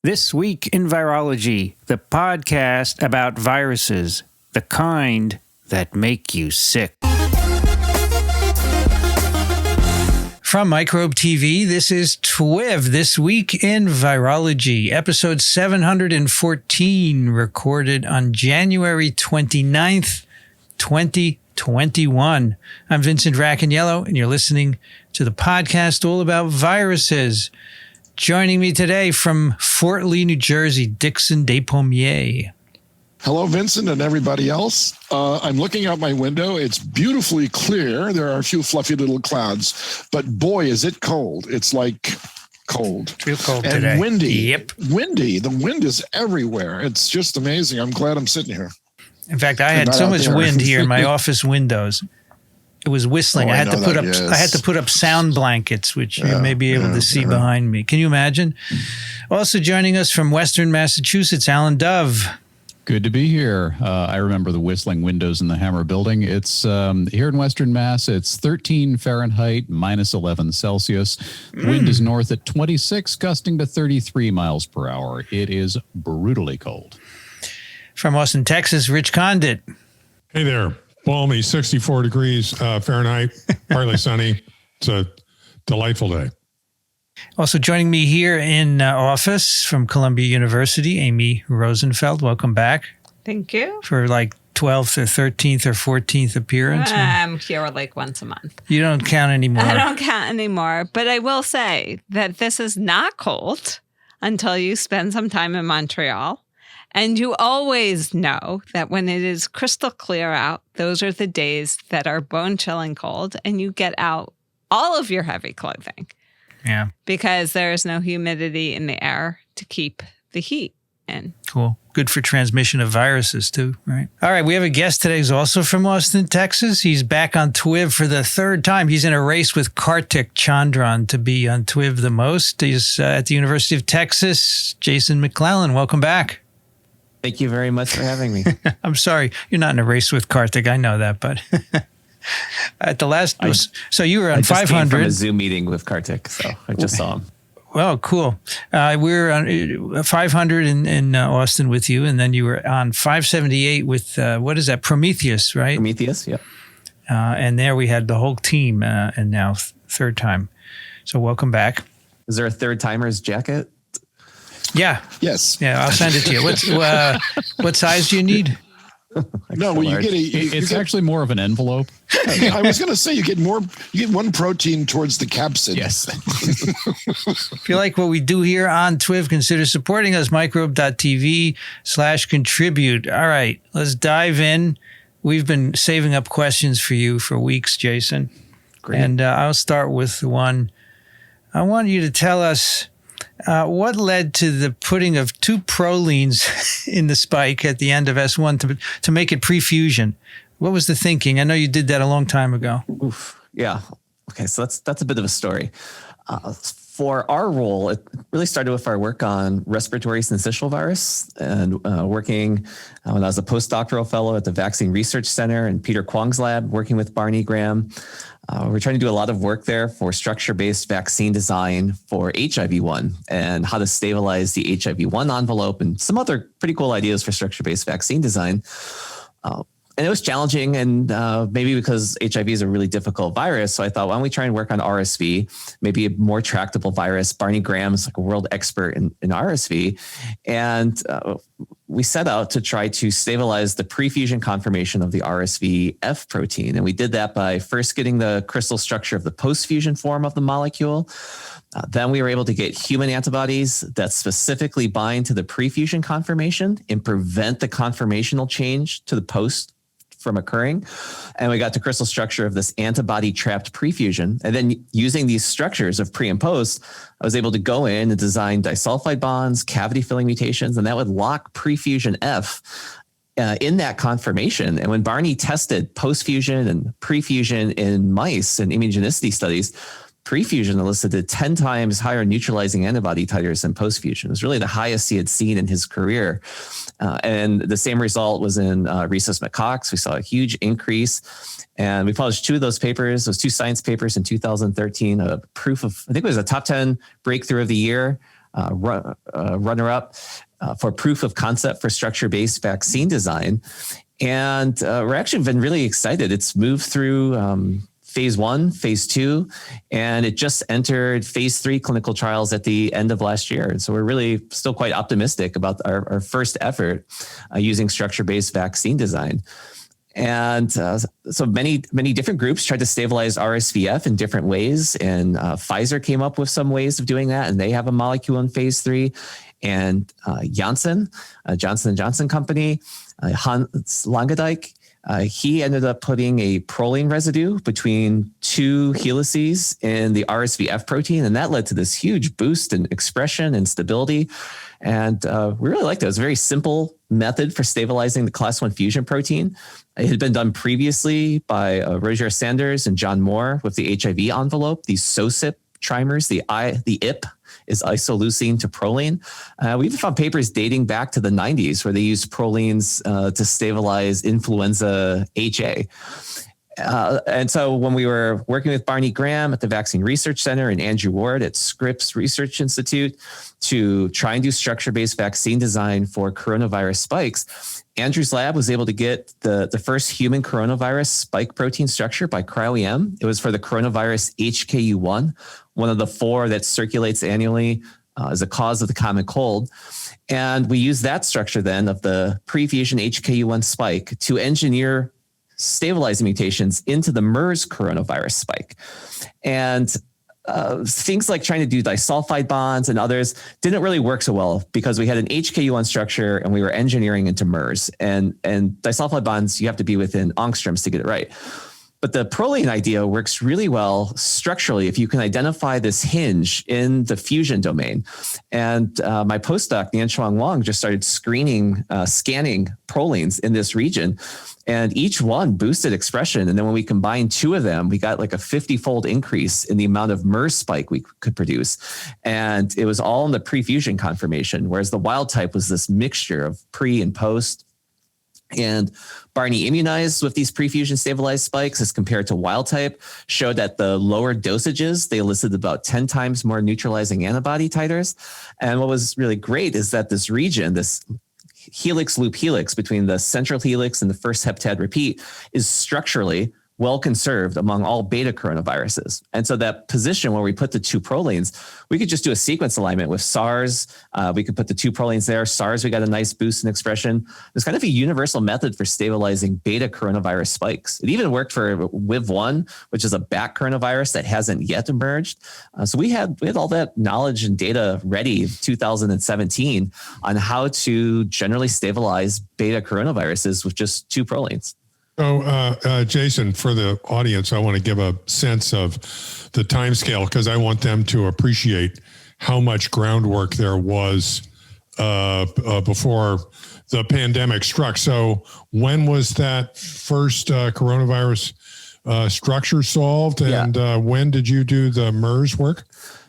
This Week in Virology, the podcast about viruses, the kind that make you sick. From Microbe TV, this is TWiV, This Week in Virology, episode 714, recorded on January 29th, 2021. I'm Vincent Racaniello, and you're listening to the podcast all about viruses. Joining me today from Fort Lee, New Jersey, Dixon Despommier. Hello, Vincent and everybody else. I'm looking out my window. It's beautifully clear. There are a few fluffy little clouds, but boy, is it cold. It's like cold. Real cold and today. Windy. Yep. Windy. The wind is everywhere. It's just amazing. I'm glad I'm sitting here. In fact, I had so much wind here in my office windows. It was whistling. Oh, I had to put up sound blankets, which you may be able to see behind me. Can you imagine? Also joining us from Western Massachusetts, Alan Dove. Good to be here. I remember the whistling windows in the Hammer building. It's here in Western Mass. It's 13 Fahrenheit, minus 11 Celsius. Wind is north at 26, gusting to 33 miles per hour. It is brutally cold. From Austin, Texas, Rich Condit. Hey there. Balmy, 64 degrees Fahrenheit, partly sunny. It's a delightful day. Also joining me here in office from Columbia University, Amy Rosenfeld. Welcome back. Thank you. For like 12th or 13th or 14th appearance. I'm here like once a month. You don't count anymore. I don't count anymore, but I will say that this is not cold until you spend some time in Montreal. And you always know that when it is crystal clear out, those are the days that are bone-chilling cold, and you get out all of your heavy clothing. Yeah. Because there is no humidity in the air to keep the heat in. Cool. Good for transmission of viruses, too, right? All right, we have a guest today who's also from Austin, Texas. He's back on TWiV for the third time. He's in a race with Kartik Chandran to be on TWiV the most. He's at the University of Texas. Jason McLellan, welcome back. Thank you very much for having me. I'm sorry, you're not in a race with Kartik. I know that, but at the last, so you were on 500. I just came from a Zoom meeting with Kartik, so I just saw him. Well, cool. We were on 500 in Austin with you, and then you were on 578 with, what is that, Prometheus, right? Prometheus, yeah. And there we had the whole team, and now third time. So welcome back. Is there a third timer's jacket? Yeah. Yes. Yeah, I'll send it to you. What size do you need? No, well, you get it's actually more of an envelope. I was going to say you get one protein towards the capsid. Yes. If you like what we do here on TWiV, consider supporting us, microbe.tv/contribute. All right, let's dive in. We've been saving up questions for you for weeks, Jason. Great. And I'll start with one. I want you to tell us what led to the putting of two Prolines in the spike at the end of S1 to make it pre-fusion? What was the thinking? I know you did that a long time ago. Oof. Yeah. Okay. So that's a bit of a story. For our role, it really started with our work on respiratory syncytial virus and working when I was a postdoctoral fellow at the Vaccine Research Center and Peter Kwong's lab, working with Barney Graham. We're trying to do a lot of work there for structure-based vaccine design for HIV-1 and how to stabilize the HIV-1 envelope and some other pretty cool ideas for structure-based vaccine design. And it was challenging, and maybe because HIV is a really difficult virus. So I thought, why don't we try and work on RSV, maybe a more tractable virus. Barney Graham is like a world expert in RSV. And we set out to try to stabilize the pre-fusion conformation of the RSV F protein. And we did that by first getting the crystal structure of the post-fusion form of the molecule. Then we were able to get human antibodies that specifically bind to the pre-fusion conformation and prevent the conformational change to the post from occurring. And we got the crystal structure of this antibody trapped pre-fusion. And then using these structures of pre and post, I was able to go in and design disulfide bonds, cavity filling mutations, and that would lock pre-fusion F in that conformation. And when Barney tested post-fusion and pre-fusion in mice and immunogenicity studies, pre-fusion elicited 10 times higher neutralizing antibody titers than post-fusion. It was really the highest he had seen in his career. And the same result was in rhesus macaques. We saw a huge increase. And we published two of those papers, those two science papers in 2013, a proof of, I think it was a top 10 breakthrough of the year runner-up for proof of concept for structure-based vaccine design. And we're actually been really excited. It's moved through phase 1, phase 2, and it just entered phase 3 clinical trials at the end of last year. And so we're really still quite optimistic about our first effort using structure-based vaccine design. And so many different groups tried to stabilize RSVF in different ways. And Pfizer came up with some ways of doing that, and they have a molecule in phase 3. And Janssen, Johnson & Johnson company, Hans Langendijk, he ended up putting a proline residue between 2 helices in the RSVF protein, and that led to this huge boost in expression and stability. And we really liked it. It was a very simple method for stabilizing the class 1 fusion protein. It had been done previously by Roger Sanders and John Moore with the HIV envelope, these SOSIP trimers, the IP is isoleucine to proline. We even found papers dating back to the 90s where they used prolines to stabilize influenza HA. And so when we were working with Barney Graham at the Vaccine Research Center and Andrew Ward at Scripps Research Institute to try and do structure-based vaccine design for coronavirus spikes, Andrew's lab was able to get the first human coronavirus spike protein structure by cryo-EM. It was for the coronavirus HKU1, one of the 4 that circulates annually as a cause of the common cold. And we used that structure then of the pre-fusion HKU1 spike to engineer stabilizing mutations into the MERS coronavirus spike. And things like trying to do disulfide bonds and others didn't really work so well because we had an HKU1 structure and we were engineering into MERS. And disulfide bonds, you have to be within angstroms to get it right. But the proline idea works really well structurally if you can identify this hinge in the fusion domain. And my postdoc, Nian-Shuang Wang, just started scanning prolines in this region. And each one boosted expression. And then when we combined 2 of them, we got like a 50-fold increase in the amount of MERS spike we could produce. And it was all in the pre-fusion conformation, whereas the wild type was this mixture of pre and post. And Barney immunized with these pre-fusion stabilized spikes as compared to wild type showed that the lower dosages, they elicited about 10 times more neutralizing antibody titers. And what was really great is that this region, this helix loop helix between the central helix and the first heptad repeat is structurally well conserved among all beta coronaviruses. And so that position where we put the 2 prolines, we could just do a sequence alignment with SARS. We could put the 2 prolines there. SARS, we got a nice boost in expression. There's kind of a universal method for stabilizing beta coronavirus spikes. It even worked for WIV1, which is a bat coronavirus that hasn't yet emerged. So we had all that knowledge and data ready in 2017 on how to generally stabilize beta coronaviruses with just 2 prolines. So, Jason, for the audience, I want to give a sense of the timescale because I want them to appreciate how much groundwork there was before the pandemic struck. So when was that first coronavirus structure solved? And when did you do the MERS work?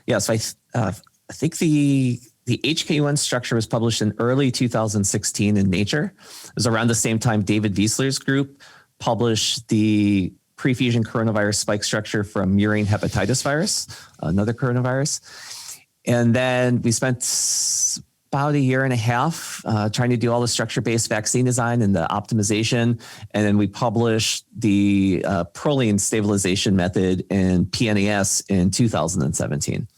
Yeah, so I think the HK1 structure was published in early 2016 in Nature. It was around the same time David Wiesler's group published the pre-fusion coronavirus spike structure from murine hepatitis virus, another coronavirus. And then we spent about 1.5 years trying to do all the structure-based vaccine design and the optimization. And then we published the proline stabilization method in PNAS in 2017.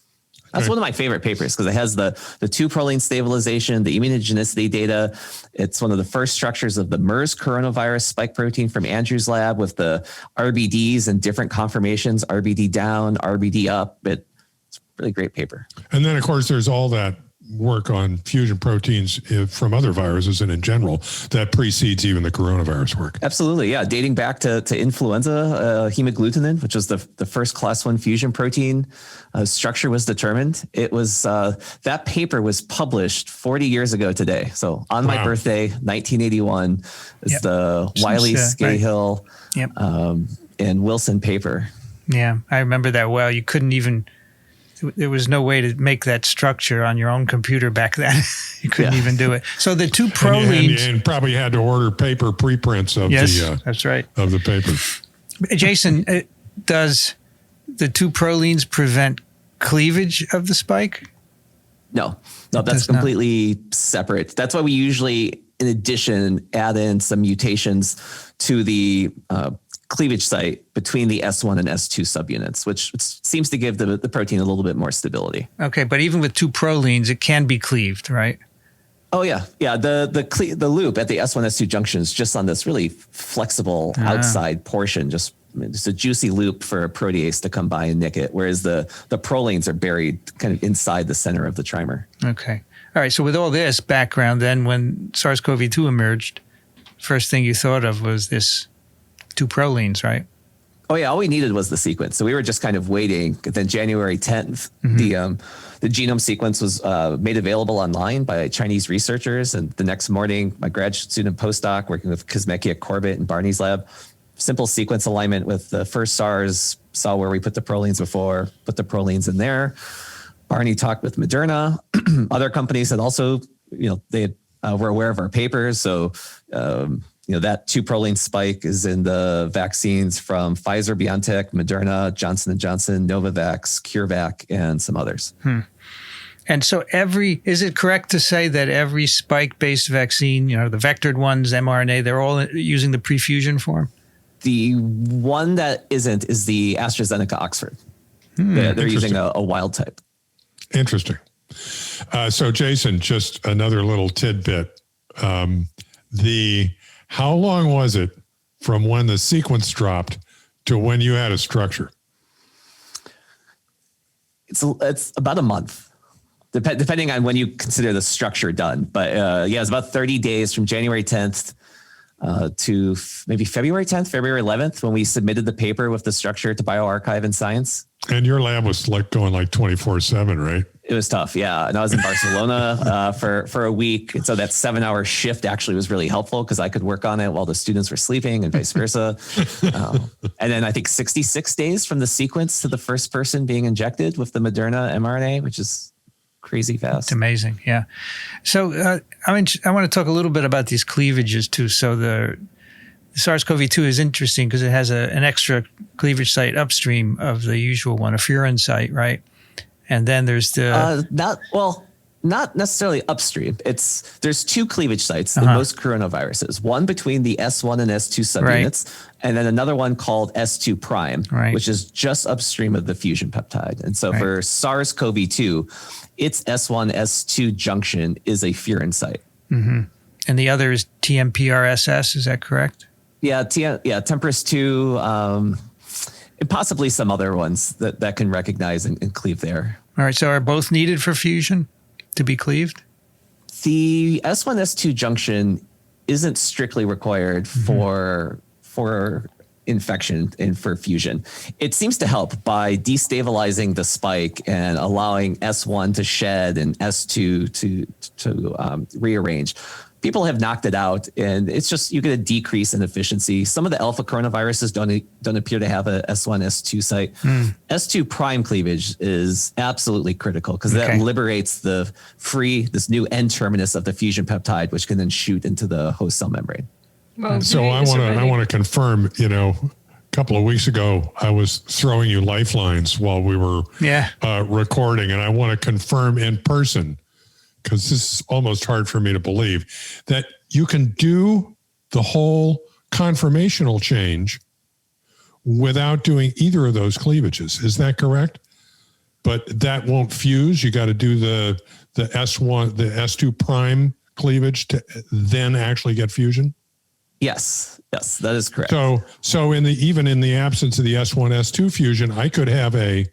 That's one of my favorite papers because it has the 2 proline stabilization, the immunogenicity data. It's one of the first structures of the MERS coronavirus spike protein from Andrew's lab with the RBDs and different conformations, RBD down, RBD up. It's a really great paper. And then, of course, there's all that work on fusion proteins from other viruses and in general that precedes even the coronavirus work. Absolutely. Yeah. Dating back to influenza, hemagglutinin, which was the first class 1 fusion protein structure was determined. It was, that paper was published 40 years ago today. So on my birthday, 1981 is the Wiley, Scahill, and Wilson paper. Yeah. I remember that well. You couldn't even, there was no way to make that structure on your own computer back then. You couldn't even do it. So the 2 prolines, and probably had to order paper preprints of that's right, of the paper. Jason, does the 2 prolines prevent cleavage of the spike? No, It that's does not. completely separate. That's why we usually, in addition, add in some mutations to the cleavage site between the S1 and S2 subunits, which seems to give the protein a little bit more stability. Okay, but even with two prolines, it can be cleaved, right? Oh yeah. The loop at the S1, S2 junctions just on this really flexible outside portion, just a juicy loop for a protease to come by and nick it. Whereas the prolines are buried kind of inside the center of the trimer. Okay. All right. So with all this background, then when SARS-CoV-2 emerged, first thing you thought of was this two prolines, right? Oh yeah, all we needed was the sequence. So we were just kind of waiting. Then January 10th, the genome sequence was made available online by Chinese researchers. And the next morning, my graduate student postdoc working with Kazmekia Corbett and Barney's lab, simple sequence alignment with the first SARS, saw where we put the prolines before, put the prolines in there. Barney talked with Moderna. Other companies had also, they were aware of our papers. So, that 2 proline spike is in the vaccines from Pfizer, BioNTech, Moderna, Johnson & Johnson, Novavax, CureVac, and some others. And so is it correct to say that every spike-based vaccine, the vectored ones, mRNA, they're all using the prefusion form? The one that isn't is the AstraZeneca Oxford. They're using a wild type. Interesting. So Jason, just another little tidbit. How long was it from when the sequence dropped to when you had a structure? It's about a month, depending on when you consider the structure done. But it's about 30 days from January 10th to maybe February 10th, February 11th, when we submitted the paper with the structure to bioRxiv and Science. And your lab was going 24/7, right? It was tough, yeah. And I was in Barcelona for a week. And so that 7-hour shift actually was really helpful because I could work on it while the students were sleeping and vice versa. And then I think 66 days from the sequence to the first person being injected with the Moderna mRNA, which is crazy fast. It's amazing, yeah. So I want to talk a little bit about these cleavages too. So the SARS-CoV-2 is interesting because it has an extra cleavage site upstream of the usual one, a furin site, right? And then there's the not necessarily upstream. There's 2 cleavage sites in most coronaviruses. One between the S1 and S2 subunits, and then another one called S2 prime, which is just upstream of the fusion peptide. And so for SARS-CoV-2, its S1 S2 junction is a furin site. And the other is TMPRSS. Is that correct? Yeah, Tempress2. And possibly some other ones that can recognize and cleave there. All right. So are both needed for fusion to be cleaved? The S1, S2 junction isn't strictly required for infection and for fusion. It seems to help by destabilizing the spike and allowing S1 to shed and S2 to rearrange. People have knocked it out, and it's just, you get a decrease in efficiency. Some of the alpha coronaviruses don't appear to have a S1, S2 site. S2 prime cleavage is absolutely critical because that liberates this new N terminus of the fusion peptide, which can then shoot into the host cell membrane. Well, so I want to confirm, a couple of weeks ago, I was throwing you lifelines while we were recording, and I want to confirm in person, because this is almost hard for me to believe, that you can do the whole conformational change without doing either of those cleavages. Is that correct? But that won't fuse. You got to do the S1, the S2 prime cleavage to then actually get fusion? Yes, that is correct. So even in the absence of the S1, S2 fusion, I could have a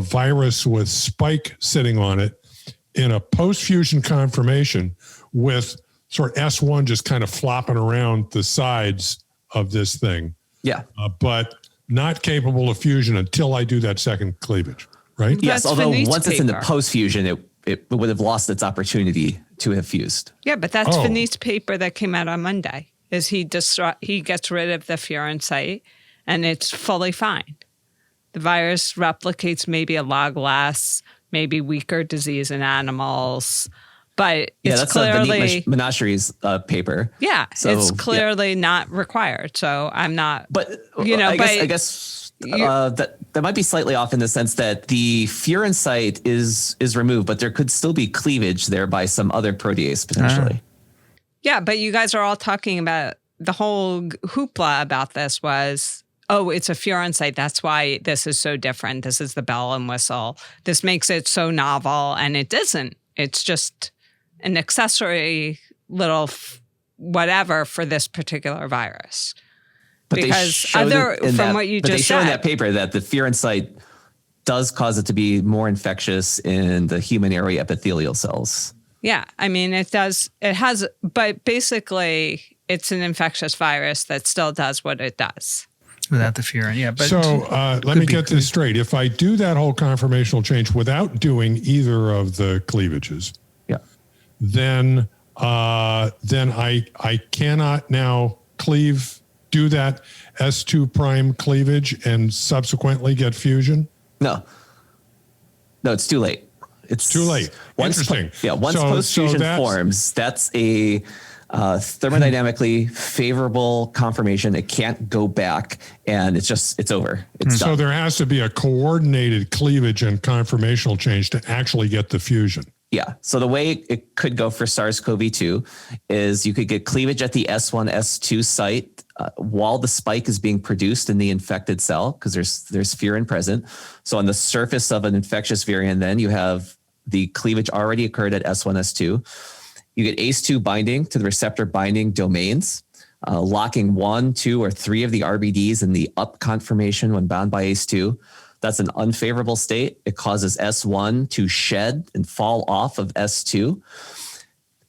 virus with spike sitting on it in a post-fusion conformation with sort of S1 just kind of flopping around the sides of this thing. Yeah. But not capable of fusion until I do that second cleavage, right? Yes, although once it's in the paper. post-fusion, it would have lost its opportunity to have fused. Yeah, but that's Vincent's paper that came out on Monday. Is he gets rid of the furin site, and it's fully fine. The virus replicates maybe a log less, maybe weaker disease in animals, but it's that's clearly Menashery's paper. Yeah, so, it's clearly not required. So I'm not. But I guess That might be slightly off in the sense that the furin site is removed, but there could still be cleavage there by some other protease potentially. Yeah, but you guys are all talking about the whole hoopla about this was, oh, it's a furin site. That's why this is so different. This is the bell and whistle. This makes it so novel, and it isn't. It's just an accessory little whatever for this particular virus. But because what you just show in said, that paper that the furin site does cause it to be more infectious in the human area epithelial cells. Yeah, I mean, it does. It has, but basically, it's an infectious virus that still does what it does. Without the furin, yeah. But so let me get this straight. If I do that whole conformational change without doing either of the cleavages, then I cannot now do that S2 prime cleavage and subsequently get fusion? No, it's too late. It's too late. Interesting. Once post-fusion forms, that's a thermodynamically favorable conformation. It can't go back, and it's over. It's done. So there has to be a coordinated cleavage and conformational change to actually get the fusion. Yeah. So the way it could go for SARS-CoV-2 is you could get cleavage at the S1, S2 site while the spike is being produced in the infected cell, because there's furin present. So on the surface of an infectious variant, then you have the cleavage already occurred at S1, S2. You get ACE2 binding to the receptor binding domains, locking 1, 2, or 3 of the RBDs in the up conformation when bound by ACE2. That's an unfavorable state. It causes S1 to shed and fall off of S2.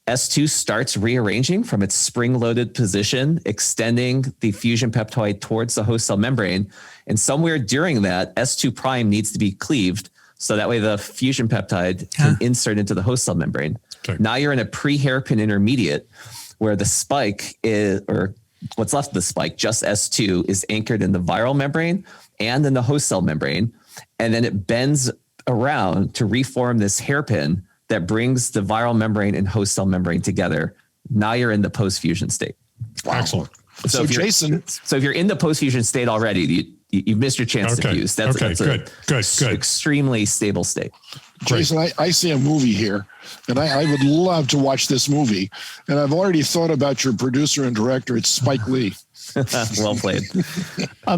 S2 starts rearranging from its spring-loaded position, extending the fusion peptide towards the host cell membrane. And somewhere during that, S2 prime needs to be cleaved, so that way the fusion peptide can insert into the host cell membrane. Okay. Now you're in a pre-hairpin intermediate where the spike is, or what's left of the spike, just S2, is anchored in the viral membrane and in the host cell membrane. And then it bends around to reform this hairpin that brings the viral membrane and host cell membrane together. Now you're in the post-fusion state. Wow. Excellent. So Jason, if you're in the post-fusion state already, you've missed your chance to fuse. That's good. Extremely stable state. Jason, I see a movie here, and I would love to watch this movie. And I've already thought about your producer and director. It's Spike Lee. Well played.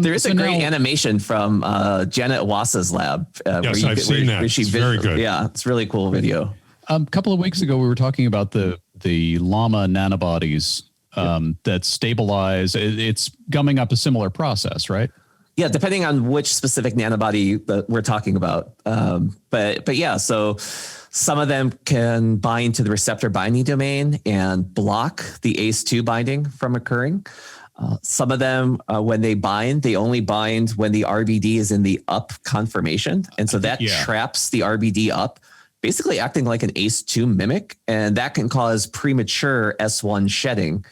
There is a great animation from Janet Iwasa's lab. Yes, I've seen that. It's very good. Yeah, it's a really cool video. A couple of weeks ago, we were talking about the llama nanobodies that stabilize. It's gumming up a similar process, right? Yeah, depending on which specific nanobody that we're talking about. But yeah, so some of them can bind to the receptor binding domain and block the ACE2 binding from occurring. Some of them, when they bind, they only bind when the RBD is in the up conformation. And so that traps the RBD up, basically acting like an ACE2 mimic. And that can cause premature S1 shedding,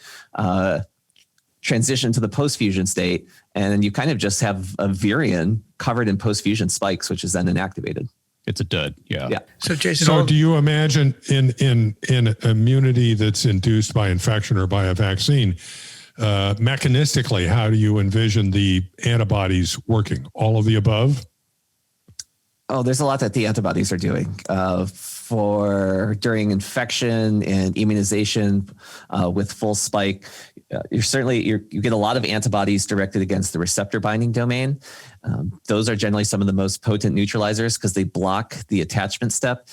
transition to the post-fusion state. And then you kind of just have a virion covered in post-fusion spikes, which is then inactivated. It's a dud. Yeah. So Jason, so do you imagine in immunity that's induced by infection or by a vaccine, mechanistically, how do you envision the antibodies working? All of the above? Oh, there's a lot that the antibodies are doing during infection and immunization with full spike. You get a lot of antibodies directed against the receptor binding domain. Those are generally some of the most potent neutralizers because they block the attachment step.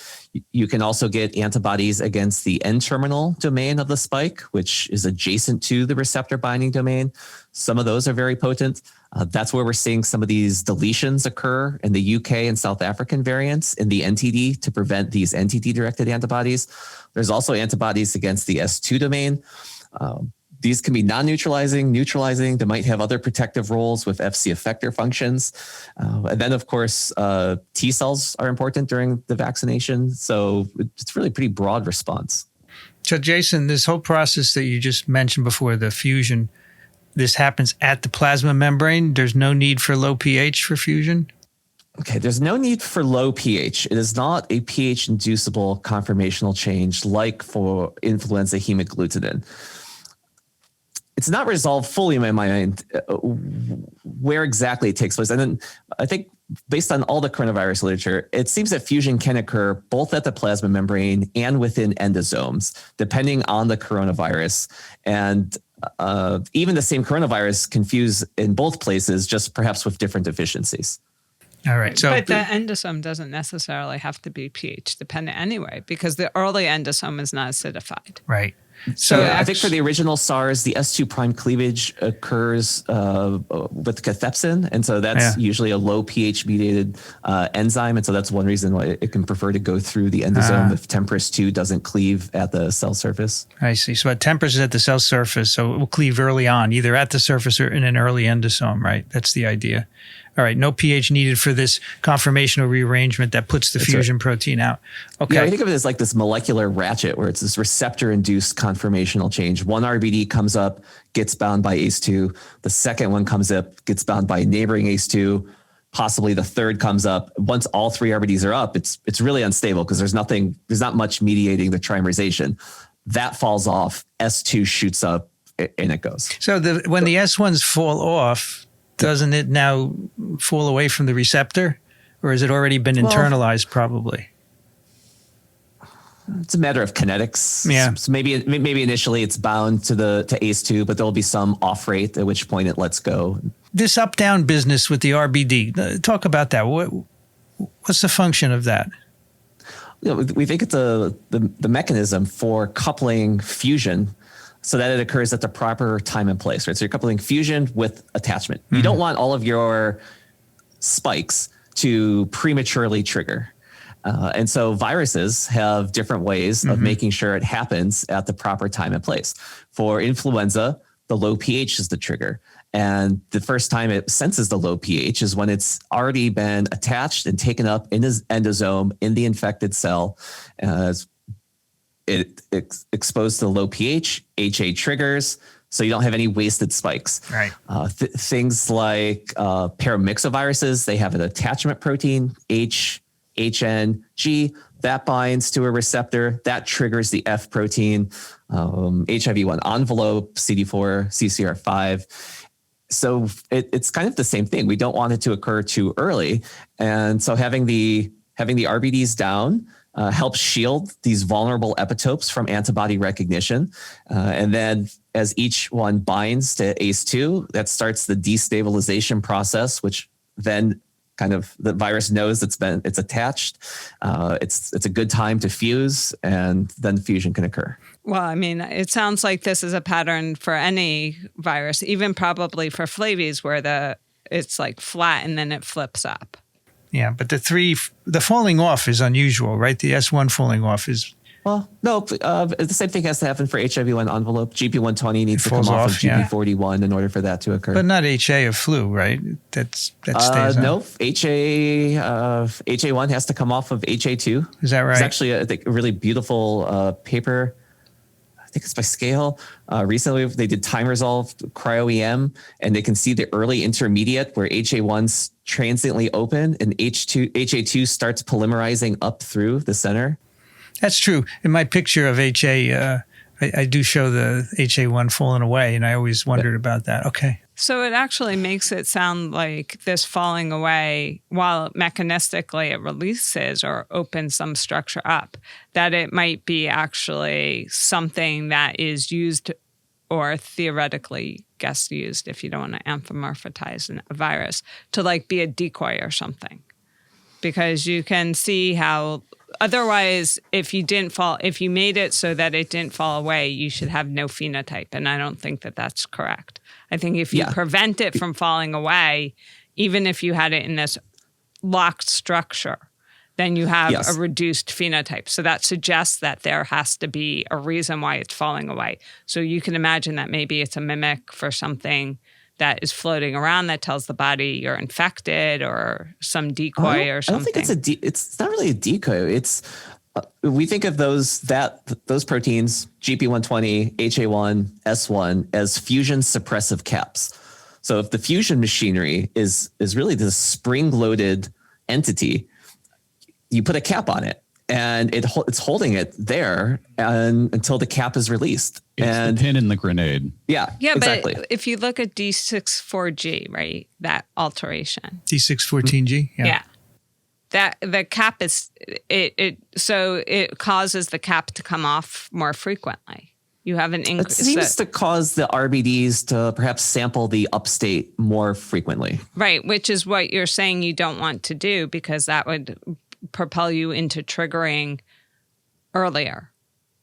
You can also get antibodies against the N-terminal domain of the spike, which is adjacent to the receptor binding domain. Some of those are very potent. That's where we're seeing some of these deletions occur in the UK and South African variants in the NTD to prevent these NTD-directed antibodies. There's also antibodies against the S2 domain. These can be non-neutralizing, neutralizing. They might have other protective roles with FC effector functions. And then, of course, T cells are important during the vaccination. So it's really a pretty broad response. So, Jason, this whole process that you just mentioned before, the fusion, this happens at the plasma membrane. There's no need for low pH for fusion? Okay, there's no need for low pH. It is not a it's not resolved fully in my mind where exactly it takes place. And then I think based on all the coronavirus literature, it seems that fusion can occur both at the plasma membrane and within endosomes, depending on the coronavirus. And even the same coronavirus can fuse in both places, just perhaps with different efficiencies. All right. So, but the endosome doesn't necessarily have to be pH dependent anyway, because the early endosome is not acidified. right. So So I think for the original SARS, the S2 prime cleavage occurs with cathepsin. And so that's usually a low pH mediated enzyme. And so that's one reason why it can prefer to go through the endosome if TMPRSS2 doesn't cleave at the cell surface. I see. So at TMPRSS is at the cell surface, so it will cleave early on, either at the surface or in an early endosome, right? That's the idea. All right. No pH needed for this conformational rearrangement that puts the fusion protein out. Okay. Yeah, I think of it as like this molecular ratchet where it's this receptor-induced conformational change. One RBD comes up, gets bound by ACE2. The second one comes up, gets bound by neighboring ACE2. Possibly the third comes up. Once all three RBDs are up, it's really unstable because there's not much mediating the trimerization. That falls off. S2 shoots up, and it goes. So when the S1s fall off, doesn't it now fall away from the receptor, or has it already been internalized? Probably. It's a matter of kinetics. Yeah. So maybe initially it's bound to ACE2, but there'll be some off rate at which point it lets go. This up-down business with the RBD. Talk about that. What's the function of that? We think it's the mechanism for coupling fusion so that it occurs at the proper time and place, right? So you're coupling fusion with attachment. You don't want all of your spikes to prematurely trigger. And so viruses have different ways of making sure it happens at the proper time and place. For influenza, the low pH is the trigger. And the first time it senses the low pH is when it's already been attached and taken up in the endosome in the infected cell. It's exposed to the low pH, HA triggers, so you don't have any wasted spikes. Right. Things like paramyxoviruses, they have an attachment protein, HNG, that binds to a receptor, that triggers the F protein, HIV-1 envelope, CD4, CCR5. So it's kind of the same thing. We don't want it to occur too early. And so having the RBDs down helps shield these vulnerable epitopes from antibody recognition. And then as each one binds to ACE2, that starts the destabilization process, which then kind of the virus knows it's attached. It's a good time to fuse, and then fusion can occur. Well, I mean, it sounds like this is a pattern for any virus, even probably for flavies, where it's like flat and then it flips up. Yeah, but the falling off is unusual, right? The S1 falling off is... Well, no, the same thing has to happen for HIV-1 envelope. GP120 needs to come off of GP41 in order for that to occur. But not HA of flu, right? That stays on. No, HA1 has to come off of HA2. Is that right? It's actually a really beautiful paper. I think it's by Scale. Recently, they did time-resolved cryo-EM, and they can see the early intermediate where HA1's transiently open and HA2 starts polymerizing up through the center. That's true. In my picture of HA, I do show the HA1 falling away, and I always wondered about that. Okay. So it actually makes it sound like this falling away, while mechanistically it releases or opens some structure up, that it might be actually something that is used or theoretically used, if you don't want to anthropomorphize a virus, to like be a decoy or something. Because you can see how otherwise, if you made it so that it didn't fall away, you should have no phenotype. And I don't think that that's correct. I think if you prevent it from falling away, even if you had it in this locked structure, then you have a reduced phenotype. So that suggests that there has to be a reason why it's falling away. So you can imagine that maybe it's a mimic for something that is floating around that tells the body you're infected, or some decoy or something. I don't think it's not really a decoy. It's we think of those proteins, GP120, HA1, S1, as fusion suppressive caps. So if the fusion machinery is really this spring-loaded entity, you put a cap on it. and it's holding it there until the cap is released. It's and the pin in the grenade. Yeah, exactly. but if you look at D64G, right, that alteration. D614G? Yeah. That the cap is so it causes the cap to come off more frequently. You have an It increase. seems to cause the RBDs to perhaps sample the upstate more frequently. Right, which is what you're saying you don't want to do because that would propel you into triggering earlier.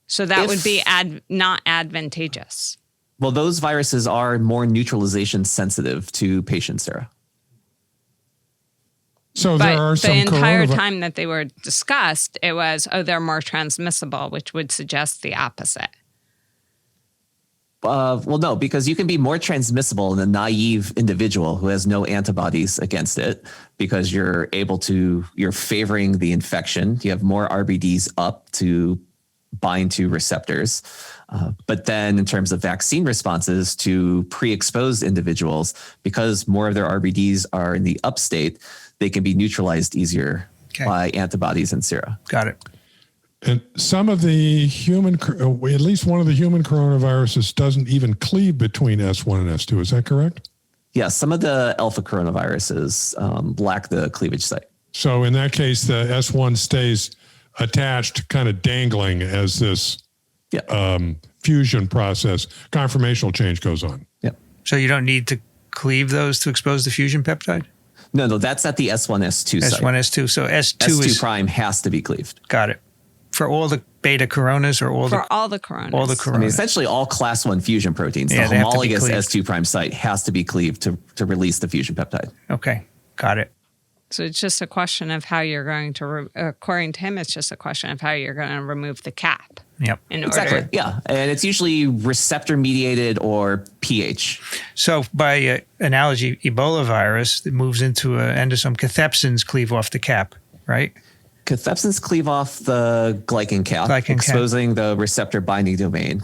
So that would be not advantageous. Well, those viruses are more neutralization sensitive to patient sera. So there are But some the entire time that they were discussed, it was, they're more transmissible, which would suggest the opposite. Well, no, because you can be more transmissible in a naive individual who has no antibodies against it because you're favoring the infection. You have more RBDs up to bind to receptors. But then in terms of vaccine responses to pre-exposed individuals, because more of their RBDs are in the upstate, they can be neutralized easier by antibodies and sera. Got it. And some of the at least one of the human coronaviruses doesn't even cleave between S1 and S2. Is that correct? Yeah, some of the alpha coronaviruses lack the cleavage site. So in that case, the S1 stays attached, kind of dangling as this fusion process, conformational change goes on. Yeah. So you don't need to cleave those to expose the fusion peptide? No, that's at the S1, S2 site. S1, S2. So S2 S2 prime has to be cleaved. Got it. For all the beta coronas or all all the coronas. All the I coronas. mean, essentially all class 1 fusion proteins. Yeah, the they have to be homologous cleaved. S2 prime site has to be cleaved to release the fusion peptide. Okay. Got it. So it's just a question of how you're going to, according to him, it's just a question of how you're going to remove the cap. Yep. Exactly. Yeah. And it's usually receptor mediated or pH. So by analogy, Ebola virus that moves into an endosome, cathepsins cleave off the cap, right? Cathepsins cleave off the glycan cap, exposing the receptor binding domain.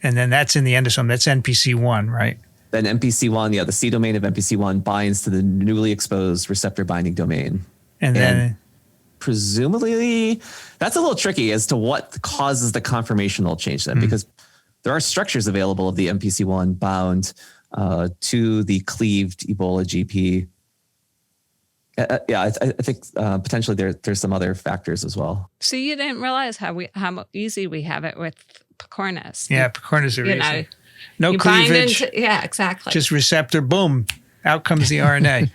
And then that's in the endosome. That's NPC1, right? Then NPC1, the C domain of NPC1 binds to the newly exposed receptor binding domain. And then presumably, that's a little tricky as to what causes the conformational change then, because there are structures available of the NPC1 bound to the cleaved Ebola GP. I think potentially there's some other factors as well. So you didn't realize how easy we have it with picornas. Yeah, picornas are easy. No you cleavage. Exactly. Just receptor, boom, out comes the RNA.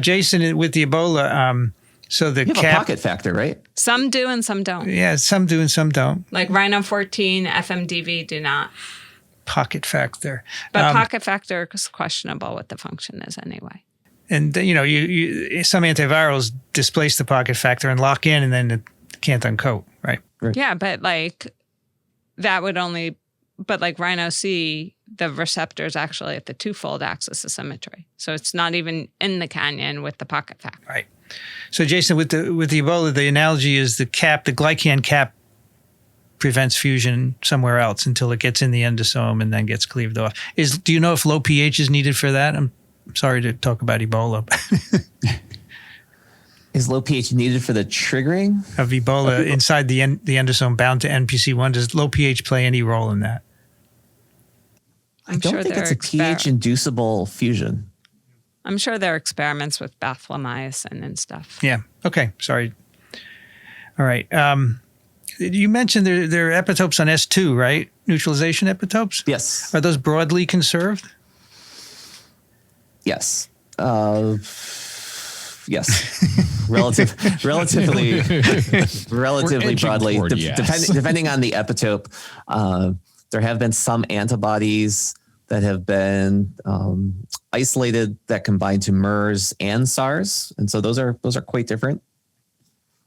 Jason, with the Ebola, so the you have cap, a pocket factor, right? Some do and some don't. Yeah, some do and some don't. Like Rhino 14, FMDV do not. Pocket factor. But pocket factor is questionable what the function is anyway. And you some antivirals displace the pocket factor and lock in, and then it can't uncoat, right? Yeah, but that would only. But like Rhino C, the receptor is actually at the twofold axis of symmetry. So it's not even in the canyon with the pocket factor. Right. So Jason, with the Ebola, the analogy is the glycan cap prevents fusion somewhere else until it gets in the endosome and then gets cleaved off. Do you know if low pH is needed for that? I'm sorry to talk about Ebola. Is low pH needed for the triggering of Ebola inside the endosome bound to NPC1? Does low pH play any role in that? I don't think it's a pH-inducible fusion. I'm sure there are experiments with baflamycin and stuff. Yeah. Okay. Sorry. All right. You mentioned there are epitopes on S2, right? Neutralization epitopes? Yes. Are those broadly conserved? Yes. Yes. Relatively broadly. Depending on the epitope, there have been some antibodies that have been isolated that can bind to MERS and SARS, and so those are quite different.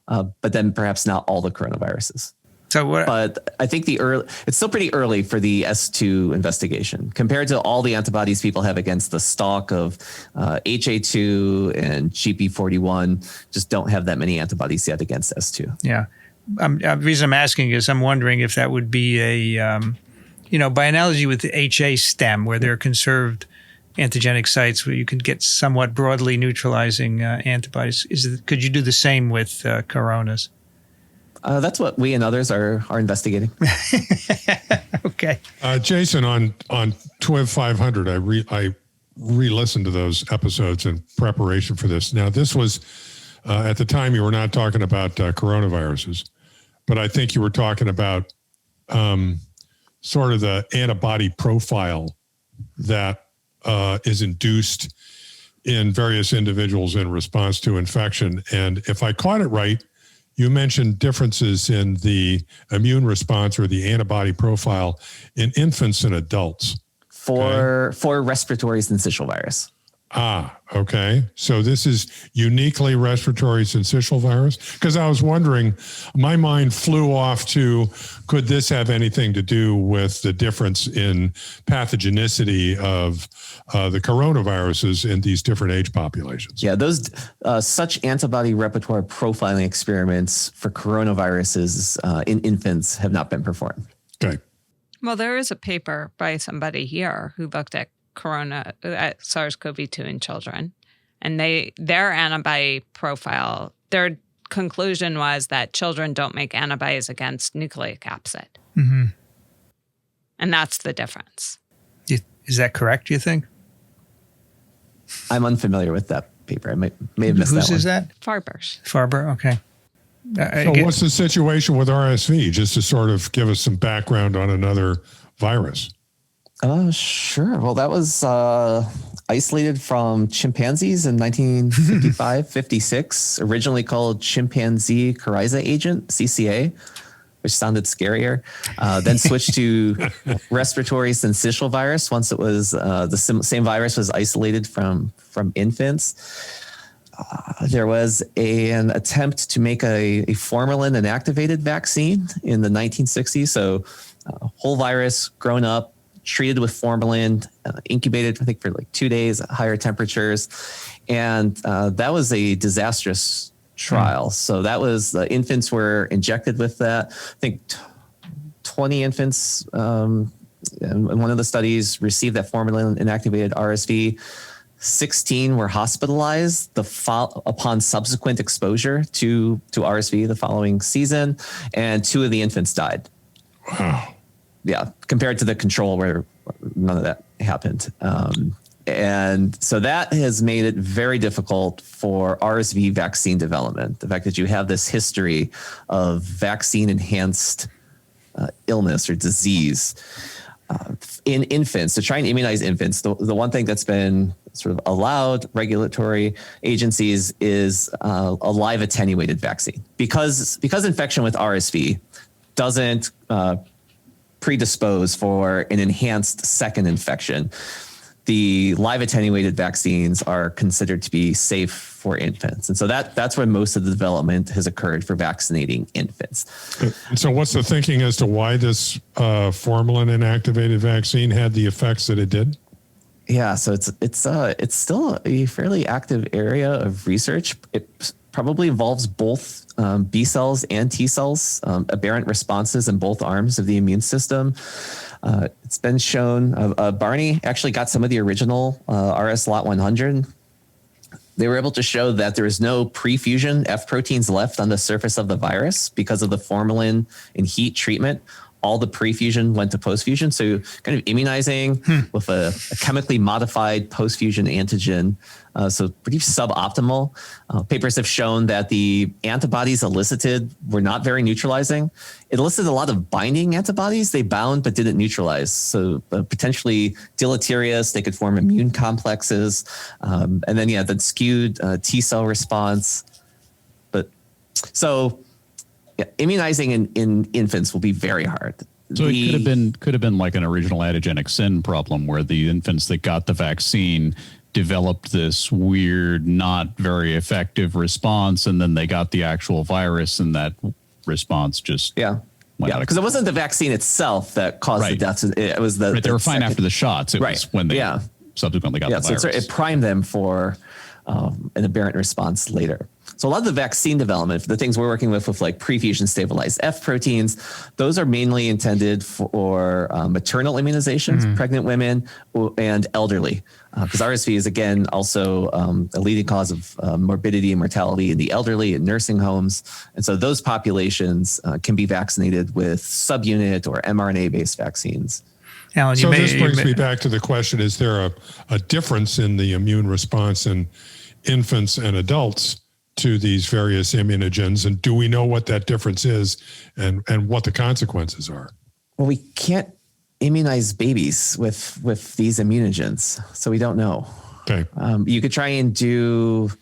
But then perhaps not all the coronaviruses. But I think it's still pretty early for the S2 investigation compared to all the antibodies people have against the stock of HA2 and GP41. Just don't have that many antibodies yet against S2. Yeah. The reason I'm asking is I'm wondering if that would be by analogy with the HA stem, where there are conserved antigenic sites where you can get somewhat broadly neutralizing antibodies. Could you do the same with coronas? That's what we and others are investigating. Okay. Jason, on TWiV 500, I re-listened to those episodes in preparation for this. Now, this was at the time you were not talking about coronaviruses, but I think you were talking about sort of the antibody profile that is induced in various individuals in response to infection. And if I caught it right, you mentioned differences in the immune response or the antibody profile in infants and adults. For respiratory syncytial virus. Okay. So this is uniquely respiratory syncytial virus? Because I was wondering, my mind flew off to, could this have anything to do with the difference in pathogenicity of the coronaviruses in these different age populations? Yeah, those such antibody repertoire profiling experiments for coronaviruses in infants have not been performed. Okay. Well, there is a paper by somebody here who looked at SARS-CoV-2 in children, and their antibody profile, their conclusion was that children don't make antibodies against nucleic acid. Mm-hmm. And that's the difference. Is that correct, do you think? I'm unfamiliar with that paper. I may have missed that one. Whose is that? Farber's. Farber, okay. So what's the situation with RSV? Just to sort of give us some background on another virus. Sure. Well, that was isolated from chimpanzees in 1955, 56, originally called chimpanzee coryza agent, CCA, which sounded scarier. Then switched to respiratory syncytial virus once it was the same virus was isolated from infants. There was an attempt to make a formalin inactivated vaccine in the 1960s. So whole virus grown up, treated with formalin, incubated, I think, for like 2 days at higher temperatures. And that was a disastrous trial. So that was, infants were injected with that. I think 20 infants in one of the studies received that formalin inactivated RSV. 16 were hospitalized upon subsequent exposure to RSV the following season, and 2 of the infants died. Wow. Yeah, compared to the control where none of that happened. And so that has made it very difficult for RSV vaccine development. The fact that you have this history of vaccine-enhanced illness or disease in infants, to try and immunize infants. The one thing that's been sort of allowed regulatory agencies is a live attenuated vaccine. Because infection with RSV doesn't predispose for an enhanced second infection, the live attenuated vaccines are considered to be safe for infants. And so that's where most of the development has occurred for vaccinating infants. So what's the thinking as to why this formalin inactivated vaccine had the effects that it did? Yeah, so it's still a fairly active area of research. It probably involves both B cells and T cells, aberrant responses in both arms of the immune system. It's been shown, Barney actually got some of the original RS Lot 100. They were able to show that there is no pre-fusion F proteins left on the surface of the virus because of the formalin and heat treatment. All the pre-fusion went to post-fusion. So kind of immunizing with a chemically modified post-fusion antigen. So pretty suboptimal. Papers have shown that the antibodies elicited were not very neutralizing. It elicited a lot of binding antibodies. They bound but didn't neutralize. So potentially deleterious. They could form immune complexes. And then, the skewed T cell response. But so... yeah, immunizing in infants will be very hard. So it could have been like an original antigenic sin problem where the infants that got the vaccine developed this weird, not very effective response, and then they got the actual virus, and that response just went out. Because it wasn't the vaccine itself that caused the deaths. It was the they were fine after the shots. It was when they subsequently got the virus. So it primed them for an aberrant response later. So a lot of the vaccine development, the things we're working with like pre-fusion stabilized F proteins, those are mainly intended for maternal immunizations, pregnant women, and elderly. Because RSV is, again, also a leading cause of morbidity and mortality in the elderly in nursing homes. And so those populations can be vaccinated with subunit or mRNA-based vaccines. Alan, so this brings me back to the question, is there a difference in the immune response in infants and adults to these various immunogens? And do we know what that difference is and what the consequences are? Well, we can't immunize babies with these immunogens, so we don't know. Okay. You could try and do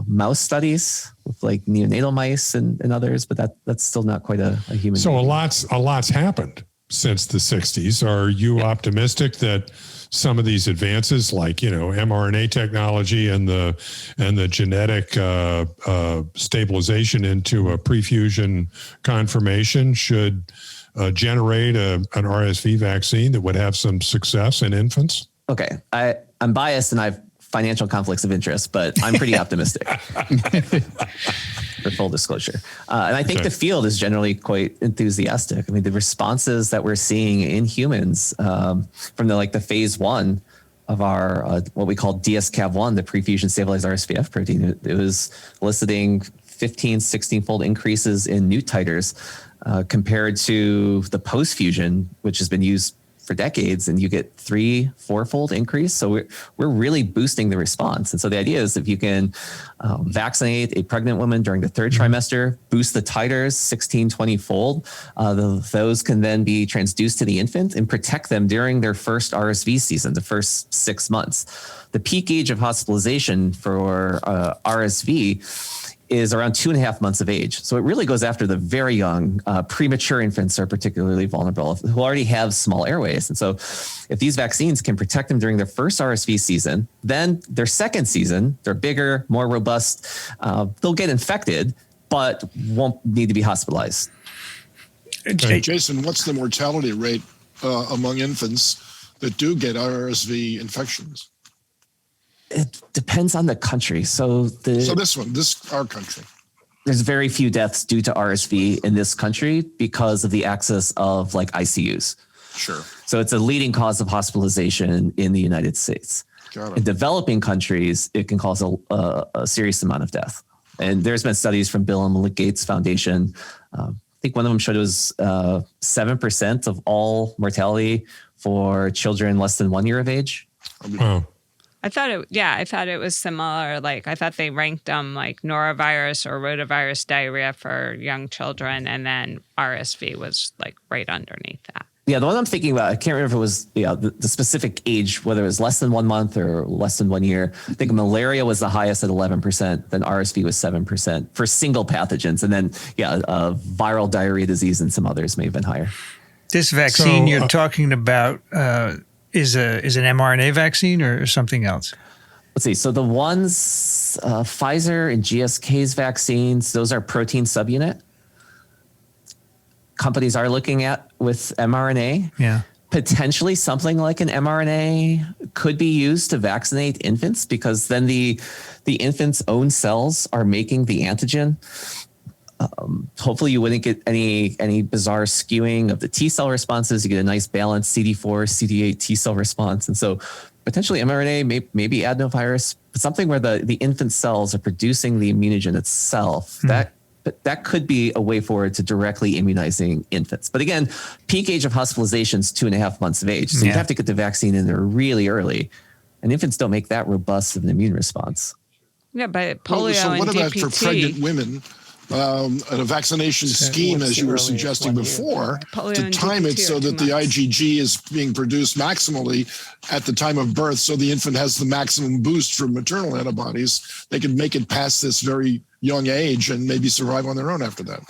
mouse studies with like neonatal mice and others, but that's still not quite a human. So baby. a lot's happened since the 60s. Are you optimistic that some of these advances, like mRNA technology and the genetic stabilization into a pre-fusion conformation, should generate an RSV vaccine that would have some success in infants? Okay, I'm biased and I have financial conflicts of interest, but I'm pretty optimistic. For full disclosure. And I think the field is generally quite enthusiastic. I mean, the responses that we're seeing in humans from the phase 1 of our, what we call DSCAV1, the pre-fusion stabilized RSVF protein, it was eliciting 15, 16-fold increases in NUT titers compared to the post-fusion, which has been used for decades, and you get 3-4-fold increase. So we're really boosting the response. And so the idea is if you can vaccinate a pregnant woman during the third trimester, boost the titers 16-20-fold, those can then be transduced to the infant and protect them during their first RSV season, the first 6 months. The peak age of hospitalization for RSV is around 2.5 months of age. So it really goes after the very young. Premature infants are particularly vulnerable, who already have small airways. And so if these vaccines can protect them during their first RSV season, then their second season, they're bigger, more robust, they'll get infected, but won't need to be hospitalized. Jason, what's the mortality rate among infants that do get RSV infections? It depends on the country. So our country. There's very few deaths due to RSV in this country because of the access of ICUs. Sure. So it's a leading cause of hospitalization in the United States. In developing countries, it can cause a serious amount of death. And there's been studies from Bill and Melinda Gates Foundation. I think one of them showed it was 7% of all mortality for children less than 1 year of age. Wow. I thought it was similar. I thought they ranked them like norovirus or rotavirus diarrhea for young children, and then RSV was right underneath that. Yeah, the one I'm thinking about, I can't remember if it was the specific age, whether it was less than 1 month or less than 1 year. I think malaria was the highest at 11%, then RSV was 7% for single pathogens. And then, viral diarrhea disease and some others may have been higher. This vaccine you're talking about is an mRNA vaccine or something else? Let's see. So the ones, Pfizer and GSK's vaccines, those are protein subunit. Companies are looking at with mRNA. Yeah. Potentially something like an mRNA could be used to vaccinate infants, because then the infant's own cells are making the antigen. Hopefully you wouldn't get any bizarre skewing of the T cell responses. You get a nice balanced CD4, CD8 T cell response. And so potentially mRNA, maybe adenovirus, but something where the infant cells are producing the immunogen itself. That could be a way forward to directly immunizing infants. But again, peak age of hospitalization is 2.5 months of age. So you have to get the vaccine in there really early. And infants don't make that robust of an immune response. Yeah, but polio so what and about DPT, for pregnant women? And a vaccination scheme, as you were suggesting before, to time it so that the IgG is being produced maximally at the time of birth, so the infant has the maximum boost from maternal antibodies. They can make it past this very young age and maybe survive on their own after that.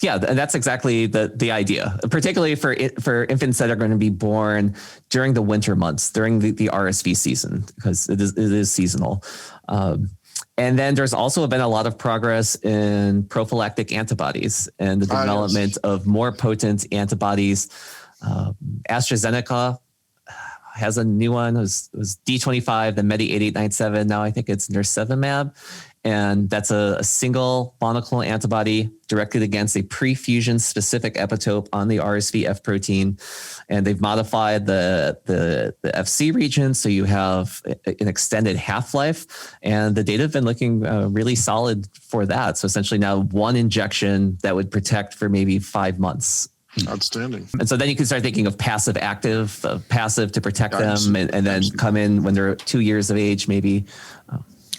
Yeah, and that's exactly the idea, particularly for infants that are going to be born during the winter months, during the RSV season, because it is seasonal. And then there's also been a lot of progress in prophylactic antibodies and the development of more potent antibodies. AstraZeneca has a new one. It was D25, the Medi8897. Now I think it's nirsevimab. And that's a single monoclonal antibody directed against a pre-fusion specific epitope on the RSV F protein. And they've modified the FC region, so you have an extended half-life. And the data have been looking really solid for that. So essentially now one injection that would protect for maybe 5 months. Outstanding. And so then you can start thinking of passive-active, passive to protect them, and then come in when they're 2 years of age, maybe.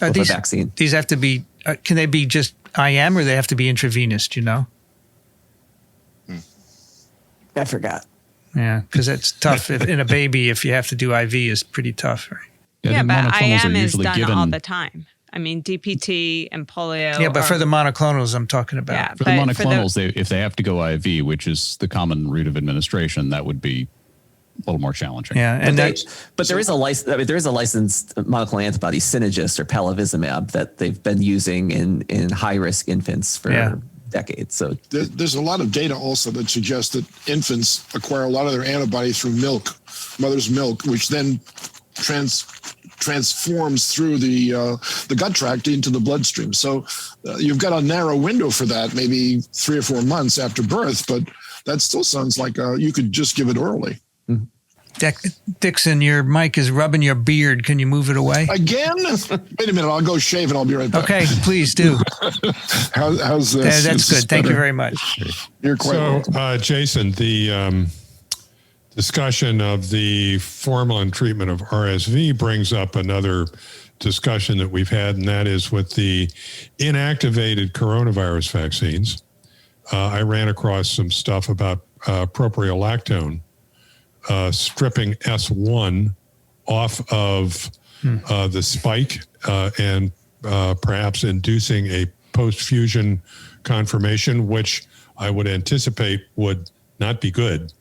With a vaccine. These have to be, can they be just IM or they have to be intravenous? Do you know? I forgot. Yeah, because it's tough. In a baby, if you have to do IV, is pretty tough, right? Yeah, but IM is done all the time. I mean, DPT and polio. Yeah, but for the monoclonals I'm talking about. Yeah, for the monoclonals, if they have to go IV, which is the common route of administration, that would be a little more challenging. Yeah, and but there is a licensed monoclonal antibody, Synagis or Palavizumab, that they've been using in high risk infants for decades. So there's a lot of data also that suggests that infants acquire a lot of their antibody through milk, mother's milk, which then transforms through the gut tract into the bloodstream. So you've got a narrow window for that, maybe 3 or 4 months after birth, but that still sounds like you could just give it orally. Dixon, your mic is rubbing your beard. Can you move it away? Again? Wait a minute. I'll go shave and I'll be right back. Okay, please do. How's this? That's good. Thank you very much. You're quite welcome. Jason, the discussion of the formalin treatment of RSV brings up another discussion that we've had, and that is with the inactivated coronavirus vaccines. I ran across some stuff about propiolactone stripping S1 off of the spike and perhaps inducing a post-fusion conformation, which I would anticipate would not be good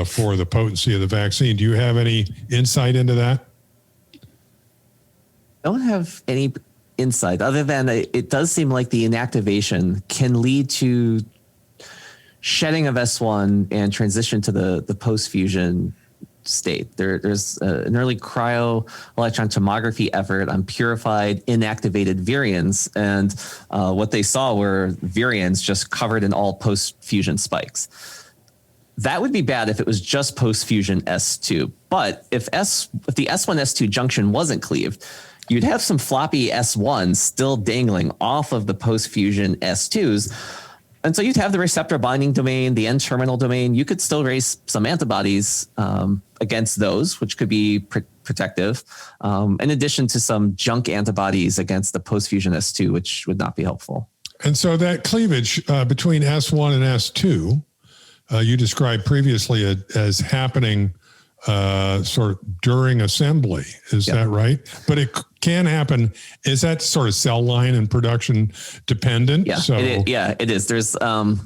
for the potency of the vaccine. Do you have any insight into that? I don't have any insight other than it does seem like the inactivation can lead to shedding of S1 and transition to the post-fusion state. There's an early cryo electron tomography effort on purified inactivated virions, and what they saw were virions just covered in all post-fusion spikes. That would be bad if it was just post-fusion S2. But if the S1-S2 junction wasn't cleaved, you'd have some floppy S1s still dangling off of the post-fusion S2s. And so you'd have the receptor binding domain, the N-terminal domain. You could still raise some antibodies against those, which could be protective, in addition to some junk antibodies against the post-fusion S2, which would not be helpful. And so that cleavage between S1 and S2, you described previously as happening sort of during assembly. Is that right? But it can happen. Is that sort of cell line and production dependent? Yeah, it is. There's a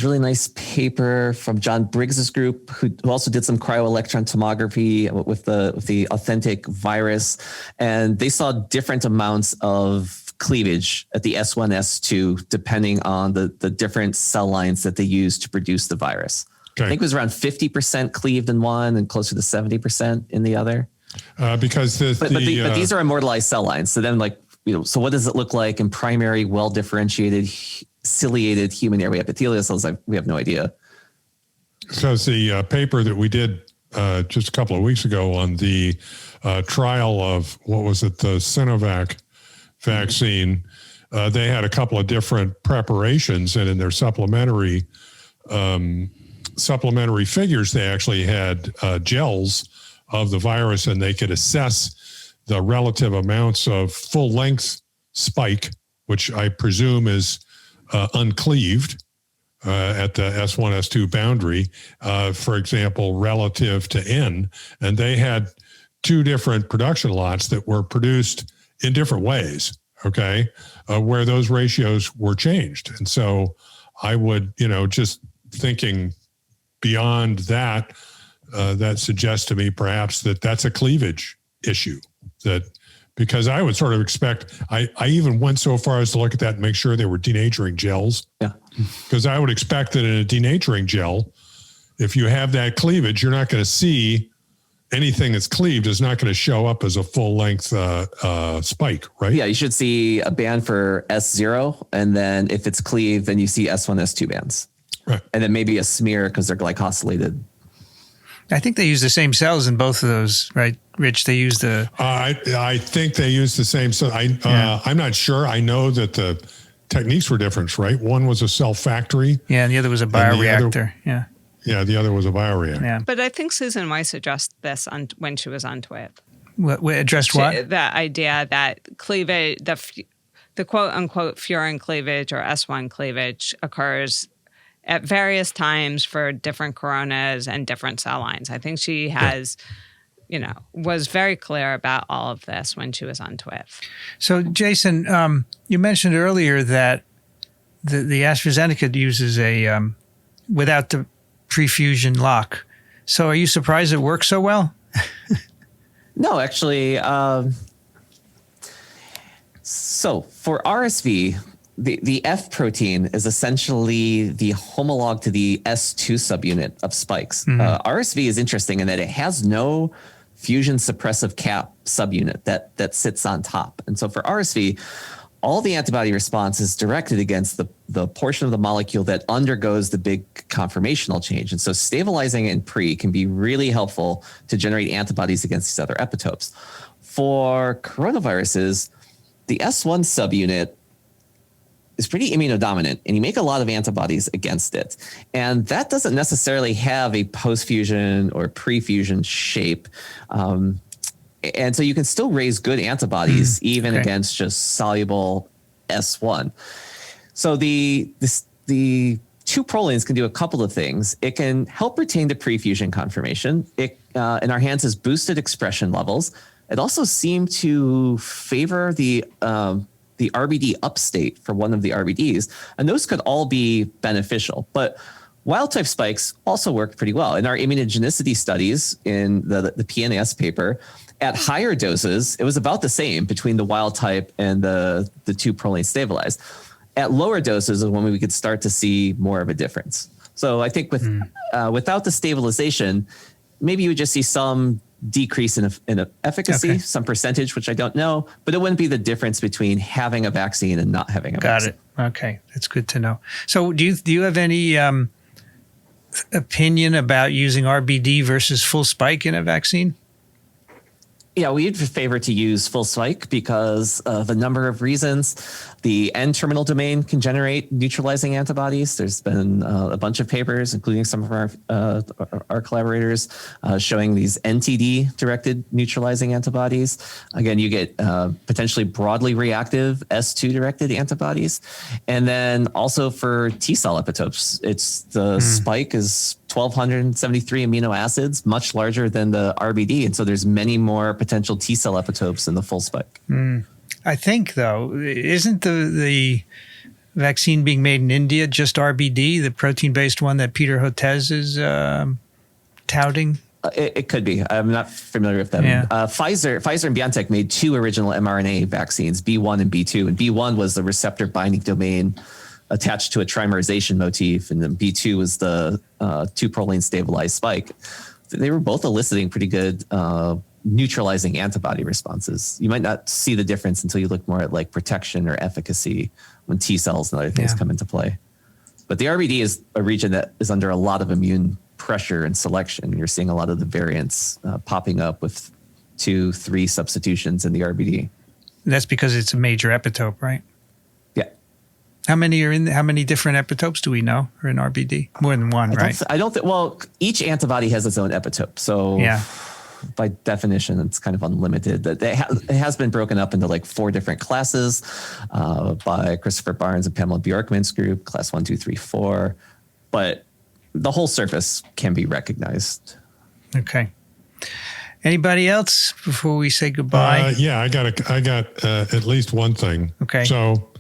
really nice paper from John Briggs's group who also did some cryo-electron tomography with the authentic virus, and they saw different amounts of cleavage at the S1, S2, depending on the different cell lines that they use to produce the virus. Okay. I think it was around 50% cleaved in one and closer to 70% in the other. Because but these are immortalized cell lines. So then, so what does it look like in primary, well-differentiated, ciliated human airway epithelial cells? We have no idea. So it's the paper that we did just a couple of weeks ago on the trial of, what was it, the Sinovac vaccine. They had a couple of different preparations, and in their supplementary figures, they actually had gels of the virus, and they could assess the relative amounts of full-length spike, which I presume is uncleaved at the S1, S2 boundary, for example, relative to N. And they had 2 different production lots that were produced in different ways, okay, where those ratios were changed. And so I would, just thinking beyond that, that suggests to me perhaps that's a cleavage issue. Because I would sort of expect, I even went so far as to look at that and make sure they were denaturing gels. Yeah. Because I would expect that in a denaturing gel, if you have that cleavage, you're not going to see anything that's cleaved is not going to show up as a full length spike, right? Yeah, you should see a band for S0. And then if it's cleaved, then you see S1, S2 bands. Right. And then maybe a smear because they're glycosylated. I think they use the same cells in both of those, right, Rich? They use the... I think they use the same. So I'm not sure. I know that the techniques were different, right? One was a cell factory. Yeah, and the other was a bioreactor. Yeah. Yeah, the other was a bioreactor. Yeah. But I think Susan Weiss addressed this when she was on TWiV. What addressed what? The idea that cleavage, the quote-unquote furin cleavage or S1 cleavage occurs at various times for different coronas and different cell lines. I think she has, was very clear about all of this when she was on TWiV. So, Jason, you mentioned earlier that the AstraZeneca uses a, without the prefusion lock. So are you surprised it works so well? No, actually. So for RSV, the F protein is essentially the homolog to the S2 subunit of spikes. RSV is interesting in that it has no fusion suppressive cap subunit that sits on top. And so for RSV, all the antibody response is directed against the portion of the molecule that undergoes the big conformational change. And so stabilizing it in pre can be really helpful to generate antibodies against these other epitopes. For coronaviruses, the S1 subunit is pretty immunodominant, and you make a lot of antibodies against it. And that doesn't necessarily have a post-fusion or pre-fusion shape. And so you can still raise good antibodies even against just soluble S1. So the two prolines can do a couple of things. It can help retain the pre-fusion conformation. It, in our hands, has boosted expression levels. It also seemed to favor the RBD upstate for one of the RBDs, and those could all be beneficial. But wild-type spikes also work pretty well. In our immunogenicity studies in the PNAS paper, at higher doses, it was about the same between the wild type and the two proline stabilized. At lower doses is when we could start to see more of a difference. So I think without the stabilization, maybe you would just see some decrease in efficacy, some percentage, which I don't know, but it wouldn't be the difference between having a vaccine and not having a vaccine. Got it. Okay, that's good to know. So do you have any opinion about using RBD versus full spike in a vaccine? Yeah, we'd favor to use full spike because of a number of reasons. The N-terminal domain can generate neutralizing antibodies. There's been a bunch of papers, including some of our collaborators, showing these NTD-directed neutralizing antibodies. Again, you get potentially broadly reactive S2-directed antibodies. And then also for T-cell epitopes, it's the spike is 1,273 amino acids, much larger than the RBD. And so there's many more potential T-cell epitopes in the full spike. I think, though, isn't the vaccine being made in India just RBD, the protein-based one that Peter Hotez is touting? It could be. I'm not familiar with them. Yeah. Pfizer and BioNTech made two original mRNA vaccines, B1 and B2. And B1 was the receptor binding domain attached to a trimerization motif, and then B2 was the two proline stabilized spike. They were both eliciting pretty good neutralizing antibody responses. You might not see the difference until you look more at like protection or efficacy when T cells and other things come into play. But the RBD is a region that is under a lot of immune pressure and selection. You're seeing a lot of the variants popping up with 2-3 substitutions in the RBD. That's because it's a major epitope, right? Yeah. How many different epitopes do we know are in RBD? More than one, right? I don't think, well, each antibody has its own epitope. So by definition, it's kind of unlimited. It has been broken up into like 4 different classes by Christopher Barnes and Pamela Bjorkman's group, class 1, 2, 3, 4. But the whole surface can be recognized. Okay. Anybody else before we say goodbye? Yeah, I got at least one thing. Okay. So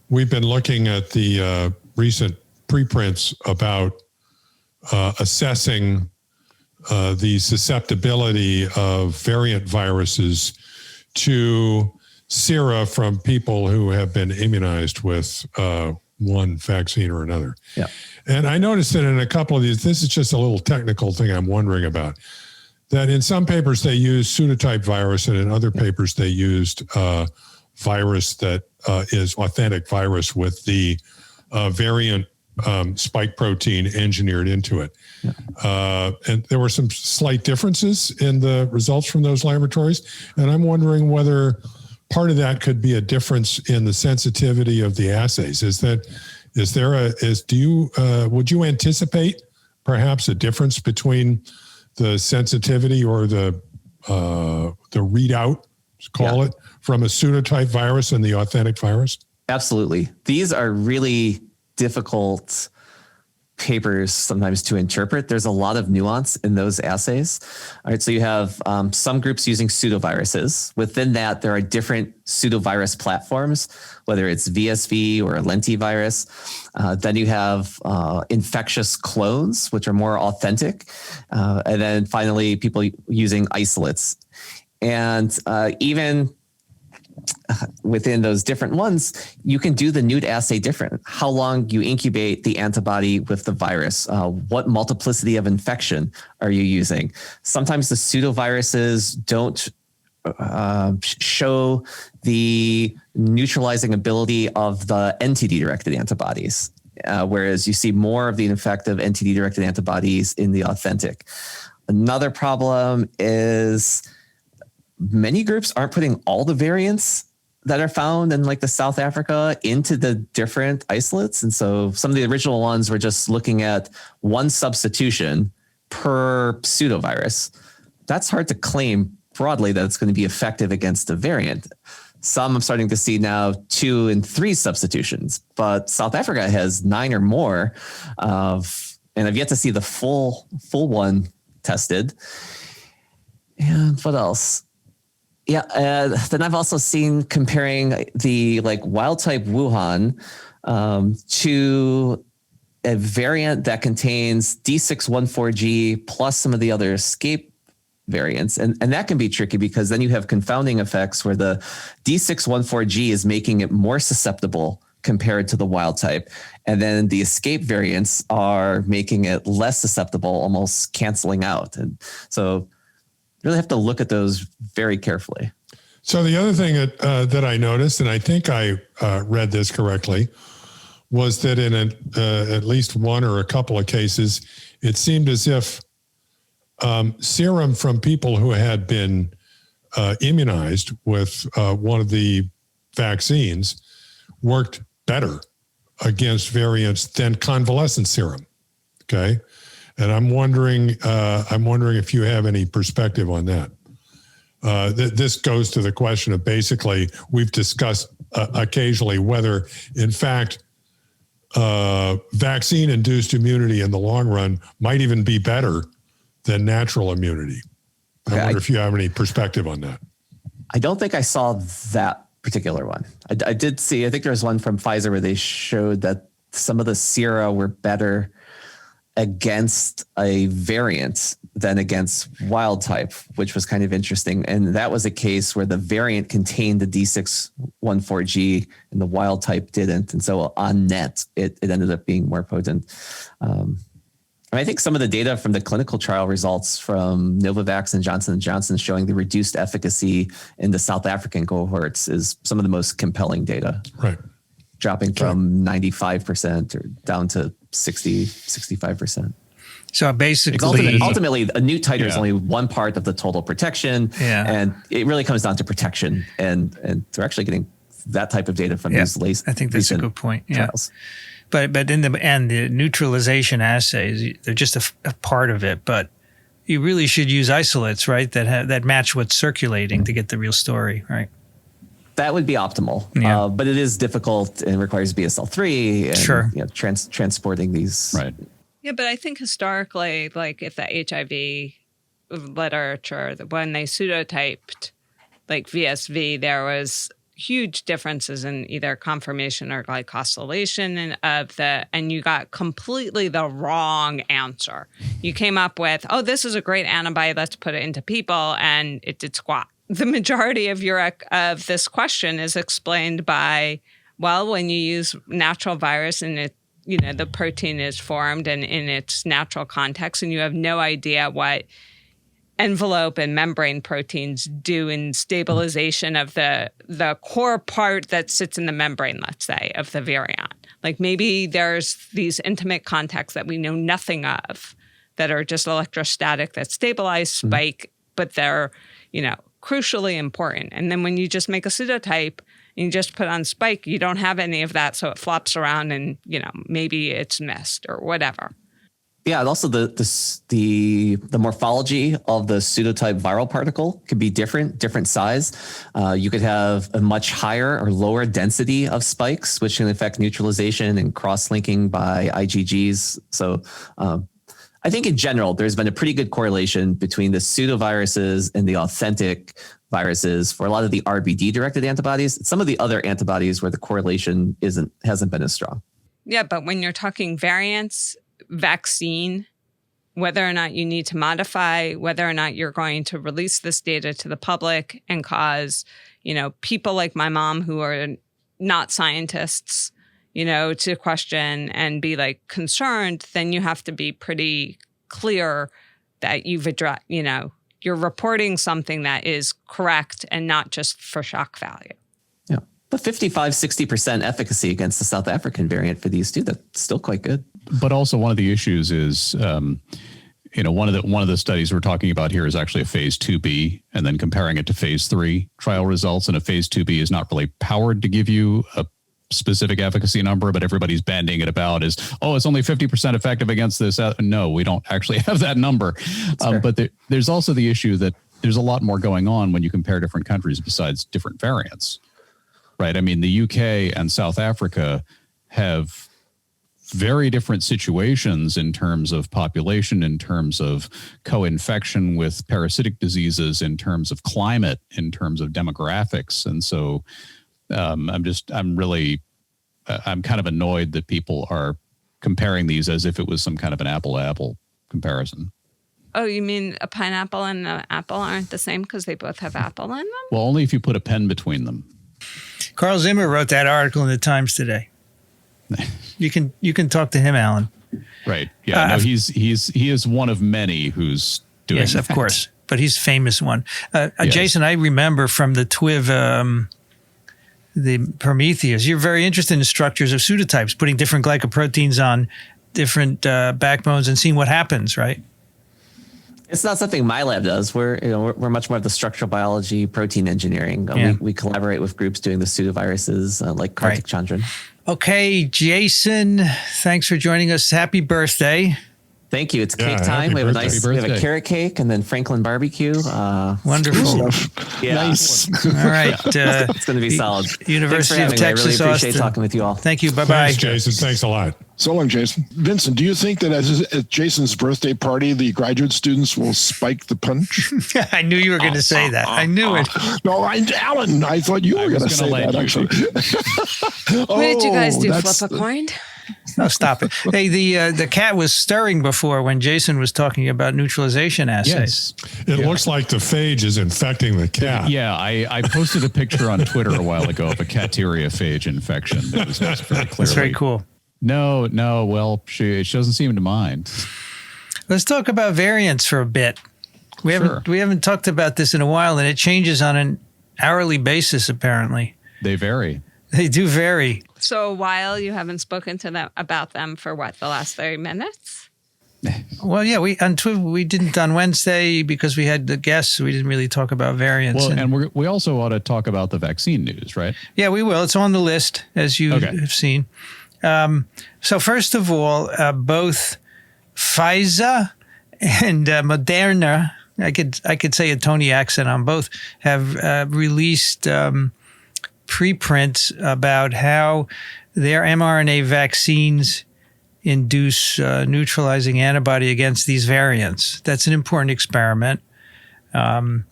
we've been looking at the recent preprints about assessing the susceptibility of variant viruses to sera from people who have been immunized with one vaccine or another. Yeah. And I noticed that in a couple of these, this is just a little technical thing I'm wondering about, that in some papers they used pseudotype virus, and in other papers they used virus that is authentic virus with the variant spike protein engineered into it. Yeah. And there were some slight differences in the results from those laboratories. And I'm wondering whether part of that could be a difference in the sensitivity of the assays. Would you anticipate perhaps a difference between the sensitivity or the readout, call it, from a pseudotype virus and the authentic virus? Absolutely. These are really difficult papers sometimes to interpret. There's a lot of nuance in those assays. All right, so you have some groups using pseudoviruses. Within that, there are different pseudovirus platforms, whether it's VSV or lentivirus. Then you have infectious clones, which are more authentic. And then finally, people using isolates. And even within those different ones, you can do the NEUT assay different. How long you incubate the antibody with the virus? What multiplicity of infection are you using? Sometimes the pseudoviruses don't show the neutralizing ability of the NTD-directed antibodies, whereas you see more of the effective NTD-directed antibodies in the authentic. Another problem is many groups aren't putting all the variants that are found in like the South Africa into the different isolates. And so some of the original ones were just looking at one substitution per pseudovirus. That's hard to claim broadly that it's going to be effective against a variant. Some I'm starting to see now 2 and 3 substitutions, but South Africa has 9 or more and I've yet to see the full one tested. And what else? Yeah, then I've also seen comparing the like wild type Wuhan to a variant that contains D614G plus some of the other escape variants. And that can be tricky because then you have confounding effects where the D614G is making it more susceptible compared to the wild type. And then the escape variants are making it less susceptible, almost canceling out. And so really have to look at those very carefully. So the other thing that I noticed, and I think I read this correctly, was that in at least one or a couple of cases, it seemed as if serum from people who had been immunized with one of the vaccines worked better against variants than convalescent serum. Okay. And I'm wondering if you have any perspective on that. This goes to the question of basically we've discussed occasionally whether, in fact, vaccine-induced immunity in the long run might even be better than natural immunity. I wonder if you have any perspective on that. I don't think I saw that particular one. I did see, I think there was one from Pfizer where they showed that some of the sera were better against a variant than against wild type, which was kind of interesting. And that was a case where the variant contained the D614G and the wild type didn't. And so on net, it ended up being more potent. I think some of the data from the clinical trial results from Novavax and Johnson & Johnson showing the reduced efficacy in the South African cohorts is some of the most compelling data. Right. Dropping from 95% or down to 65%. So basically, ultimately, a NEUT titer is only one part of the total protection, and it really comes down to protection. And they're actually getting that type of data from these I think that's a good point. Trials. But in the end, the neutralization assays, they're just a part of it. But you really should use isolates, right? That match what's circulating to get the real story, right? That would be optimal, but it is difficult and requires BSL-3 and transporting these. Right. Yeah, but I think historically, like if the HIV literature, when they pseudotyped like VSV, there was huge differences in either conformation or glycosylation and you got completely the wrong answer. You came up with, oh, this is a great antibody, let's put it into people, and it did squat. The majority of this question is explained by Well, when you use natural virus and the protein is formed and in its natural context, and you have no idea what envelope and membrane proteins do in stabilization of the core part that sits in the membrane, let's say, of the virion. Like maybe there's these intimate contacts that we know nothing of that are just electrostatic that stabilize spike, but they're, crucially important. And then when you just make a pseudotype and you just put on spike, you don't have any of that. So it flops around and, maybe it's missed or whatever. Yeah, and also the morphology of the pseudotype viral particle could be different size. You could have a much higher or lower density of spikes, which can affect neutralization and cross-linking by IgGs. So I think in general, there's been a pretty good correlation between the pseudoviruses and the authentic viruses for a lot of the RBD-directed antibodies. Some of the other antibodies where the correlation hasn't been as strong. Yeah, but when you're talking variants, vaccine, whether or not you need to modify, whether or not you're going to release this data to the public and cause, people like my mom who are not scientists, to question and be concerned, then you have to be pretty clear that you've addressed, you're reporting something that is correct and not just for shock value. Yeah. But 55-60% efficacy against the South African variant for these two, that's still quite good. But also one of the issues is, one of the studies we're talking about here is actually a phase 2B, and then comparing it to phase 3 trial results. And a phase 2B is not really powered to give you a specific efficacy number, but everybody's banding it about as, it's only 50% effective against this. No, we don't actually have that number. But there's also the issue that there's a lot more going on when you compare different countries besides different variants, right? I mean, the UK and South Africa have very different situations in terms of population, in terms of co-infection with parasitic diseases, in terms of climate, in terms of demographics. And so I'm kind of annoyed that people are comparing these as if it was some kind of an apple-to-apple comparison. Oh, you mean a pineapple and an apple aren't the same because they both have apple in them? Well, only if you put a pen between them. Carl Zimmer wrote that article in the Times today. You can talk to him, Alan. Right. Yeah. No, he is one of many who's doing yes, of that. course. But he's a famous one. Yes. Jason, I remember from the TWiV, the Prometheus, you're very interested in structures of pseudotypes, putting different glycoproteins on different backbones and seeing what happens, right? It's not something my lab does. We're much more of the structural biology, protein engineering. We collaborate with groups doing the pseudoviruses like Kartik Chandran. Okay, Jason, thanks for joining us. Happy birthday. Thank you. It's cake time. We have a carrot cake and then Franklin barbecue. Wonderful. Yeah. Nice. All right. It's going to be solid. University of Texas, I really appreciate Austin. talking with you all. Thank you. Bye-bye. Thanks, Jason. Thanks a lot. So long, Jason. Vincent, do you think that at Jason's birthday party, the graduate students will spike the punch? I knew you were going to say that. I knew it. No, Alan, I thought you were going to say that, actually. What did you guys do, flip a coin? No, stop it. Hey, the cat was stirring before when Jason was talking about neutralization assays. Yes. It looks like the phage is infecting the cat. Yeah, I posted a picture on Twitter a while ago of a Cateria phage infection. That was very clearly. That's very cool. No. Well, she doesn't seem to mind. Let's talk about variants for a bit. We haven't talked about this in a while, and it changes on an hourly basis. Apparently, They vary. They do vary. So a while you haven't spoken to them about them for the last 30 minutes? Well, yeah, on TWiV we didn't on Wednesday because we had the guests. We didn't really talk about variants. Well, and we also ought to talk about the vaccine news, right? Yeah, we will. It's on the list, as you have seen. So first of all, both Pfizer and Moderna, I could say a Tony accent on both, have released preprints about how their mRNA vaccines induce neutralizing antibody against these variants. That's an important experiment. And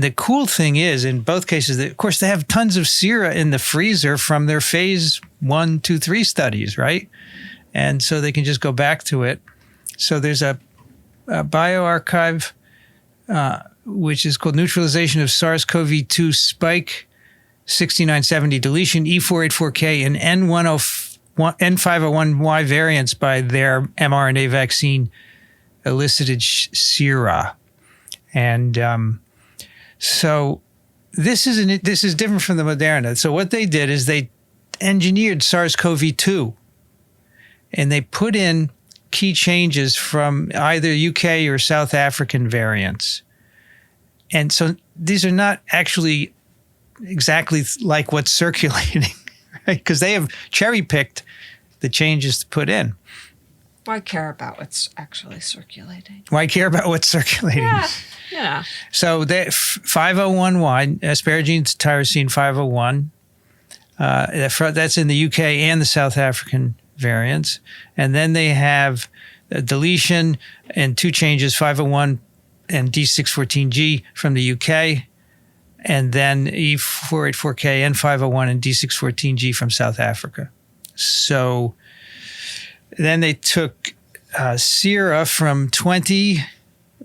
the cool thing is, in both cases, of course, they have tons of sera in the freezer from their phase 1, 2, 3 studies, right? And so they can just go back to it. So there's a bioarchive, which is called Neutralization of SARS-CoV-2 Spike 6970 deletion, E484K, and N501Y variants by their mRNA vaccine elicited sera. And so this is different from the Moderna. So what they did is they engineered SARS-CoV-2, and they put in key changes from either UK or South African variants. And so these are not actually exactly like what's circulating, right? Because they have cherry-picked the changes to put in. Why care about what's actually circulating? Why care about what's circulating? Yeah. So the 501Y, asparagine tyrosine 501, that's in the UK and the South African variants. And then they have a deletion and 2 changes, 501 and D614G from the UK, and then E484K and 501 and D614G from South Africa. So then they took sera from 20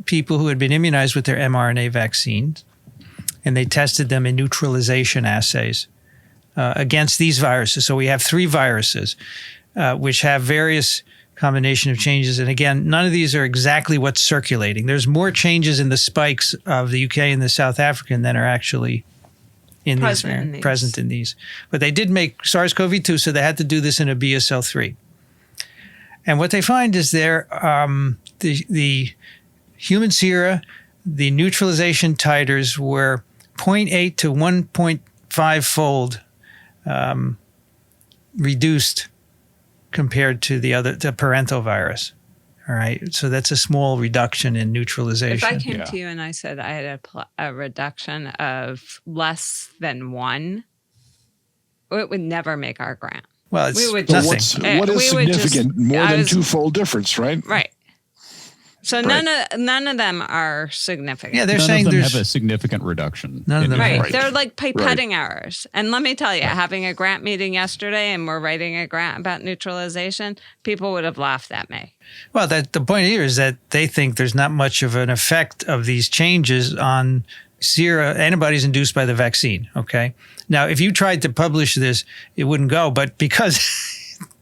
people who had been immunized with their mRNA vaccines, and they tested them in neutralization assays against these viruses. So we have 3 viruses which have various combination of changes. And again, none of these are exactly what's circulating. There's more changes in the spikes of the UK and the South African than are actually present in these. But they did make SARS-CoV-2, so they had to do this in a BSL-3. And what they find is the human sera, the neutralization titers were 0.8 to 1.5-fold reduced compared to the parental virus. All right. So that's a small reduction in neutralization. If I came to you and I said I had a reduction of less than 1, it would never make our grant. Well, it's nothing. What is significant? More than 2-fold difference, right? Right. So none of them are significant. Yeah, they're none saying of them there's have a significant reduction. None of them, right? They're like pipetting errors. And let me tell you, having a grant meeting yesterday, and we're writing a grant about neutralization, people would have laughed at me. Well, the point here is that they think there's not much of an effect of these changes on sera antibodies induced by the vaccine. Okay. Now, if you tried to publish this, it wouldn't go. But because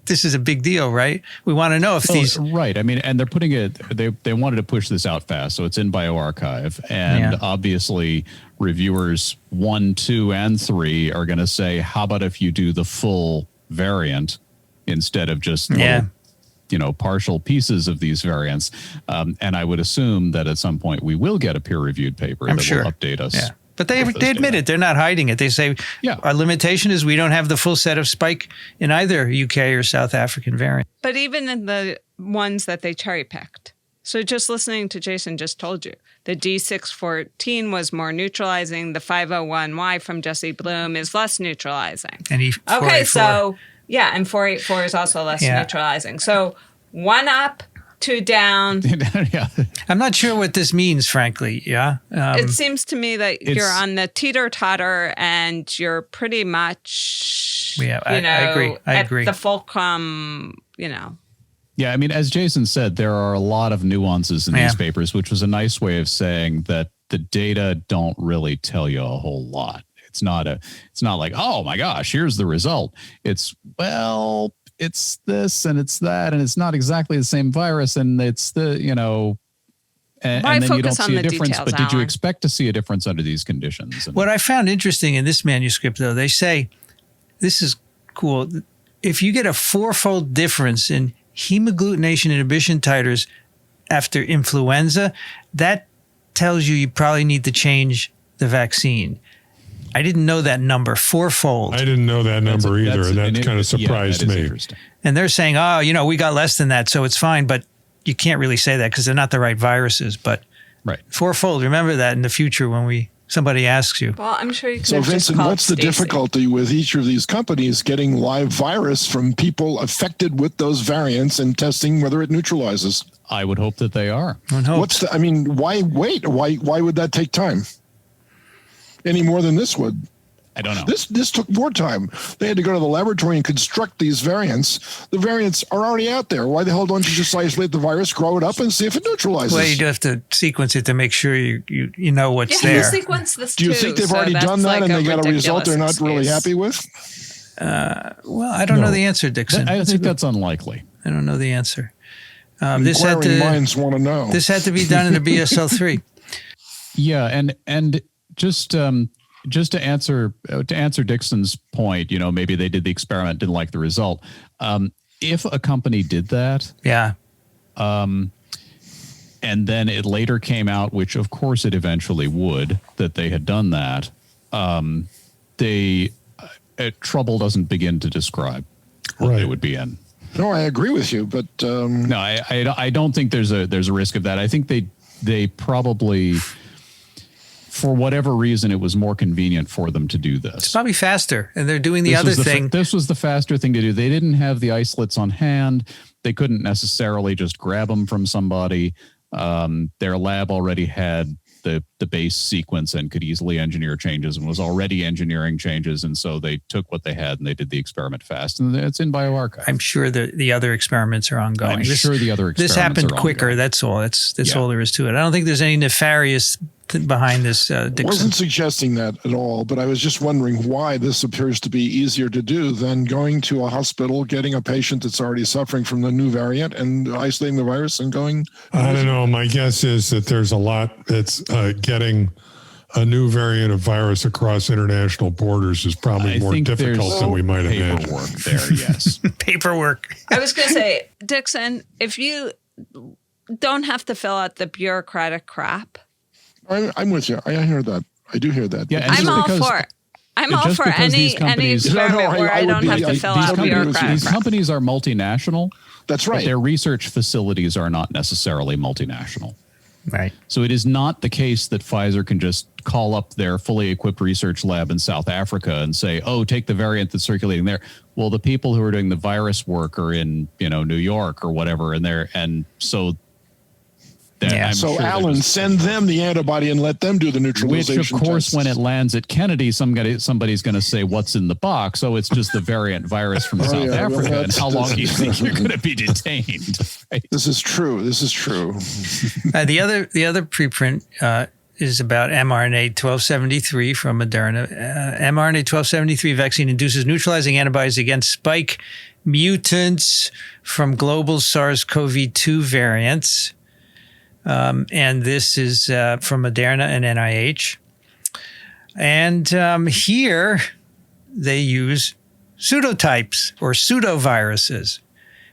this is a big deal, right? We want to know if these... Right. I mean, and they're putting it... They wanted to push this out fast, so it's in bioRxiv. And obviously, reviewers 1, 2, and 3 are going to say, how about if you do the full variant instead of just partial pieces of these variants? And I would assume that at some point we will get a peer-reviewed paper will update us. Yeah. But they admit it. They're not hiding it. They say our limitation is we don't have the full set of spike in either UK or South African variant. But even in the ones that they cherry-picked. So just listening to Jason just told you, the D614 was more neutralizing. The 501Y from Jesse Bloom is less neutralizing. And okay, so, and 484 is also less neutralizing. So 1 up, 2 down. I'm not sure what this means, frankly. It seems to me that you're on the teeter-totter and you're pretty much, I agree. I agree. The fulcrum, Yeah, I mean, as Jason said, there are a lot of nuances in these papers, which was a nice way of saying that the data don't really tell you a whole lot. It's not like, oh my gosh, here's the result. It's, well, it's this and it's that, and it's not exactly the same virus, and it's the, and then you don't see a difference. But did you expect to see a difference under these conditions? What I found interesting in this manuscript, though, they say, this is cool, if you get a 4-fold difference in hemagglutination inhibition titers after influenza, that tells you probably need to change the vaccine. I didn't know that number, 4-fold. I didn't know that number either, and that kind of surprised me. And they're saying, we got less than that, so it's fine. But you can't really say that because they're not the right viruses. But 4-fold, remember that in the future when somebody asks you. Well, I'm sure you can. So, Vincent, what's the difficulty with each of these companies getting live virus from people affected with those variants and testing whether it neutralizes? I would hope that they are. Why wait? Why would that take time? Any more than this would. I don't know. This took more time. They had to go to the laboratory and construct these variants. The variants are already out there. Why the hell don't you just isolate the virus, grow it up, and see if it neutralizes? Well, you do have to sequence it to make sure you know what's yeah, there. Sequence this do you think they've already done that and they got a result they're not really happy with? Well, I don't know the answer, Dixon. I think that's unlikely. I don't know the answer. Inquiring minds want to know. This had to be done in a BSL-3. Yeah, and just to answer Dixon's point, maybe they did the experiment, didn't like the result. If a company did that, yeah, and then it later came out, which of course it eventually would, that they had done that, trouble doesn't begin to describe what they would be in. No, I agree with you, but no, I don't think there's a risk of that. I think they probably, for whatever reason, it was more convenient for them to do this. It's probably faster, and they're doing the other thing. This was the faster thing to do. They didn't have the isolates on hand. They couldn't necessarily just grab them from somebody. Their lab already had the base sequence and could easily engineer changes and was already engineering changes. And so they took what they had and they did the experiment fast. And it's in bioRxiv. I'm sure the other experiments are ongoing. I'm sure the other experiments This happened are quicker. ongoing. That's all. That's all there is to it. I don't think there's any nefarious behind this, Dixon. I wasn't suggesting that at all, but I was just wondering why this appears to be easier to do than going to a hospital, getting a patient that's already suffering from the new variant and isolating the virus and going. I don't know. My guess is that there's a lot that's getting a new variant of virus across international borders is probably more difficult than we might imagine. Paperwork there, yes. Paperwork. I was going to say, Dixon, if you don't have to fill out the bureaucratic crap. I'm with you. I hear that. I do hear that. Yeah, I'm all for any experiment where I don't have to fill out bureaucratic. These companies are multinational. That's right. But their research facilities are not necessarily multinational. Right. So it is not the case that Pfizer can just call up their fully equipped research lab in South Africa and say, "Oh, take the variant that's circulating there." Well, the people who are doing the virus work are in, New York or whatever, and so. So Alan, send them the antibody and let them do the neutralization. Which, of course, tests. when it lands at Kennedy, somebody's going to say, "What's in the box?" Oh, it's just the variant virus from South Africa. Well, and how long do you think you're going to be detained? Right? This is true. The other preprint is about mRNA 1273 from Moderna. mRNA 1273 vaccine induces neutralizing antibodies against spike mutants from global SARS-CoV-2 variants. And this is from Moderna and NIH. And here they use pseudotypes or pseudoviruses,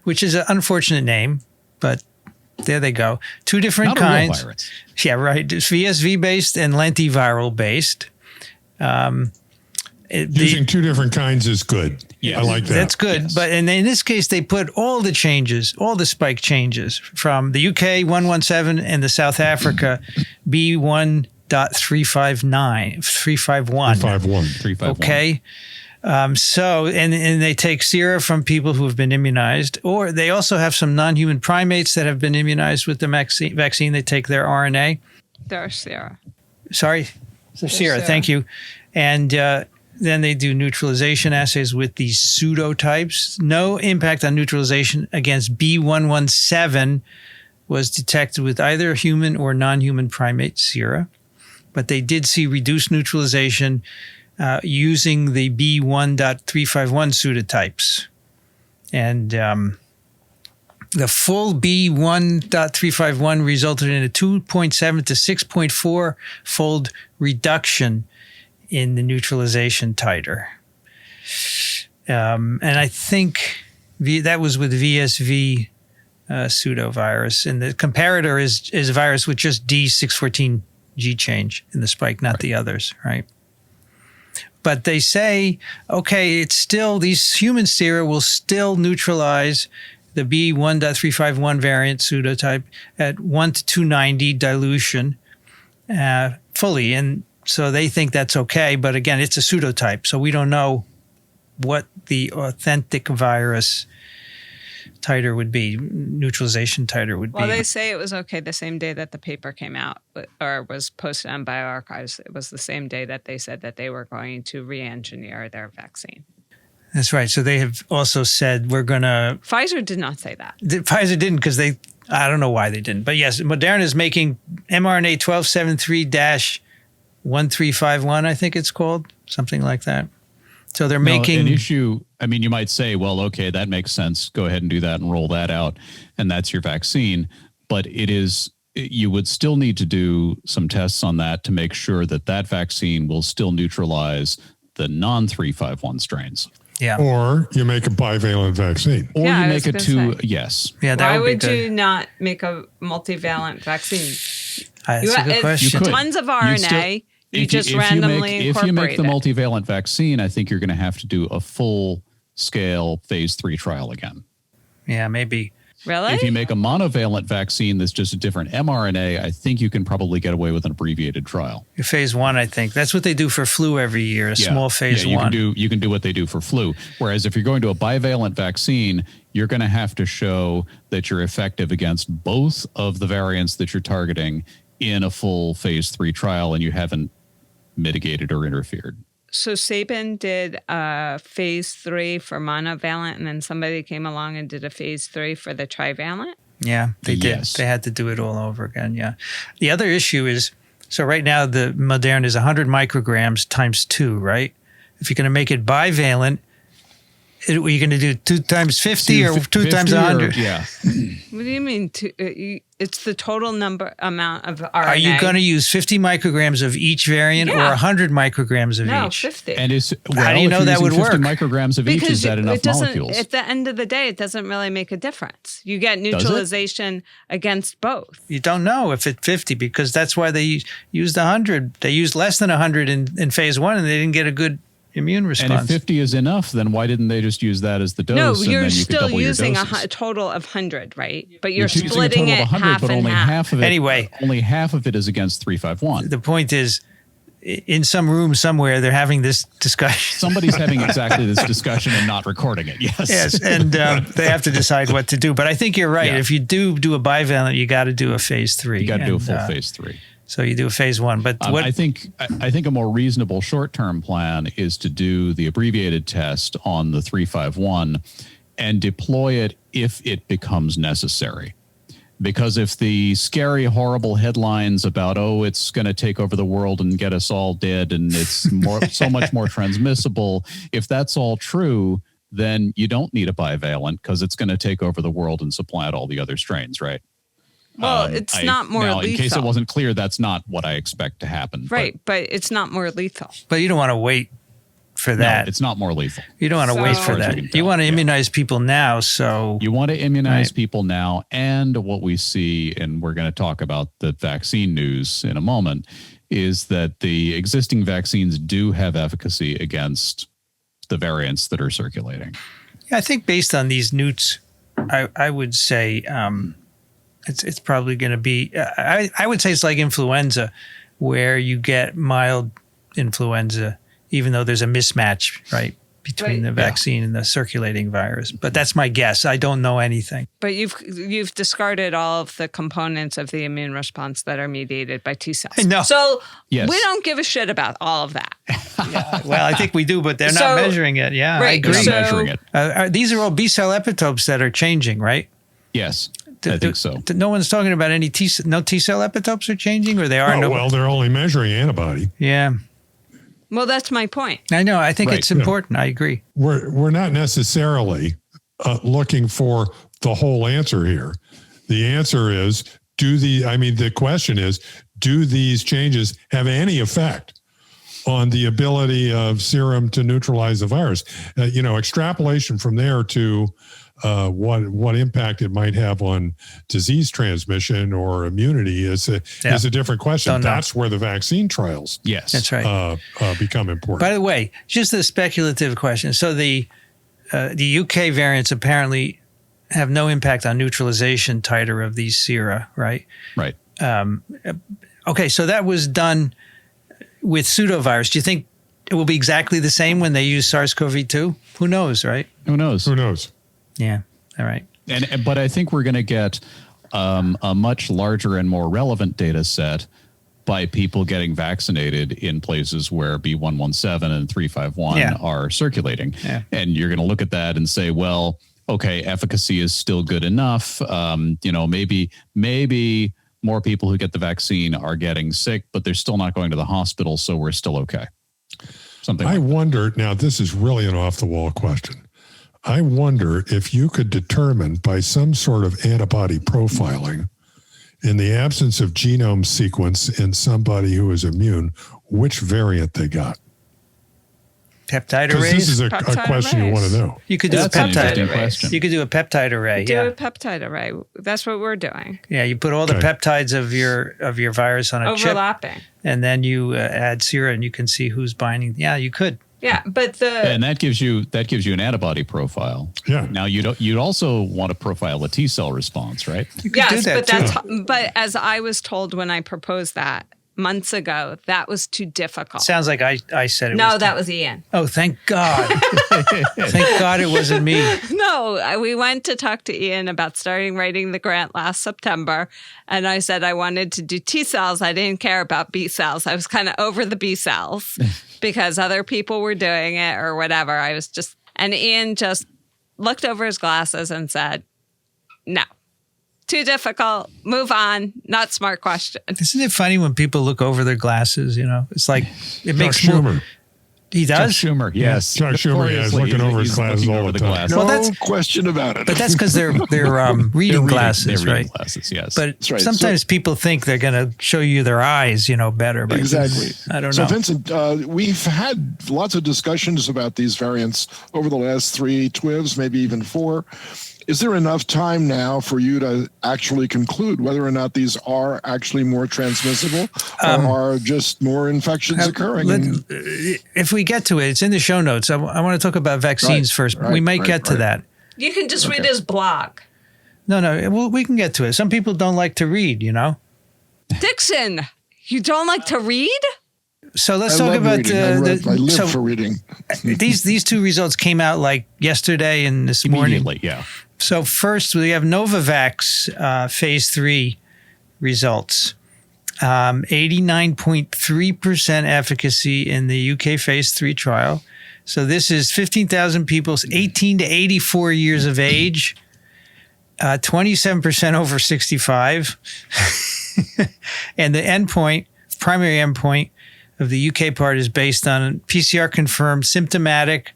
which is an unfortunate name, but there they go. Two different Not kinds. A real virus. Yeah, right. It's VSV-based and lentiviral-based. Using two different kinds is good. Yeah, I like that. That's good. Yes. But in this case, they put all the changes, all the spike changes from the UK 117 and the South Africa B1.351. 351. Okay. So they take sera from people who have been immunized, or they also have some non-human primates that have been immunized with the vaccine. They take their RNA. Their sera. Sorry, sera. Thank you. And then they do neutralization assays with these pseudotypes. No impact on neutralization against B117 was detected with either human or non-human primate sera, but they did see reduced neutralization using the B1.351 pseudotypes. And the full B1.351 resulted in a 2.7 to 6.4 fold reduction in the neutralization titer. And I think that was with VSV pseudovirus. And the comparator is a virus with just D614G change in the spike, not the others, right? But they say, okay, it's still, these human sera will still neutralize the B1.351 variant pseudotype at 1 to 290 dilution fully. And so they think that's okay. But again, it's a pseudotype. So we don't know what the authentic virus titer would be, neutralization titer would be. Well, they say it was okay the same day that the paper came out or was posted on bioarchives. It was the same day that they said that they were going to re-engineer their vaccine. That's right. So they have also said we're going to... Pfizer did not say that. Pfizer didn't because I don't know why they didn't. But yes, Moderna is making mRNA 1273-1351, I think it's called, something like that. So they're making... an issue, I mean, you might say, well, okay, that makes sense. Go ahead and do that and roll that out. And that's your vaccine. But you would still need to do some tests on that to make sure that that vaccine will still neutralize the non-351 strains. Yeah. Or you make a bivalent vaccine. Or you make it to, yes. Yeah, that Why would would you not make a multivalent vaccine? That's a good question. Tons of RNA. You just randomly incorporate If you make the it. multivalent vaccine, I think you're going to have to do a full-scale phase 3 trial again. Yeah, maybe. Really? If you make a monovalent vaccine that's just a different mRNA, I think you can probably get away with an abbreviated trial. Phase 1, I think. That's what they do for flu every year, small phase 1. You can do what they do for flu. Whereas if you're going to a bivalent vaccine, you're going to have to show that you're effective against both of the variants that you're targeting in a full phase 3 trial, and you haven't mitigated or interfered. So Sabin did a phase 3 for monovalent, and then somebody came along and did a phase 3 for the trivalent? Yeah, they did. Yes. They had to do it all over again, yeah. The other issue is, so right now the Moderna is 100 micrograms times 2, right? If you're going to make it bivalent, are you going to do 2 times 50 or 2 times 100? Yeah. What do you mean? It's the total amount of RNA. Are you going to use 50 micrograms of each variant or 100 micrograms of no, each? 50. And how do you know that would work? 50 micrograms of each, is that enough molecules? At the end of the day, it doesn't really make a difference. You get neutralization against both. You don't know if it's 50 because that's why they used 100. They used less than 100 in phase 1 and they didn't get a good immune response. And if 50 is enough, then why didn't they just use that as the dose? No, and you're then you still could double using your a doses? total of 100, right? But you're using splitting a it total of 100, half but and only half of it. Anyway, only half of it is against 351. The point is, in some room somewhere, they're having this discussion. Somebody's having exactly this discussion and not recording it. Yes. Yes, and they have to decide what to do. But I think you're right. Yeah. If you do a bivalent, you got to do a phase 3. You got to do a full phase 3. So you do a phase 1. But what I think a more reasonable short-term plan is to do the abbreviated test on the 351 and deploy it if it becomes necessary. Because if the scary, horrible headlines about, it's going to take over the world and get us all dead and it's so much more transmissible, if that's all true, then you don't need a bivalent because it's going to take over the world and supplant all the other strains, right? Well, it's not more lethal. In case it wasn't clear, that's not what I expect to happen. Right, but it's not more lethal. But you don't want to wait for that. No, it's not more lethal. You don't want to wait for that. You want to immunize people now. So you want to immunize people now. And what we see, and we're going to talk about the vaccine news in a moment, is that the existing vaccines do have efficacy against the variants that are circulating. Yeah, I think based on these newts, I would say it's probably going to be. I would say it's like influenza, where you get mild influenza, even though there's a mismatch, right, between the vaccine and the circulating virus. But that's my guess. I don't know anything. But you've discarded all of the components of the immune response that are mediated by T cells. No. So Yes. we don't give a shit about all of that. Well, I think we do, but they're not measuring it. Yeah, right, I agree. They're not measuring it. These are all B cell epitopes that are changing, right? Yes, I think so. No one's talking about any no T cell epitopes are changing, or they are. Well, they're only measuring antibody. Yeah. Well, that's my point. I know. I think it's important. I agree. We're not necessarily looking for the whole answer here. The answer is, the question is, do these changes have any effect on the ability of serum to neutralize the virus? Extrapolation from there to what impact it might have on disease transmission or immunity is a different question. That's where the vaccine trials, that's right, become important. By the way, just a speculative question. So the UK variants apparently have no impact on neutralization titer of these sera, right? Right. Okay, so that was done with pseudovirus. Do you think it will be exactly the same when they use SARS-CoV-2? Who knows, right? Who knows? Who knows? Yeah. All right. But I think we're going to get a much larger and more relevant data set by people getting vaccinated in places where B117 and 351 are circulating. Yeah. And you're going to look at that and say, well, okay, efficacy is still good enough. Maybe more people who get the vaccine are getting sick, but they're still not going to the hospital, so we're still okay. I wonder, now this is really an off-the-wall question. I wonder if you could determine by some sort of antibody profiling, in the absence of genome sequence in somebody who is immune, which variant they got. Peptide arrays? This is a question you want to know. You could do a peptide array. You could do a peptide array. Do a peptide array. That's what we're doing. Yeah, you put all the peptides of your virus on a overlapping chip, and then you add sera, and you can see who's binding. Yeah, you could. Yeah, but and that gives you an antibody profile. Yeah. Now you'd also want to profile a T cell response, right? Yes, but as I was told when I proposed that months ago, that was too difficult. Sounds like I said it. No, that was Ian. Oh, thank God. Thank God it wasn't me. No, we went to talk to Ian about starting writing the grant last September. And I said I wanted to do T cells. I didn't care about B cells. I was kind of over the B cells because other people were doing it or whatever. And Ian just looked over his glasses and said, no. Too difficult. Move on. Not smart question. Isn't it funny when people look over their glasses? It's like it makes Schumer. He does? Chuck Schumer, yes. Chuck Schumer is looking over his glasses all the time. No question about it. But that's because they're reading glasses, they're right? reading glasses, yes. But sometimes people think they're going to show you their eyes, better. But exactly. I don't know. So, Vincent, we've had lots of discussions about these variants over the last 3 TWiVs, maybe even 4. Is there enough time now for you to actually conclude whether or not these are actually more transmissible or are just more infections occurring? If we get to it, it's in the show notes. I want to talk about vaccines first. We might get to that. You can just read his blog. No. Well, we can get to it. Some people don't like to read, Dixon, you don't like to read? So let's talk about I live for reading. These 2 results came out like yesterday and this morning. Immediately, yeah. So first, we have Novavax phase 3 results. 89.3% efficacy in the UK phase 3 trial. So this is 15,000 people, 18 to 84 years of age, 27% over 65. And the primary endpoint of the UK part is based on PCR-confirmed symptomatic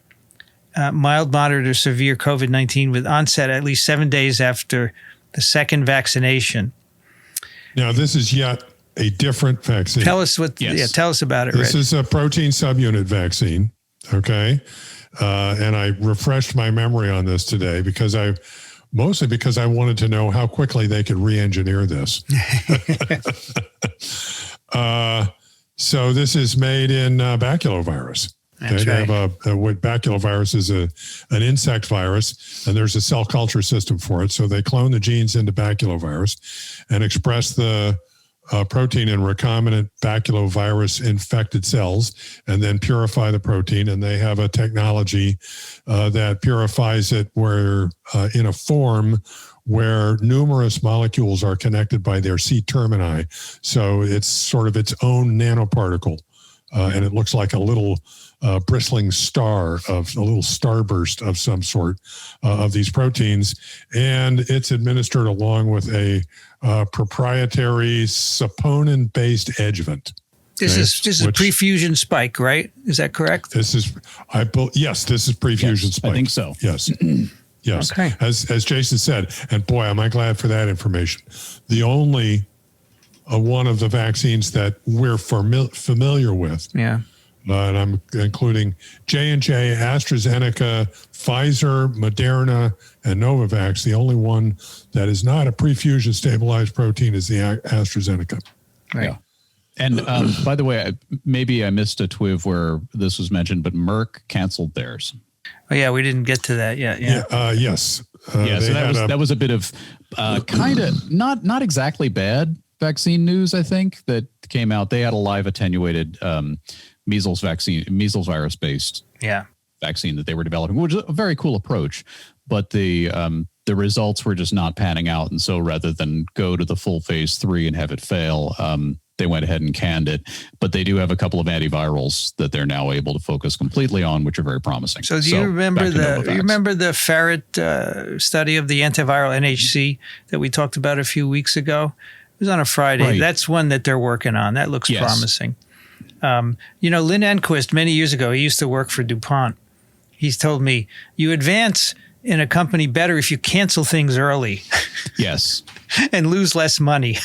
mild, moderate, or severe COVID-19 with onset at least 7 days after the second vaccination. Now, this is yet a different vaccine. Tell us tell us about it, This is a protein subunit vaccine, okay? And I refreshed my memory on this today mostly because I wanted to know how quickly they could re-engineer this. So this is made in baculovirus. That's right. Baculovirus is an insect virus, and there's a cell culture system for it. So they clone the genes into baculovirus and express the protein in recombinant baculovirus infected cells, and then purify the protein. And they have a technology that purifies it in a form where numerous molecules are connected by their C-termini. So it's sort of its own nanoparticle. And it looks like a little bristling a little starburst of some sort of these proteins. And it's administered along with a proprietary saponin-based adjuvant. This is pre-fusion spike, right? Is that correct? This is pre-fusion spike. I think so. Yes. Yes. Okay. As Jason said, and boy, am I glad for that information. The only one of the vaccines that we're familiar with. Yeah. And I'm including J&J, AstraZeneca, Pfizer, Moderna, and Novavax. The only one that is not a pre-fusion stabilized protein is the AstraZeneca. Right. Yeah. And by the way, maybe I missed a TWiV where this was mentioned, but Merck canceled theirs. Oh yeah, we didn't get to that yet. Yeah. Yes. So that was a bit of kind of not exactly bad vaccine news, I think, that came out. They had a live attenuated measles virus based vaccine that they were developing, which is a very cool approach. But the the results were just not panning out. And so rather than go to the full phase 3 and have it fail, they went ahead and canned it. But they do have a couple of antivirals that they're now able to focus completely on, which are very promising. So you remember the ferret study of the antiviral NHC that we talked about a few weeks ago? It was on a Friday. Right. That's one that they're working on. That looks promising. Lynn Enquist, many years ago, he used to work for DuPont. He's told me, you advance in a company better if you cancel things early. Yes. And lose less money.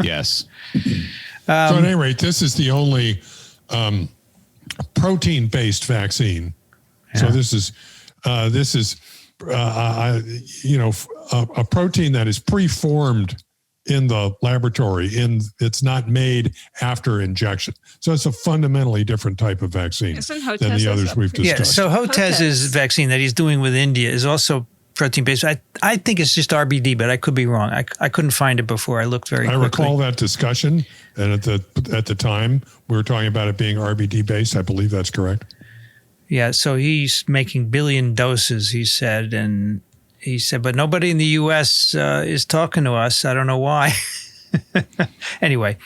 Yes. So at any rate, this is the only protein-based vaccine. Yeah. So this is a protein that is preformed in the laboratory. It's not made after injection. So it's a fundamentally different type of vaccine than the others we've discussed. Yeah, so Hotez's vaccine that he's doing with India is also protein-based. I think it's just RBD, but I could be wrong. I couldn't find it before. I looked very quickly. I recall that discussion, and at the time, we were talking about it being RBD-based. I believe that's correct. Yeah, so he's making billion doses, he said, and he said, but nobody in the U.S. Is talking to us. I don't know why. Anyway.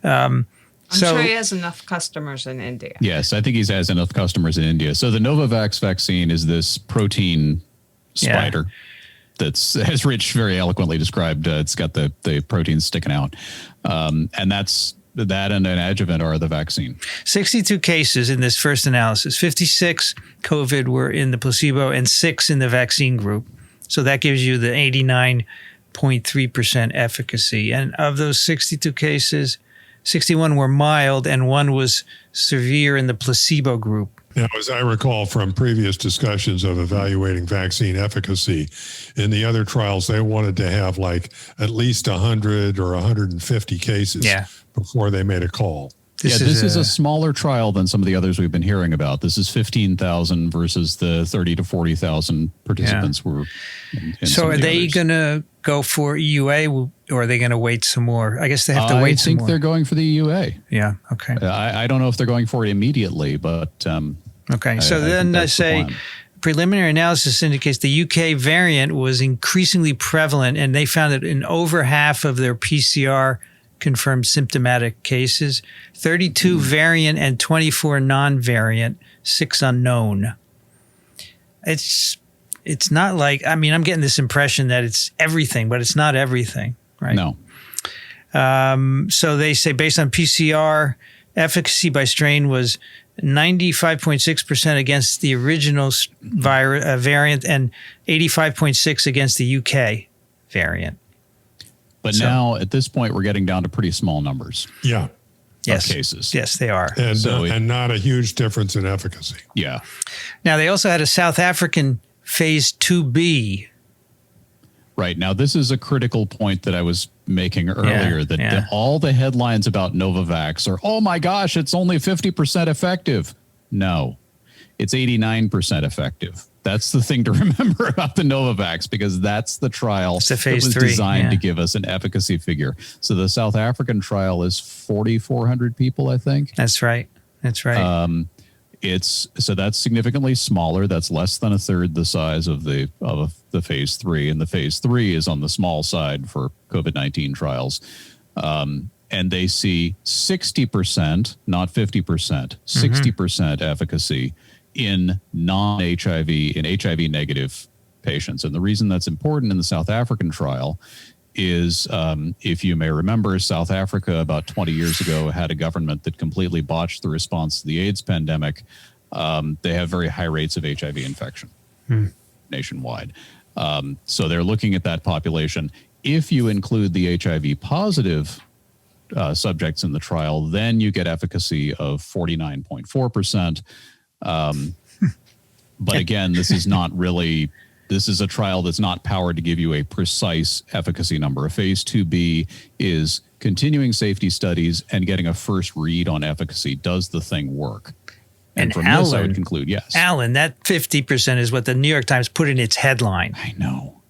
I'm sure he has enough customers in India. Yes, I think he has enough customers in India. So the Novavax vaccine is this protein spider that's, as Rich very eloquently described, it's got the protein sticking out. And that and an adjuvant are the vaccine. 62 cases in this first analysis. 56 COVID were in the placebo and 6 in the vaccine group. So that gives you the 89.3% efficacy. And of those 62 cases, 61 were mild and 1 was severe in the placebo group. Now, as I recall from previous discussions of evaluating vaccine efficacy, in the other trials, they wanted to have like at least 100 or 150 cases before they made a call. This is a smaller trial than some of the others we've been hearing about. This is 15,000 versus the 30 to 40,000 participants were in So are they going to go for EUA or are they going to wait some more? I guess they have to wait some more. I think they're going for the EUA. Yeah, okay. I don't know if they're going for it immediately, but... okay, so then I say preliminary analysis indicates the UK variant was increasingly prevalent and they found it in over half of their PCR confirmed symptomatic cases, 32 variant and 24 non-variant, 6 unknown. It's not like, I mean, I'm getting this impression that it's everything, but it's not everything, right? No. So they say based on PCR, efficacy by strain was 95.6% against the original variant and 85.6% against the UK variant. But now, at this point, we're getting down to pretty small numbers. Yeah. Yes. Of cases. Yes, they are. And not a huge difference in efficacy. Yeah. Now, they also had a South African phase 2B. Right. Now, this is a critical point that I was making earlier, that all the headlines about Novavax are, oh my gosh, it's only 50% effective. No, it's 89% effective. That's the thing to remember about the Novavax, because that's the trial that was designed to give us an efficacy figure. So the South African trial is 4,400 people, I think. That's right. That's right. So that's significantly smaller. That's less than a third the size of the phase 3, and the phase 3 is on the small side for COVID-19 trials. And they see 60%, not 50%, 60% efficacy in non-HIV, in HIV negative patients. And the reason that's important in the South African trial is, if you may remember, South Africa about 20 years ago had a government that completely botched the response to the AIDS pandemic. They have very high rates of HIV infection nationwide. So they're looking at that population. If you include the HIV positive subjects in the trial, then you get efficacy of 49.4%. But again, this is a trial that's not powered to give you a precise efficacy number. A phase 2B is continuing safety studies and getting a first read on efficacy. Does the thing work? And from this, I would conclude, yes. Alan, that 50% is what the New York Times put in its headline.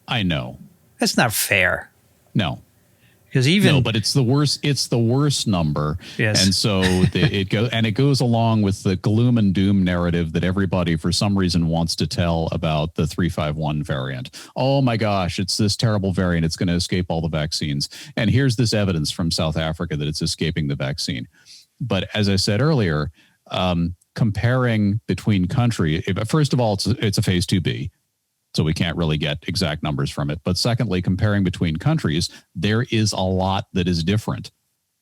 I know. That's not fair. No. Because even no, but it's the worst. It's the worst number. Yes. And so it goes along with the gloom and doom narrative that everybody for some reason wants to tell about the 351 variant. Oh my gosh, it's this terrible variant. It's going to escape all the vaccines. And here's this evidence from South Africa that it's escaping the vaccine. But as I said earlier, comparing between countries, first of all, it's a phase 2B. So we can't really get exact numbers from it. But secondly, comparing between countries, there is a lot that is different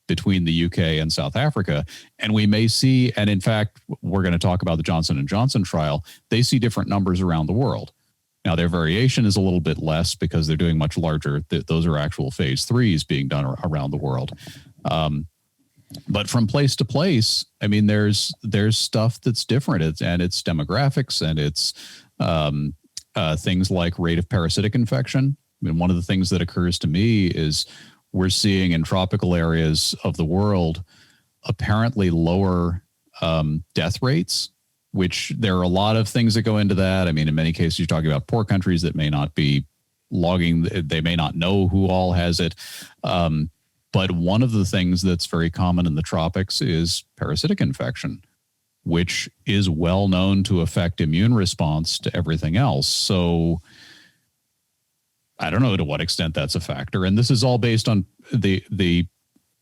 between the UK and South Africa. And we may see, and in fact, we're going to talk about the Johnson & Johnson trial, they see different numbers around the world. Now, their variation is a little bit less because they're doing much larger. Those are actual phase 3s being done around the world. But from place to place, I mean, there's stuff that's different. It's demographics, and it's things like rate of parasitic infection. I mean, one of the things that occurs to me is we're seeing in tropical areas of the world apparently lower death rates, which there are a lot of things that go into that. I mean, in many cases, you're talking about poor countries that may not be logging. They may not know who all has it. But one of the things that's very common in the tropics is parasitic infection, which is well known to affect immune response to everything else. So I don't know to what extent that's a factor. And this is all based on the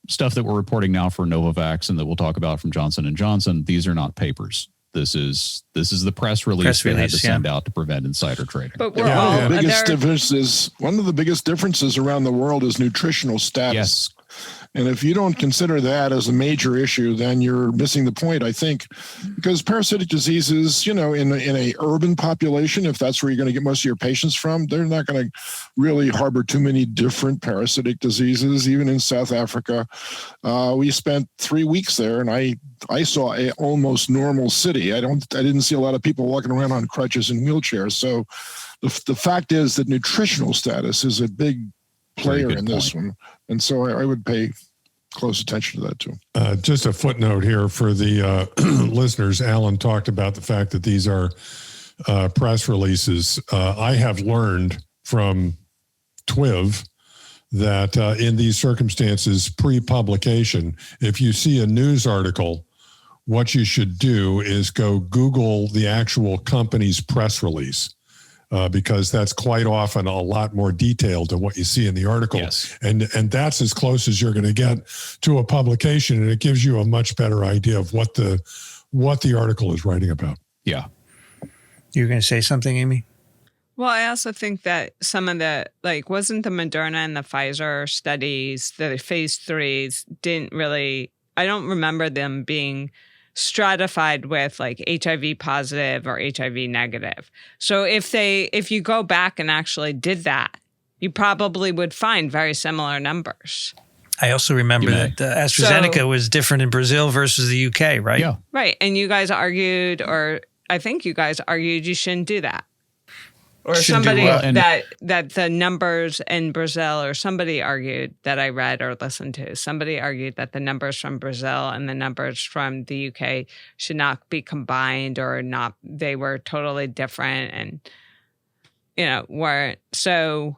stuff that we're reporting now for Novavax and that we'll talk about from Johnson & Johnson. These are not papers. This is the press release they had to send out to prevent insider trading. But one of the biggest differences around the world is nutritional status. Yes. And if you don't consider that as a major issue, then you're missing the point, I think, because parasitic diseases, in a urban population, if that's where you're going to get most of your patients from, they're not going to really harbor too many different parasitic diseases. Even in South Africa, we spent 3 weeks there, and I saw a almost normal city. I didn't see a lot of people walking around on crutches and wheelchairs. So the fact is that nutritional status is a big player in this one. And so I would pay close attention to that too. Just a footnote here for the listeners. Alan talked about the fact that these are press releases. I have learned from TWiV that in these circumstances, pre-publication, if you see a news article, what you should do is go Google the actual company's press release. Because that's quite often a lot more detailed than what you see in the article. Yes. And that's as close as you're going to get to a publication, and it gives you a much better idea of what the article is writing about. Yeah. You were going to say something, Amy? Well, I also think that some of the, wasn't the Moderna and the Pfizer studies, the phase 3s, I don't remember them being stratified with HIV positive or HIV negative. So if you go back and actually did that, you probably would find very similar numbers. I also remember that AstraZeneca was different in Brazil versus the UK, right? Yeah. Right. And you guys argued, or I think you guys argued you shouldn't do that. Or somebody that the numbers in Brazil, or somebody argued that I read or listened to, somebody argued that the numbers from Brazil and the numbers from the UK should not be combined, or not, they were totally different and, weren't. So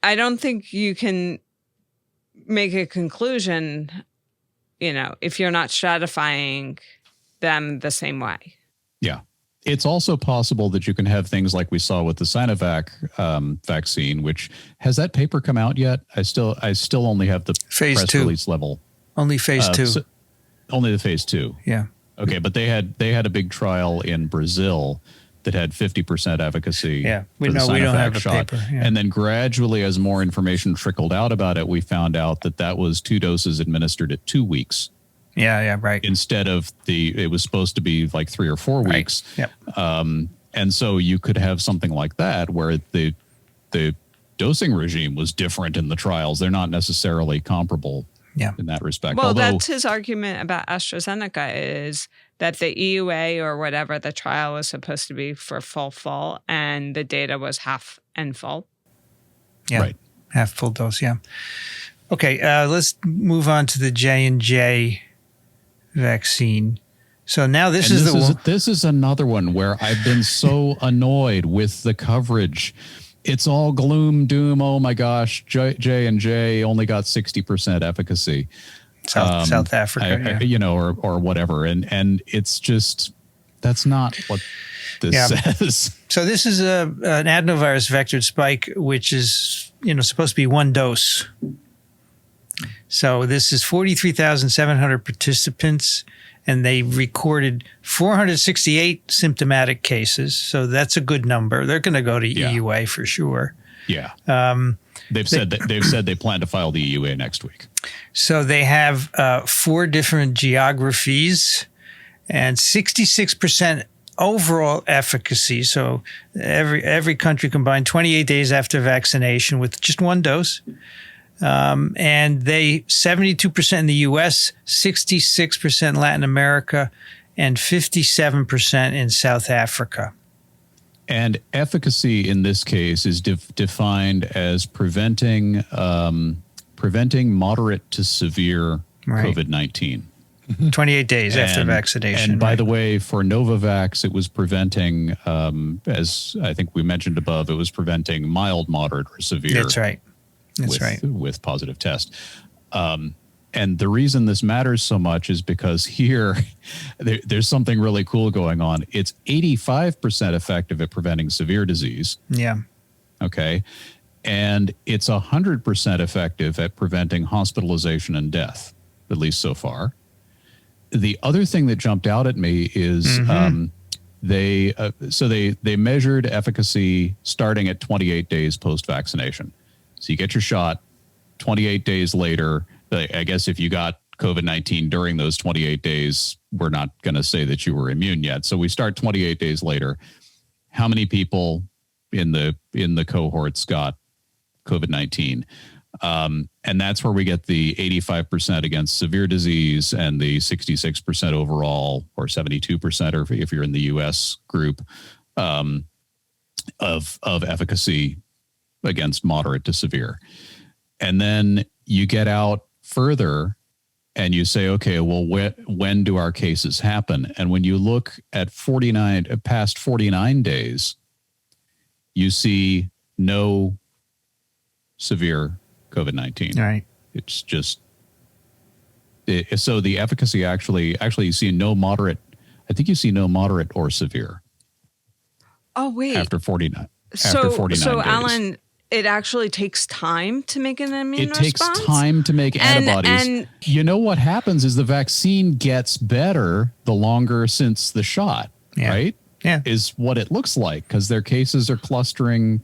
I don't think you can make a conclusion, if you're not stratifying them the same way. Yeah. It's also possible that you can have things like we saw with the Sinovac vaccine, which has that paper come out yet? I still only have the phase press 2 release level. Only phase 2. So only the phase 2. Yeah. Okay, but they had a big trial in Brazil that had 50% efficacy. Yeah, we don't have a paper. Yeah. And then gradually, as more information trickled out about it, we found out that was 2 doses administered at 2 weeks. Yeah, right. Instead of it was supposed to be 3 or 4 weeks. Yep. And so you could have something like that where the dosing regime was different in the trials. They're not necessarily comparable in that respect. Well, that's his argument about AstraZeneca, is that the EUA or whatever the trial was supposed to be for full, and the data was half and full. Yeah, right. Half full dose, yeah. Okay, let's move on to the J&J vaccine. So now this is another one where I've been so annoyed with the coverage. it's all gloom, doom. Oh my gosh, J&J only got 60% efficacy. South Africa, or whatever. And it's just, that's not what this says. So this is an adenovirus vectored spike, which is, supposed to be one dose. So this is 43,700 participants, and they recorded 468 symptomatic cases. So that's a good number. They're going to go to EUA for sure. Yeah. They've said they plan to file the EUA next week. So they have 4 different geographies and 66% overall efficacy. So every country combined 28 days after vaccination with just one dose. And they 72% in the US, 66% Latin America, and 57% in South Africa. And efficacy in this case is defined as preventing moderate to severe COVID-19. 28 days after vaccination. And by the way, for Novavax, it was preventing, as I think we mentioned above, it was preventing mild, moderate, or severe. That's right. With positive test. And the reason this matters so much is because here, there's something really cool going on. It's 85% effective at preventing severe disease. Yeah. Okay. And it's 100% effective at preventing hospitalization and death, at least so far. The other thing that jumped out at me is they measured efficacy starting at 28 days post-vaccination. So you get your shot 28 days later. I guess if you got COVID-19 during those 28 days, we're not going to say that you were immune yet. So we start 28 days later. How many people in the cohorts got COVID-19? And that's where we get the 85% against severe disease and the 66% overall, or 72%, or if you're in the US group, of efficacy against moderate to severe. And then you get out further and you say, okay, well, when do our cases happen? And when you look at past 49 days, you see no severe COVID-19. Right. It's just, so the efficacy actually you see no moderate. I think you see no moderate or severe. Oh, wait. After 49 So days. Alan, it actually takes time to make an immune response? It takes time to make antibodies. And you know what happens is the vaccine gets better the longer since the shot, right? Yeah. Is what it looks like, because their cases are clustering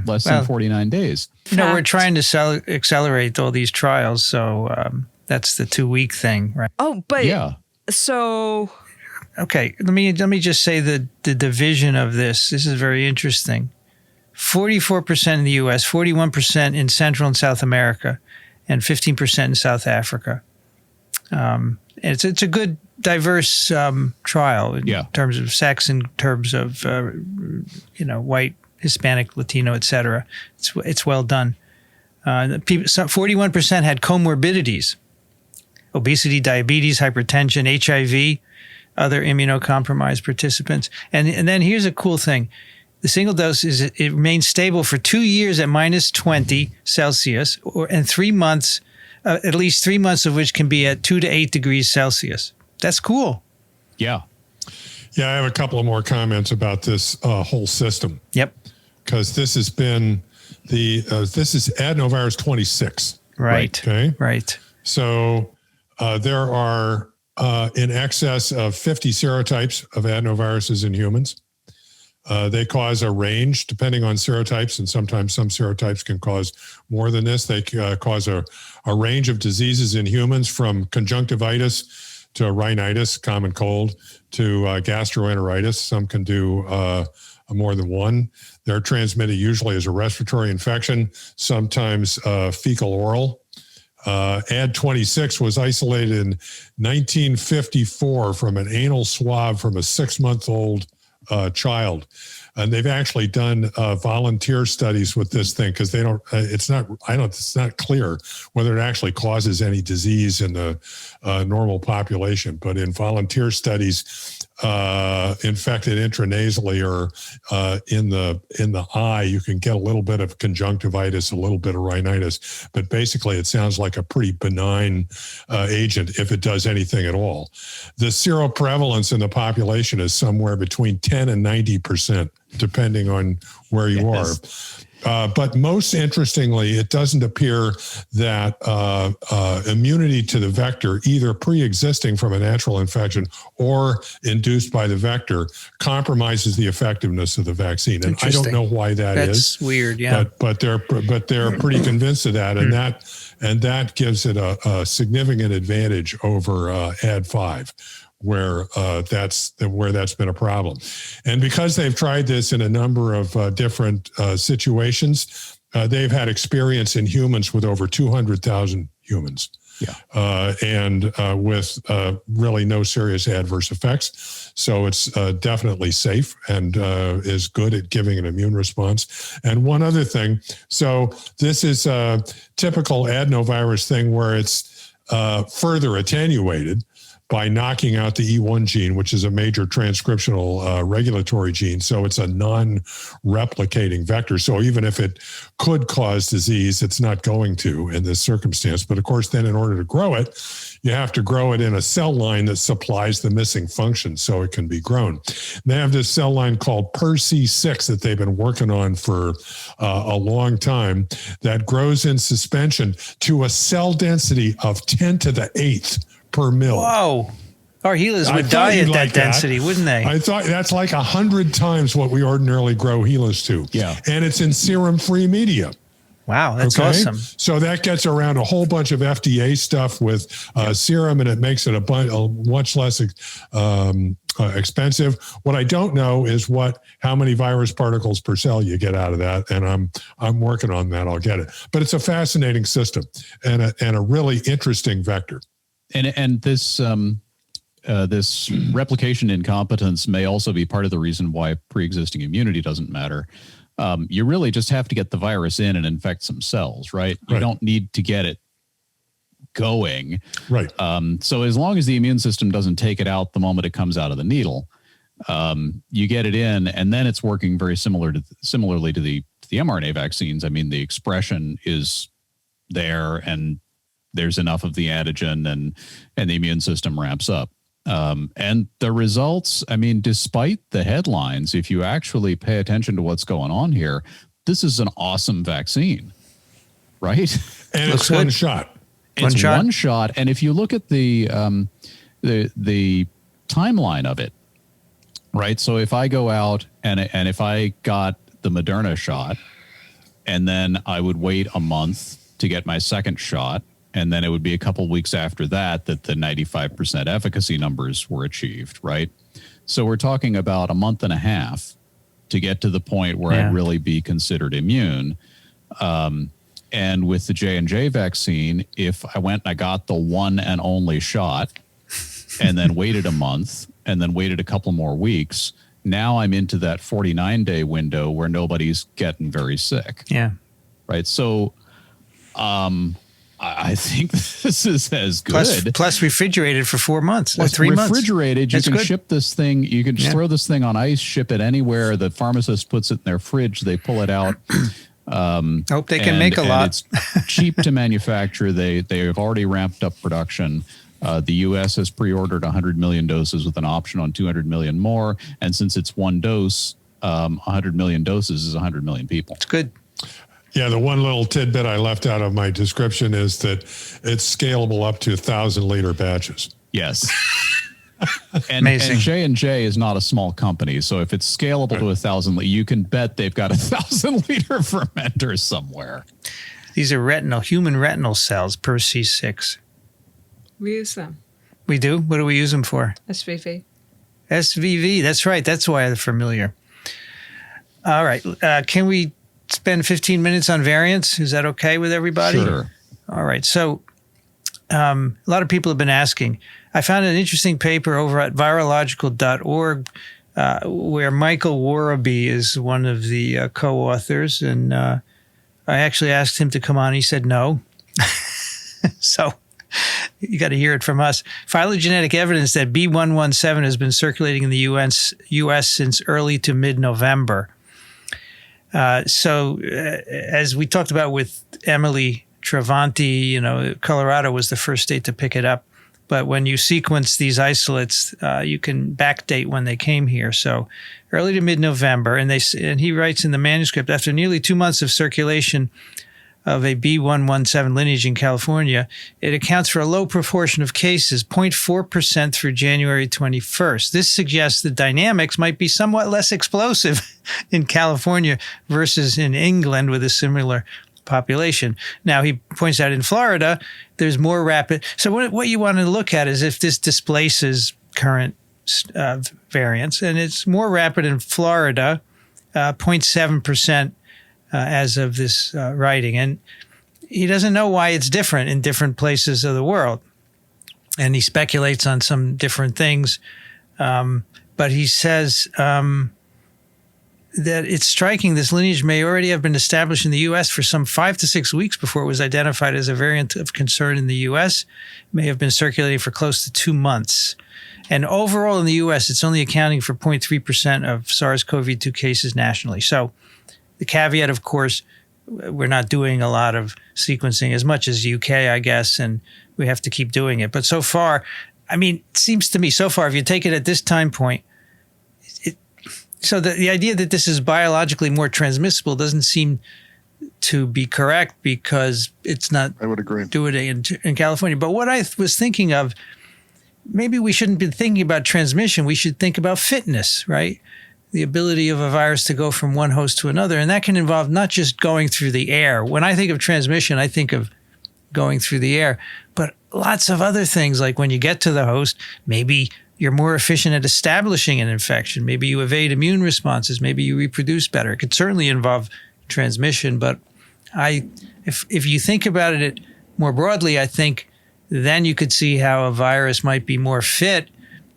less than 49 days. We're trying to accelerate all these trials, so that's the 2-week thing, right? Oh, but so... Okay, let me just say the division of this. This is very interesting. 44% in the U.S., 41% in Central and South America, and 15% in South Africa. It's a good, diverse trial in terms of sex, in terms of white, Hispanic, Latino, etc. It's well done. 41% had comorbidities: obesity, diabetes, hypertension, HIV, other immunocompromised participants. And then here's a cool thing. The single dose it remains stable for 2 years at minus 20 Celsius, and 3 months, at least 3 months of which can be at 2 to 8 degrees Celsius. That's cool. Yeah. Yeah, I have a couple of more comments about this whole system. Yep. Because this has been this is adenovirus 26. Right. Okay. Right. So there are in excess of 50 serotypes of adenoviruses in humans. They cause a range depending on serotypes, and sometimes some serotypes can cause more than this. They cause a range of diseases in humans, from conjunctivitis to rhinitis, common cold, to gastroenteritis. Some can do more than one. They're transmitted usually as a respiratory infection, sometimes fecal oral. AD26 was isolated in 1954 from an anal swab from a 6-month-old child. And they've actually done volunteer studies with this thing because it's not clear whether it actually causes any disease in the normal population. But in volunteer studies, infected intranasally or in the eye, you can get a little bit of conjunctivitis, a little bit of rhinitis, but basically it sounds like a pretty benign agent if it does anything at all. The seroprevalence in the population is somewhere between 10 and 90%, depending on where you are. But most interestingly, it doesn't appear that immunity to the vector, either pre-existing from a natural infection or induced by the vector, compromises the effectiveness of the vaccine. And I don't know why that's weird, yeah. But they're pretty convinced of that, and that gives it a significant advantage over Ad5. Where that's been a problem. And because they've tried this in a number of different situations, they've had experience in humans with over 200,000 humans. Yeah. And with really no serious adverse effects. So it's definitely safe and is good at giving an immune response. And one other thing, so this is a typical adenovirus thing where it's further attenuated by knocking out the E1 gene, which is a major transcriptional regulatory gene. So it's a non-replicating vector. So even if it could cause disease, it's not going to in this circumstance. But of course, then in order to grow it, you have to grow it in a cell line that supplies the missing function so it can be grown. They have this cell line called PER-C6 that they've been working on for a long time that grows in suspension to a cell density of 10 to the 8th per mil. Whoa. Our healers would die at that density, wouldn't they? I thought that's like 100 times what we ordinarily grow healers to. Yeah. And it's in serum-free media. Wow, that's awesome. So that gets around a whole bunch of FDA stuff with serum, and it makes it a much less expensive. What I don't know is how many virus particles per cell you get out of that, and I'm working on that. I'll get it. But it's a fascinating system and a really interesting vector. And this this replication incompetence may also be part of the reason why pre-existing immunity doesn't matter. You really just have to get the virus in and infect some cells, right? You don't need to get it going. Right. So as long as the immune system doesn't take it out the moment it comes out of the needle, you get it in, and then it's working very similarly to the mRNA vaccines. I mean, the expression is there, and there's enough of the antigen, and the immune system ramps up. And the results, I mean, despite the headlines, if you actually pay attention to what's going on here, this is an awesome vaccine, right? And it's one shot. It's one shot. And if you look at the timeline of it, right? So if I go out and if I got the Moderna shot, and then I would wait a month to get my second shot, and then it would be a couple weeks after that the 95% efficacy numbers were achieved, right? So we're talking about a month and a half to get to the point where I'd really be considered immune. And with the J&J vaccine, if I went and I got the one and only shot and then waited a month and then waited a couple more weeks, now I'm into that 49-day window where nobody's getting very sick. Yeah. Right. So, I think this is as good. Plus refrigerated for 4 months, 3 months. Refrigerated, you can ship this thing. You can just throw this thing on ice, ship it anywhere. The pharmacist puts it in their fridge. They pull it out. Hope they can make a lot. It's cheap to manufacture. They have already ramped up production. The U.S. has pre-ordered 100 million doses with an option on 200 million more. And since it's one dose, 100 million doses is 100 million people. It's good. Yeah, the one little tidbit I left out of my description is that it's scalable up to 1,000-liter batches. Yes. And J&J is not a small company, so if it's scalable to 1,000, you can bet they've got 1,000-liter fermenter somewhere. These are human retinal cells, PER-C6. We use them. We do? What do we use them for? SVV. SVV, that's right. That's why they're familiar. All right. Can we spend 15 minutes on variants? Is that okay with everybody? Sure. All right. So a lot of people have been asking. I found an interesting paper over at virological.org where Michael Warraby is one of the co-authors. And I actually asked him to come on. He said no. So you got to hear it from us. Phylogenetic evidence that B117 has been circulating in the U.S. since early to mid-November. So as we talked about with Emily Travanti, Colorado was the first state to pick it up. But when you sequence these isolates, you can backdate when they came here. So early to mid-November, and he writes in the manuscript, after nearly 2 months of circulation of a B117 lineage in California, it accounts for a low proportion of cases, 0.4% through January 21st. This suggests the dynamics might be somewhat less explosive in California versus in England with a similar population. Now, he points out in Florida, there's more rapid. So what you want to look at is if this displaces current variants, and it's more rapid in Florida, 0.7%. As of this writing. And he doesn't know why it's different in different places of the world. And he speculates on some different things. But he says that it's striking this lineage may already have been established in the U.S. for some 5 to 6 weeks before it was identified as a variant of concern in the U.S. It may have been circulating for close to 2 months. And overall in the U.S., it's only accounting for 0.3% of SARS-CoV-2 cases nationally. So the caveat, of course, we're not doing a lot of sequencing as much as UK, I guess, and we have to keep doing it. But so far, it seems to me so far, if you take it at this time point, so the idea that this is biologically more transmissible doesn't seem to be correct because it's not. I would agree. Doing it in California. But what I was thinking of, maybe we shouldn't be thinking about transmission. We should think about fitness, right? The ability of a virus to go from one host to another. And that can involve not just going through the air. When I think of transmission, I think of going through the air, but lots of other things, like when you get to the host, maybe you're more efficient at establishing an infection. Maybe you evade immune responses. Maybe you reproduce better. It could certainly involve transmission, but if you think about it more broadly, I think then you could see how a virus might be more fit,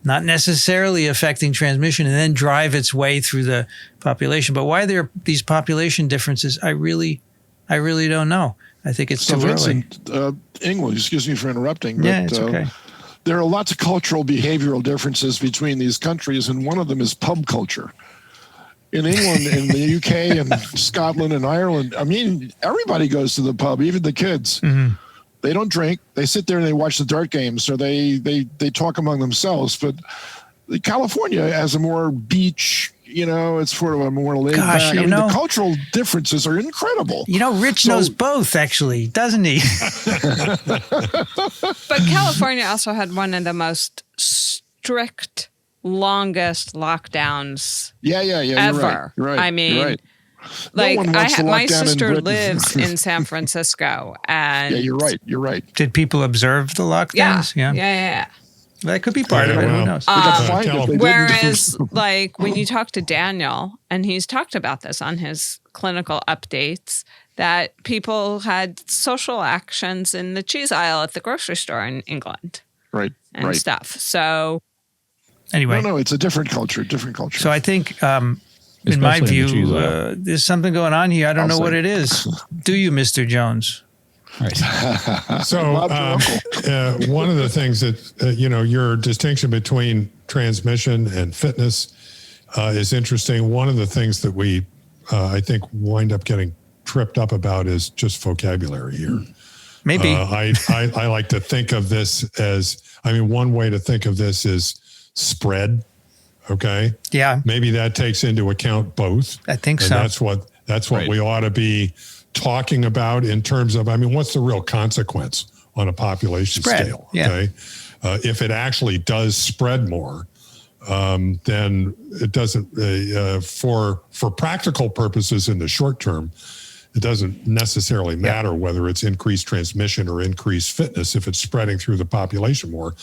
not necessarily affecting transmission, and then drive its way through the population. But why there are these population differences, I really don't know. I think it's too early. Vincent, England, excuse me for interrupting. Yeah, but, it's okay. There are lots of cultural behavioral differences between these countries, and one of them is pub culture. In England, in the UK, and Scotland, and Ireland, everybody goes to the pub, even the kids. Mm-hmm. They don't drink. They sit there and they watch the dart games, or they talk among themselves. But California has a more beach, it's sort of a more laid back. The cultural differences are incredible. Rich knows both, actually, doesn't he? But California also had one of the most strict, longest lockdowns ever. You're right. You're right. My sister lives in San Francisco, and you're right. Did people observe the lockdowns? Yeah. That could be part of it. Who knows? Whereas, when you talk to Daniel, and he's talked about this on his clinical updates, that people had social actions in the cheese aisle at the grocery store in England, right, and stuff. So, anyway, no, it's a different culture. So I think. In my view, there's something going on here. I don't know what it is. Do you, Mr. Jones? Right. So one of the things that, your distinction between transmission and fitness is interesting. One of the things that we, I think, wind up getting tripped up about is just vocabulary here. Maybe. I like to think of this as, one way to think of this is spread. Okay. Yeah. Maybe that takes into account both. I think so. That's what right. We ought to be talking about in terms of, what's the real consequence on a population scale? Okay. If it actually does spread more, then it doesn't, for practical purposes in the short term, it doesn't necessarily matter whether it's increased transmission or increased fitness. If it's spreading through the population more,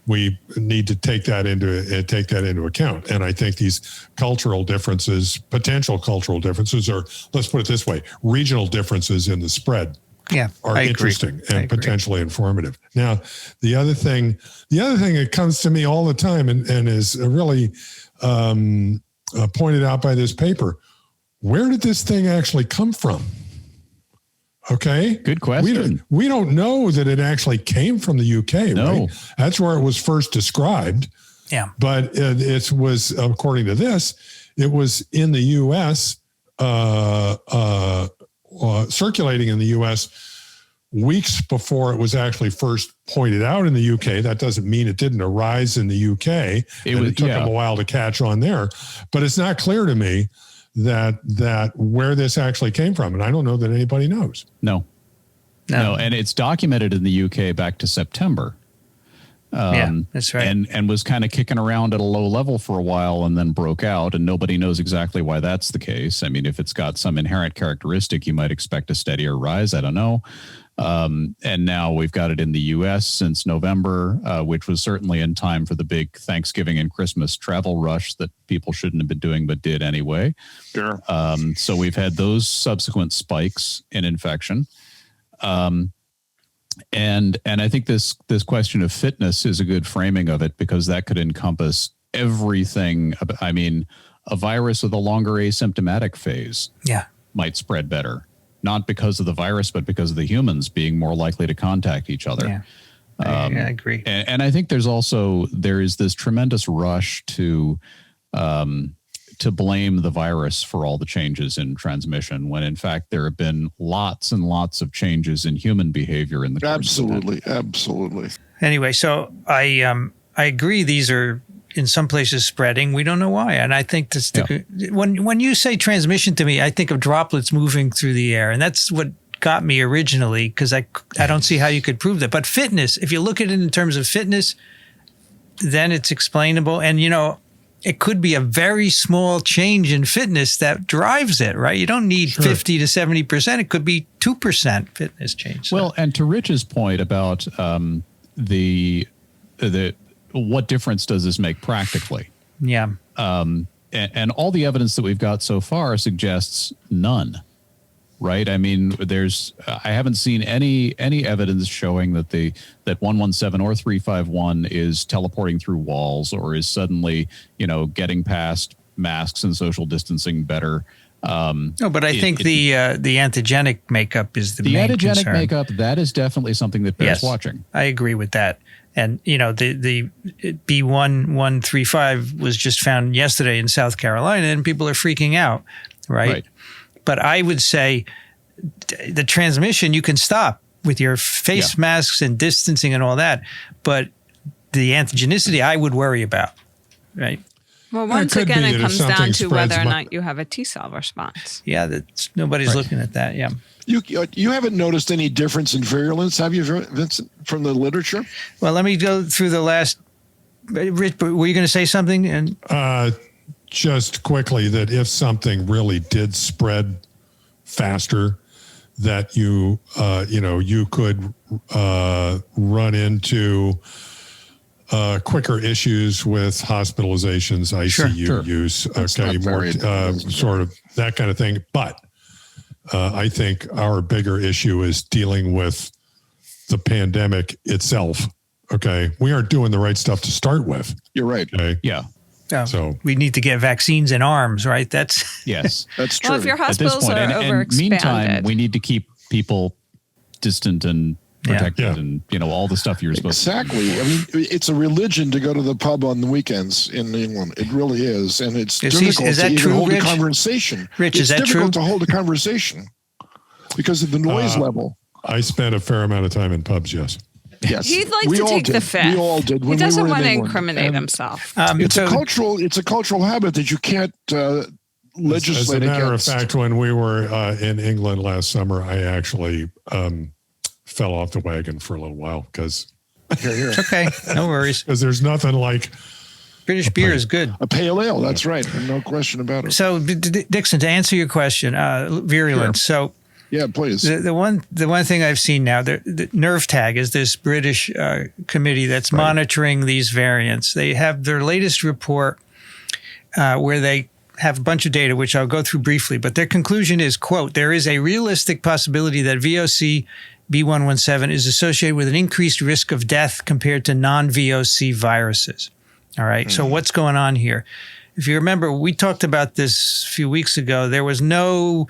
we need to take that into account. And I think these cultural differences, potential cultural differences, or let's put it this way, regional differences in the spread are interesting and potentially informative. Now, the other thing that comes to me all the time and is really pointed out by this paper, where did this thing actually come from? Okay. Good question. We don't know that it actually came from the UK, No. right? That's where it was first described. Yeah. But it was, according to this, it was in the U.S., circulating in the U.S. weeks before it was actually first pointed out in the UK. That doesn't mean it didn't arise in the UK. It took them a while to catch on there. But it's not clear to me that where this actually came from. And I don't know that anybody knows. No. And it's documented in the UK back to September. Yeah, that's right. And was kind of kicking around at a low level for a while and then broke out, and nobody knows exactly why that's the case. I mean, if it's got some inherent characteristic, you might expect a steadier rise. I don't know. And now we've got it in the U.S. since November, which was certainly in time for the big Thanksgiving and Christmas travel rush that people shouldn't have been doing but did anyway. Sure. So we've had those subsequent spikes in infection. And I think this question of fitness is a good framing of it, because that could encompass everything. I mean, a virus with a longer asymptomatic phase might spread better, not because of the virus, but because of the humans being more likely to contact each other. Yeah. I agree. And I think there is this tremendous rush to blame the virus for all the changes in transmission, when in fact there have been lots and lots of changes in human behavior in the course of that. Absolutely. Anyway, so I agree. These are in some places spreading. We don't know why. And I think this, when you say transmission to me, I think of droplets moving through the air. And that's what got me originally, because I don't see how you could prove that. But fitness, if you look at it in terms of fitness, then it's explainable. And, it could be a very small change in fitness that drives it, right? You don't need 50 to 70%. It could be 2% fitness change. So. Well, and to Rich's point about the what difference does this make practically? Yeah. And all the evidence that we've got so far suggests none, right? I mean, I haven't seen any evidence showing that 117 or 351 is teleporting through walls or is suddenly, getting past masks and social distancing better. No, but I think the antigenic makeup is the main concern. The antigenic makeup, that is definitely something that bears watching. I agree with that. And, the B1135 was just found yesterday in South Carolina, and people are freaking out, right? But I would say the transmission you can stop with your face masks and distancing and all that. But the antigenicity I would worry about, right? Well, once again, it comes down to whether or not you have a T-cell response. Yeah, nobody's looking at that, yeah. You haven't noticed any difference in virulence, have you, Vincent, from the literature? Well, let me go through the last. Rich, were you going to say something? And just quickly, that if something really did spread faster, that you could run into quicker issues with hospitalizations, ICU use, sort of that kind of thing. But I think our bigger issue is dealing with the pandemic itself. Okay. We aren't doing the right stuff to start with. You're right. Okay. Yeah. So we need to get vaccines in arms, right? That's that's true. Well, if your hospitals are overexpanded. And meantime, we need to keep people distant and protected and, all the stuff you're supposed to do. Exactly. I mean, it's a religion to go to the pub on the weekends in England. It really is. And it's difficult to even hold a conversation. Rich, is that true? It's difficult to hold a conversation because of the noise level. I spent a fair amount of time in pubs, yes. Yes. He'd like to take the fifth. We all did. He doesn't want to incriminate himself. It's a cultural habit that you can't legislate against. As a matter of fact, when we were in England last summer, I actually fell off the wagon for a little while because it's okay. No worries. Because there's nothing like British beer is good. A pale ale. That's right. No question about it. So Dixon, to answer your question, virulence. Sure. So yeah, please. The one thing I've seen now, the NERVTAG is this British committee that's monitoring these variants. They have their latest report where they have a bunch of data, which I'll go through briefly. But their conclusion is, quote, there is a realistic possibility that VOC B117 is associated with an increased risk of death compared to non-VOC viruses. All right. So what's going on here? if you remember, we talked about this a few weeks ago. There was no,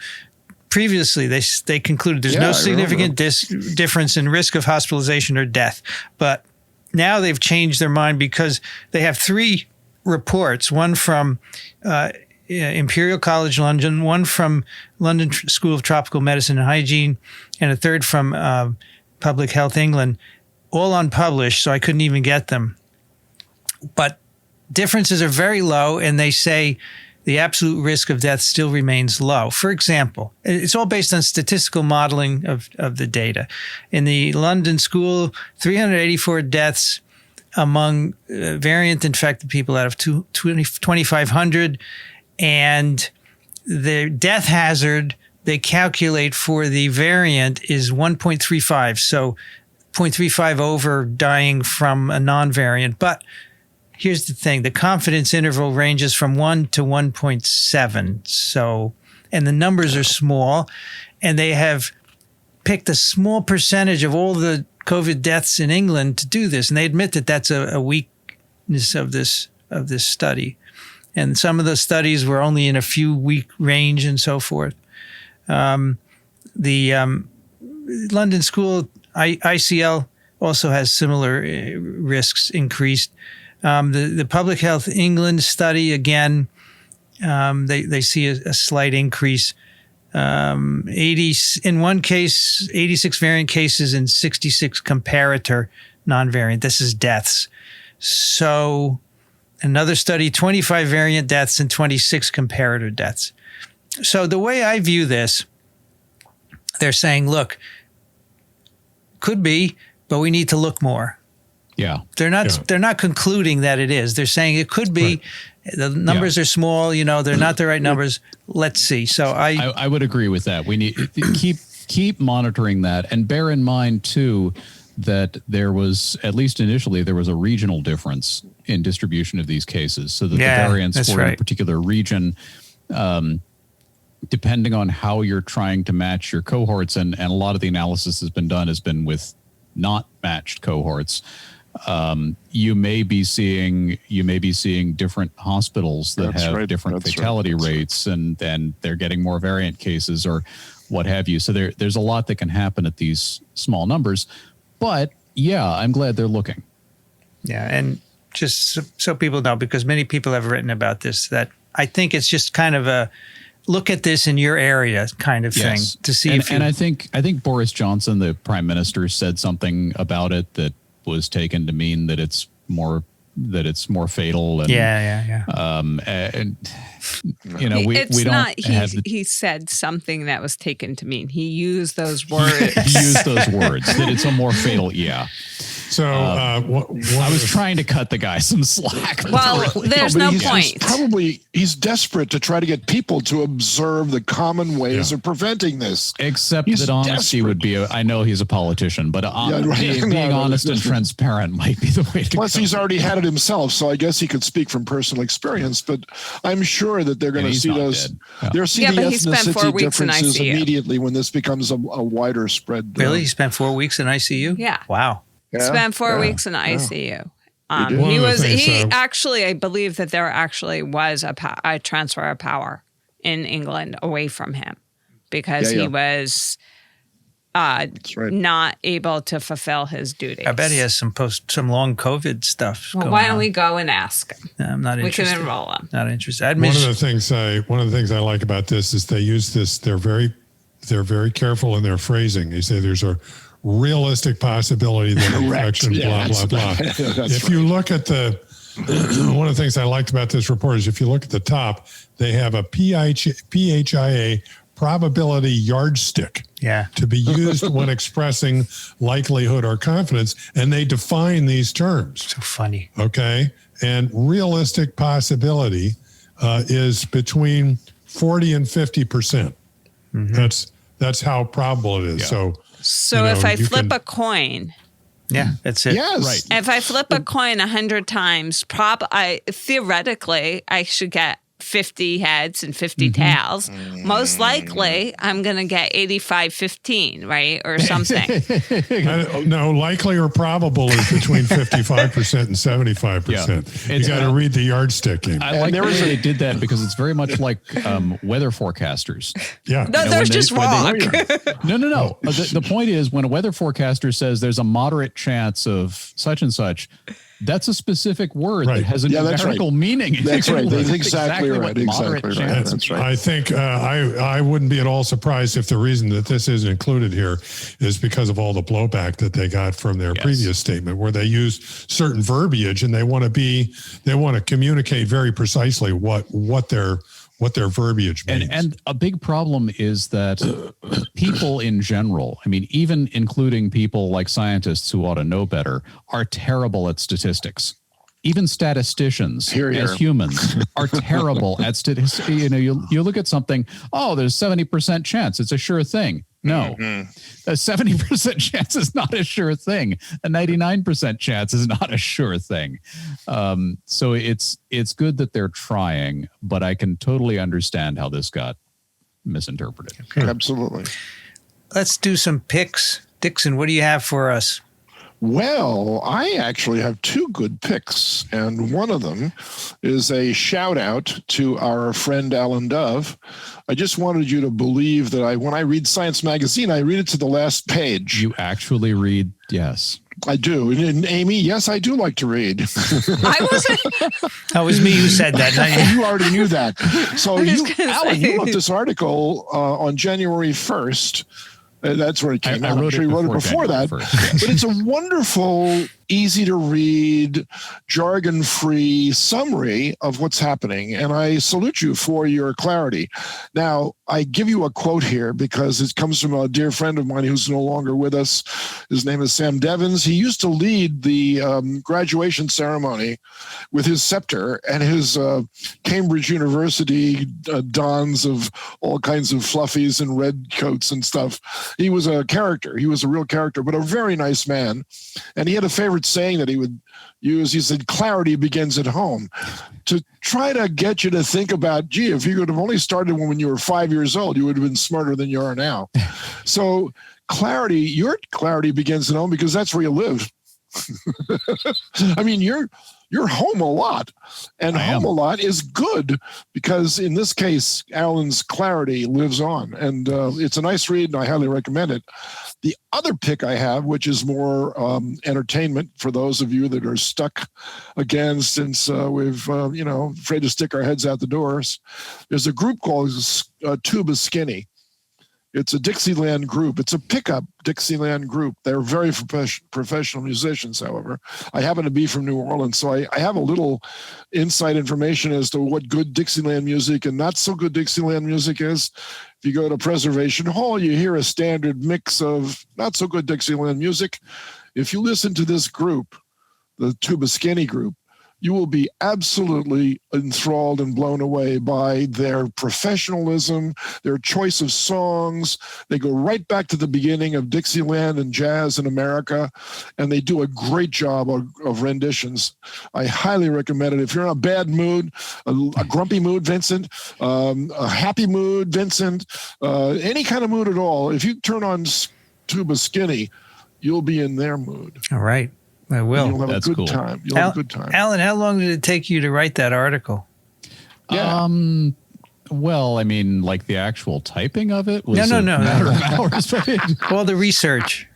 previously they concluded there's no significant difference in risk of hospitalization or death. But now they've changed their mind because they have 3 reports, one from Imperial College London, one from London School of Tropical Medicine and Hygiene, and a third from Public Health England, all unpublished, so I couldn't even get them. But differences are very low, and they say the absolute risk of death still remains low. For example, it's all based on statistical modeling of the data. In the London School, 384 deaths among variant-infected people out of 2,500, and the death hazard they calculate for the variant is 1.35, so 0.35 over dying from a non-variant. But here's the thing. The confidence interval ranges from 1 to 1.7. So, and the numbers are small, and they have picked a small percentage of all the COVID deaths in England to do this. And they admit that that's a weakness of this study. And some of the studies were only in a few week range and so forth. The London School ICL also has similar risks increased. The Public Health England study, again, they see a slight increase. 80 in one case, 86 variant cases and 66 comparator non-variant. This is deaths. So another study, 25 variant deaths and 26 comparator deaths. So the way I view this, they're saying, look, could be, but we need to look more. Yeah. They're not concluding that it is. They're saying it could be. Right. The numbers are small, they're not the right numbers. Let's see. So I would agree with that. We need keep monitoring that, and bear in mind too that there was, at least initially, there was a regional difference in distribution of these cases, so that the variants were in a particular region, depending on how you're trying to match your cohorts, and a lot of the analysis has been with not matched cohorts. You may be seeing different hospitals that have different fatality rates, and they're getting more variant cases or what have you. So there's a lot that can happen at these small numbers. But yeah, I'm glad they're looking. Yeah, and just so people know, because many people have written about this, that I think it's just kind of a look at this in your area kind of thing to see and I think Boris Johnson, the Prime Minister, said something about it that was taken to mean that it's more fatal. And, and we don't he said something that was taken to mean. He used those words. That it's a more fatal. Yeah. So I was trying to cut the guy some slack. Well, there's no point. He's desperate to try to get people to observe the common ways of preventing this. Except that honesty would be, I know he's a politician, but being honest and transparent might be the way to go. Plus, he's already had it himself, so I guess he could speak from personal experience, but I'm sure that they're going to see those. They'll see the ethnicity differences immediately when this becomes a wider spread. Really? He spent 4 weeks in ICU? Yeah. Wow. Spent 4 weeks in ICU. Actually, I believe that there actually was a transfer of power in England away from him because he was not able to fulfill his duties. I bet he has some long COVID stuff. Well, why don't we go and ask him? No, I'm not interested. We can enroll him. Not interested. One of the things I like about this is they use this. They're very careful in their phrasing. They say there's a realistic possibility that infection, blah, blah, blah. If you look at one of the things I liked about this report is if you look at the top, they have a PHIA probability yardstick to be used when expressing likelihood or confidence, and they define these terms. So funny. Okay. And realistic possibility is between 40 and 50%. Mm-hmm. That's how probable it is. Yeah. So if I flip a coin. Yeah, that's it. Yes. Right. If I flip a coin 100 times, theoretically, I should get 50 heads and 50 tails. Most likely, I'm going to get 85-15, right? Or something. No, likely or probable is between 55% and 75%. You got to read the yardstick. I like the way they did that because it's very much like weather forecasters. Yeah. No, they're just wrong. No. The point is when a weather forecaster says there's a moderate chance of such and such, that's a specific word that has a numerical meaning. That's right. That's exactly right. Exactly right. That's right. I think I wouldn't be at all surprised if the reason that this isn't included here is because of all the blowback that they got from their previous statement, where they used certain verbiage and they want to communicate very precisely what their verbiage means. And a big problem is that people in general, I mean, even including people like scientists who ought to know better, are terrible at statistics. Even statisticians as humans are terrible at statistics. You know, you look at something, there's 70% chance. It's a sure thing. No, a 70% chance is not a sure thing. A 99% chance is not a sure thing. So it's good that they're trying, but I can totally understand how this got misinterpreted. Okay. Absolutely. Let's do some picks. Dixon, what do you have for us? Well, I actually have two good picks, and one of them is a shout out to our friend Alan Dove. I just wanted you to believe that when I read Science Magazine, I read it to the last page. You actually read, yes. I do. And Amy, yes, I do like to read. I wasn't. That was me who said that. You already knew that. So Alan, you wrote this article on January 1st. That's where it came out. I'm sure you wrote it before that. But it's a wonderful, easy to read, jargon-free summary of what's happening. And I salute you for your clarity. Now, I give you a quote here because it comes from a dear friend of mine who's no longer with us. His name is Sam Devins. He used to lead the graduation ceremony with his scepter and his Cambridge University dons of all kinds of fluffies and red coats and stuff. He was a character. He was a real character, but a very nice man. And he had a favorite saying that he would use. He said, clarity begins at home. To try to get you to think about, gee, if you could have only started when you were 5 years old, you would have been smarter than you are now. So your clarity begins at home because that's where you live. I mean, you're home a lot, and home a lot is good because in this case, Alan's clarity lives on, and it's a nice read, and I highly recommend it. The other pick I have, which is more entertainment for those of you that are stuck again since we've, afraid to stick our heads out the doors. There's a group called Tuba Skinny. It's a Dixieland group. It's a pickup Dixieland group. They're very professional musicians, however. I happen to be from New Orleans, so I have a little inside information as to what good Dixieland music and not so good Dixieland music is. If you go to Preservation Hall, you hear a standard mix of not so good Dixieland music. If you listen to this group, the Tuba Skinny group, you will be absolutely enthralled and blown away by their professionalism, their choice of songs. They go right back to the beginning of Dixieland and jazz in America, and they do a great job of renditions. I highly recommend it. If you're in a bad mood, a grumpy mood, Vincent, a happy mood, Vincent, any kind of mood at all, if you turn on Tuba Skinny, you'll be in their mood. All right. I will. You'll have a good time. You'll have a good time. Alan, how long did it take you to write that article? Yeah. Well, I mean, like the actual typing of it was no. a matter of hours. All the research.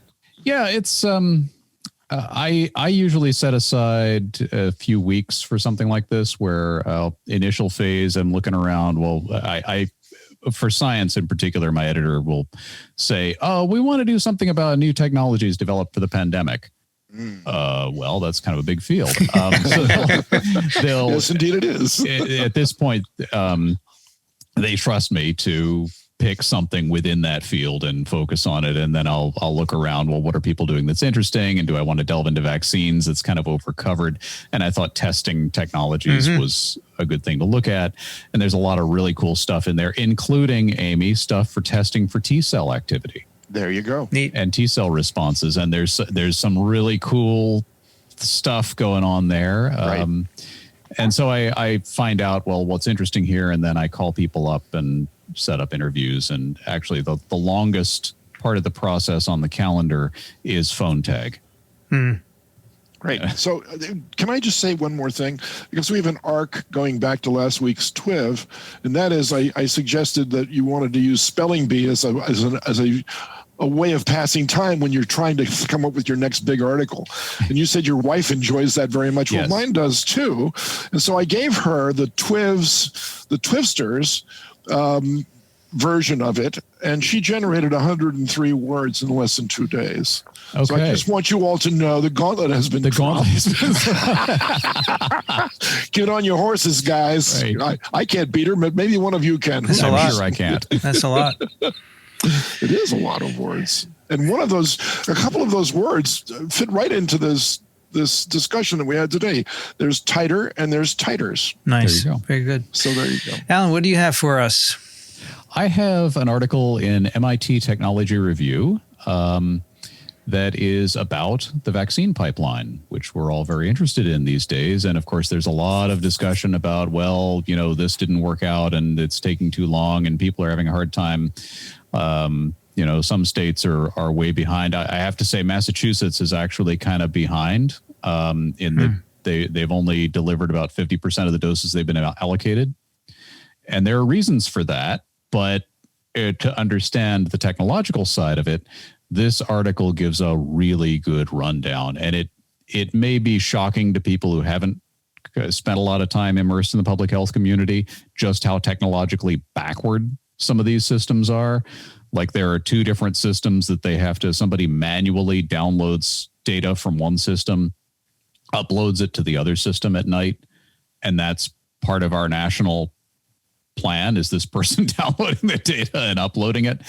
Yeah, it's I usually set aside a few weeks for something like this, where initial phase I'm looking around. Well, I for science in particular, my editor will say, "Oh, we want to do something about new technologies developed for the pandemic." Well, that's kind of a big field. So they'll yes, indeed it is. At this point, they trust me to pick something within that field and focus on it. And then I'll look around. Well, what are people doing that's interesting? And do I want to delve into vaccines? That's kind of overcovered. And I thought testing technologies was a good thing to look at. And there's a lot of really cool stuff in there, including, Amy, stuff for testing for T-cell activity. There you go. Neat. And T-cell responses. And there's some really cool stuff going on there. Right. And so I find out, well, what's interesting here, and then I call people up and set up interviews. And actually, the longest part of the process on the calendar is phone tag. Right. So can I just say one more thing? Because we have an arc going back to last week's TWiV, and that is I suggested that you wanted to use spelling bee as a way of passing time when you're trying to come up with your next big article. And you said your wife enjoys that very much. Yes. Well, mine does too. And so I gave her the TWiVsters version of it, and she generated 103 words in less than 2 days. Okay. So I just want you all to know the gauntlet has been dropped. Get on your horses, guys. Right. I can't beat her, but maybe one of you can. That's a I'm lot. sure I can't. That's a lot. It is a lot of words. And a couple of those words fit right into this discussion that we had today. There's tighter and there's titers. Nice. There you go. Very good. So there you go. Alan, what do you have for us? I have an article in MIT Technology Review that is about the vaccine pipeline, which we're all very interested in these days. And of course, there's a lot of discussion about, well, this didn't work out and it's taking too long and people are having a hard time. Some states are way behind. I have to say Massachusetts is actually kind of behind they've only delivered about 50% of the doses they've been allocated. And there are reasons for that. But to understand the technological side of it, this article gives a really good rundown. And it may be shocking to people who haven't spent a lot of time immersed in the public health community, just how technologically backward some of these systems are. Like there are 2 different systems that somebody manually downloads data from one system, uploads it to the other system at night. And that's part of our national plan, is this person downloading the data and uploading it.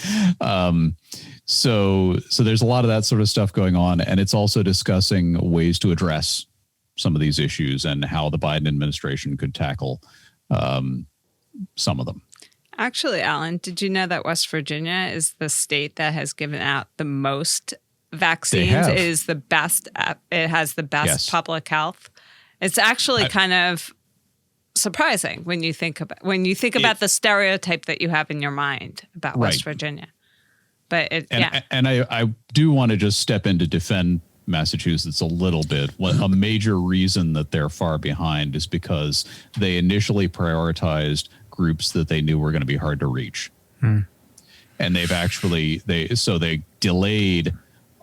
So there's a lot of that sort of stuff going on. And it's also discussing ways to address some of these issues and how the Biden administration could tackle some of them. Actually, Alan, did you know that West Virginia is the state that has given out the most vaccines? It is the best. It has the best public health. It's actually kind of surprising when you think about the stereotype that you have in your mind about West Virginia. But I do want to just step in to defend Massachusetts a little bit. A major reason that they're far behind is because they initially prioritized groups that they knew were going to be hard to reach. And they delayed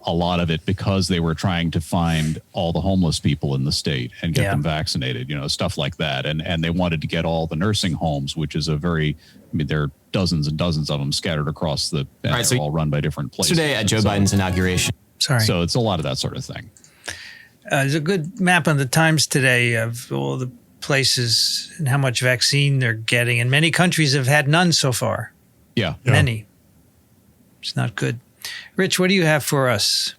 a lot of it because they were trying to find all the homeless people in the state and get them vaccinated, stuff like that. And they wanted to get all the nursing homes, which is there are dozens and dozens of them scattered across they're all run by different places. Today at Joe Biden's inauguration. So it's a lot of that sort of thing. There's a good map on the Times today of all the places and how much vaccine they're getting. And many countries have had none so far. Yeah. Many. It's not good. Rich, what do you have for us?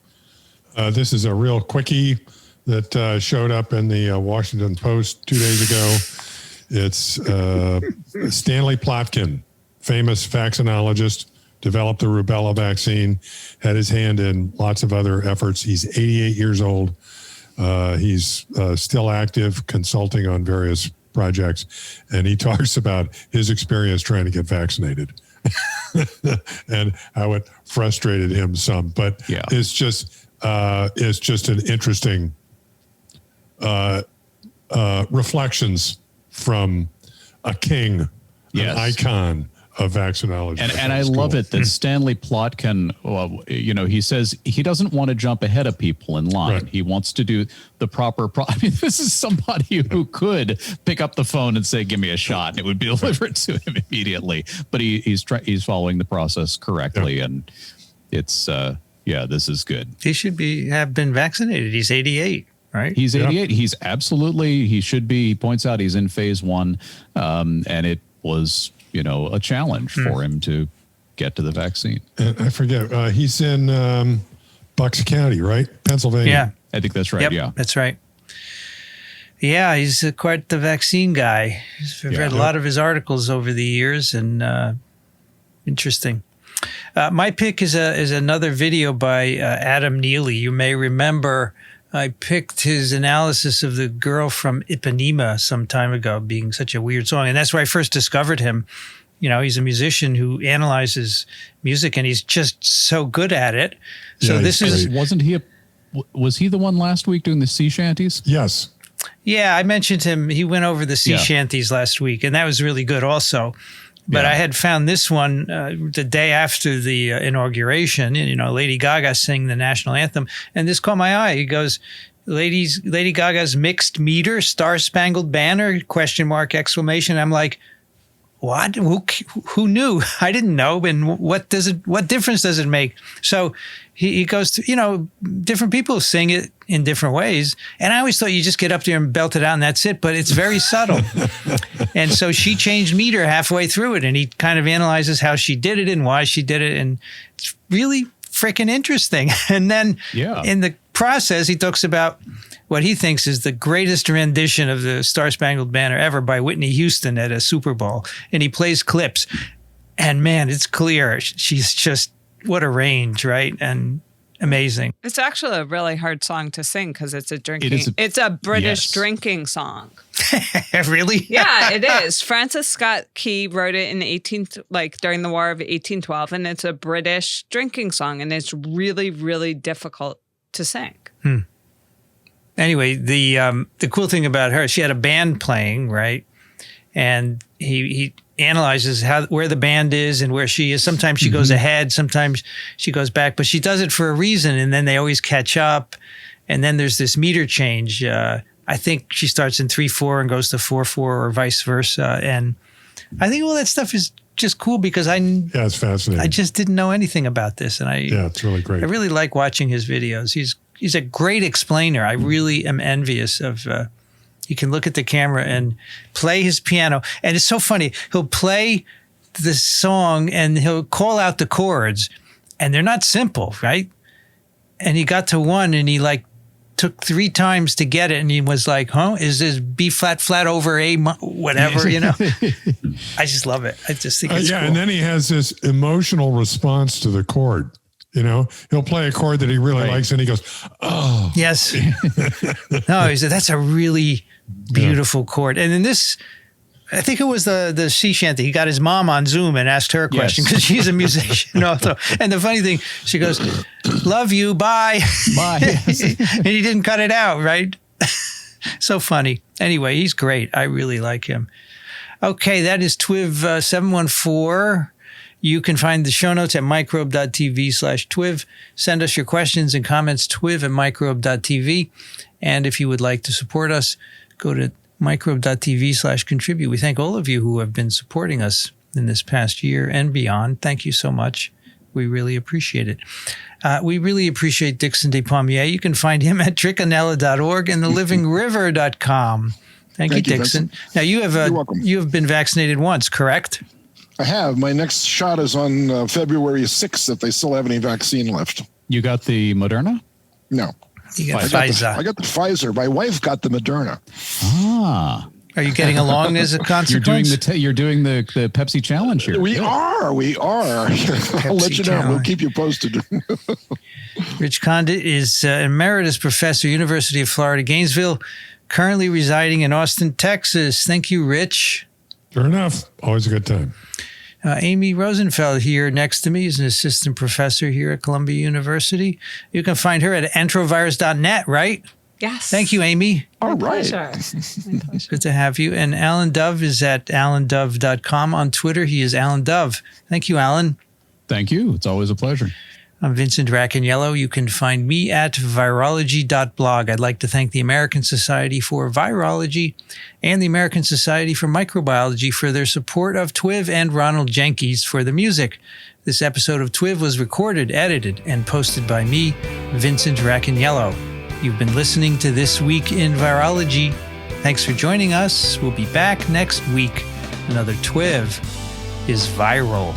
This is a real quickie that showed up in the Washington Post 2 days ago. It's Stanley Plotkin, famous vaccinologist, developed the rubella vaccine, had his hand in lots of other efforts. He's 88 years old. He's still active, consulting on various projects, and he talks about his experience trying to get vaccinated and how it frustrated him some. But it's just an interesting reflections from a king, an icon of vaccinology. And I love it that Stanley Plotkin, he says he doesn't want to jump ahead of people in line. Right. He wants to do the proper. This is somebody who could pick up the phone and say, "Give me a shot," and it would be delivered to him immediately. But he's following the process correctly, and it's this is good. He should have been vaccinated. He's 88. Right? He's 88. He's he should be. He points out he's in phase 1, and it was a challenge for him to get to the vaccine. I forget. He's in Bucks County, right? Pennsylvania. Yeah. I think that's right. Yep, yeah. That's right. Yeah, he's quite the vaccine guy. I've read a lot of his articles over the years, and interesting. My pick is another video by Adam Neely. You may remember I picked his analysis of The Girl from Ipanema some time ago being such a weird song. And that's where I first discovered him. You know, he's a musician who analyzes music, and he's just so good at it. So this is... Was he the one last week doing the sea shanties? Yes. Yeah, I mentioned him. He went over the sea shanties last week, and that was really good also. But I had found this one the day after the inauguration, and, you know, Lady Gaga sang the national anthem, and this caught my eye. He goes, Lady Gaga's mixed meter, Star Spangled Banner, ? I'm like, what? Who knew? I didn't know. And what difference does it make? So he goes to, you know, different people sing it in different ways. And I always thought you just get up there and belt it out and that's it, but it's very subtle. And so she changed meter halfway through it, and he kind of analyzes how she did it and why she did it. And it's really freaking interesting. And then in the process, he talks about what he thinks is the greatest rendition of the Star Spangled Banner ever by Whitney Houston at a Super Bowl. And he plays clips. And man, it's clear. She's just, what a range, right? And amazing. It's actually a really hard song to sing because it's a British drinking song. Really? Yeah, it is. Francis Scott Key wrote it in during the War of 1812, and it's a British drinking song, and it's really, really difficult to sing. Anyway, the cool thing about her, she had a band playing, right? And he analyzes where the band is and where she is. Sometimes she goes ahead, sometimes she goes back, but she does it for a reason, and then they always catch up. And then there's this meter change. I think she starts in 3/4 and goes to 4/4 or vice versa. And I think all that stuff is just cool because it's fascinating. I just didn't know anything about this, and it's really great. I really like watching his videos. He's a great explainer. I really am envious of. He can look at the camera and play his piano, and it's so funny. He'll play the song and he'll call out the chords, and they're not simple, right? And he got to one, and he took 3 times to get it, and he was like, "Huh? Is this B flat over A whatever?" You know. I just love it. I just think it's cool. And then he has this emotional response to the chord. You know, he'll play a chord that he really likes, and he goes, "Oh, yes." No, he said that's a really beautiful chord. And in this, I think it was the sea shanty. He got his mom on Zoom and asked her a question because she's a musician also. And the funny thing, she goes, "Love you, bye." Bye. Yes. And he didn't cut it out, right? So funny. Anyway, he's great. I really like him. Okay, that is TWiV 714. You can find the show notes at microbe.tv/TWiV. Send us your questions and comments, twiv@microbe.tv. And if you would like to support us, go to microbe.tv/contribute. We thank all of you who have been supporting us in this past year and beyond. Thank you so much. We really appreciate it. We really appreciate Dixon Despommier. You can find him at trichinella.org and thelivingriver.com. Thank you, Dixon. Vincent. Now, you have been vaccinated once, correct? I have. My next shot is on February 6th if they still have any vaccine left. You got the Moderna? No. You got Pfizer. I got the Pfizer. My wife got the Moderna. Ah. Are you getting along as a consequence? You're doing the Pepsi challenge here. We are. I'll let you know. Challenge. We'll keep you posted. Rich Condit is Emeritus Professor, University of Florida, Gainesville, currently residing in Austin, Texas. Thank you, Rich. Sure enough. Always a good time. Amy Rosenfeld here next to me is an assistant professor here at Columbia University. You can find her at enterovirus.net, right? Yes. Thank you, Amy. All right. My pleasure. Good to have you. And Alan Dove is at alandove.com. On Twitter, he is Alan Dove. Thank you, Alan. Thank you. It's always a pleasure. I'm Vincent Racaniello. You can find me at virology.blog. I'd like to thank the American Society for Virology and the American Society for Microbiology for their support of TWiV and Ronald Jenkins for the music. This episode of TWiV was recorded, edited, and posted by me, Vincent Racaniello. You've been listening to This Week in Virology. Thanks for joining us. We'll be back next week. Another TWiV is viral.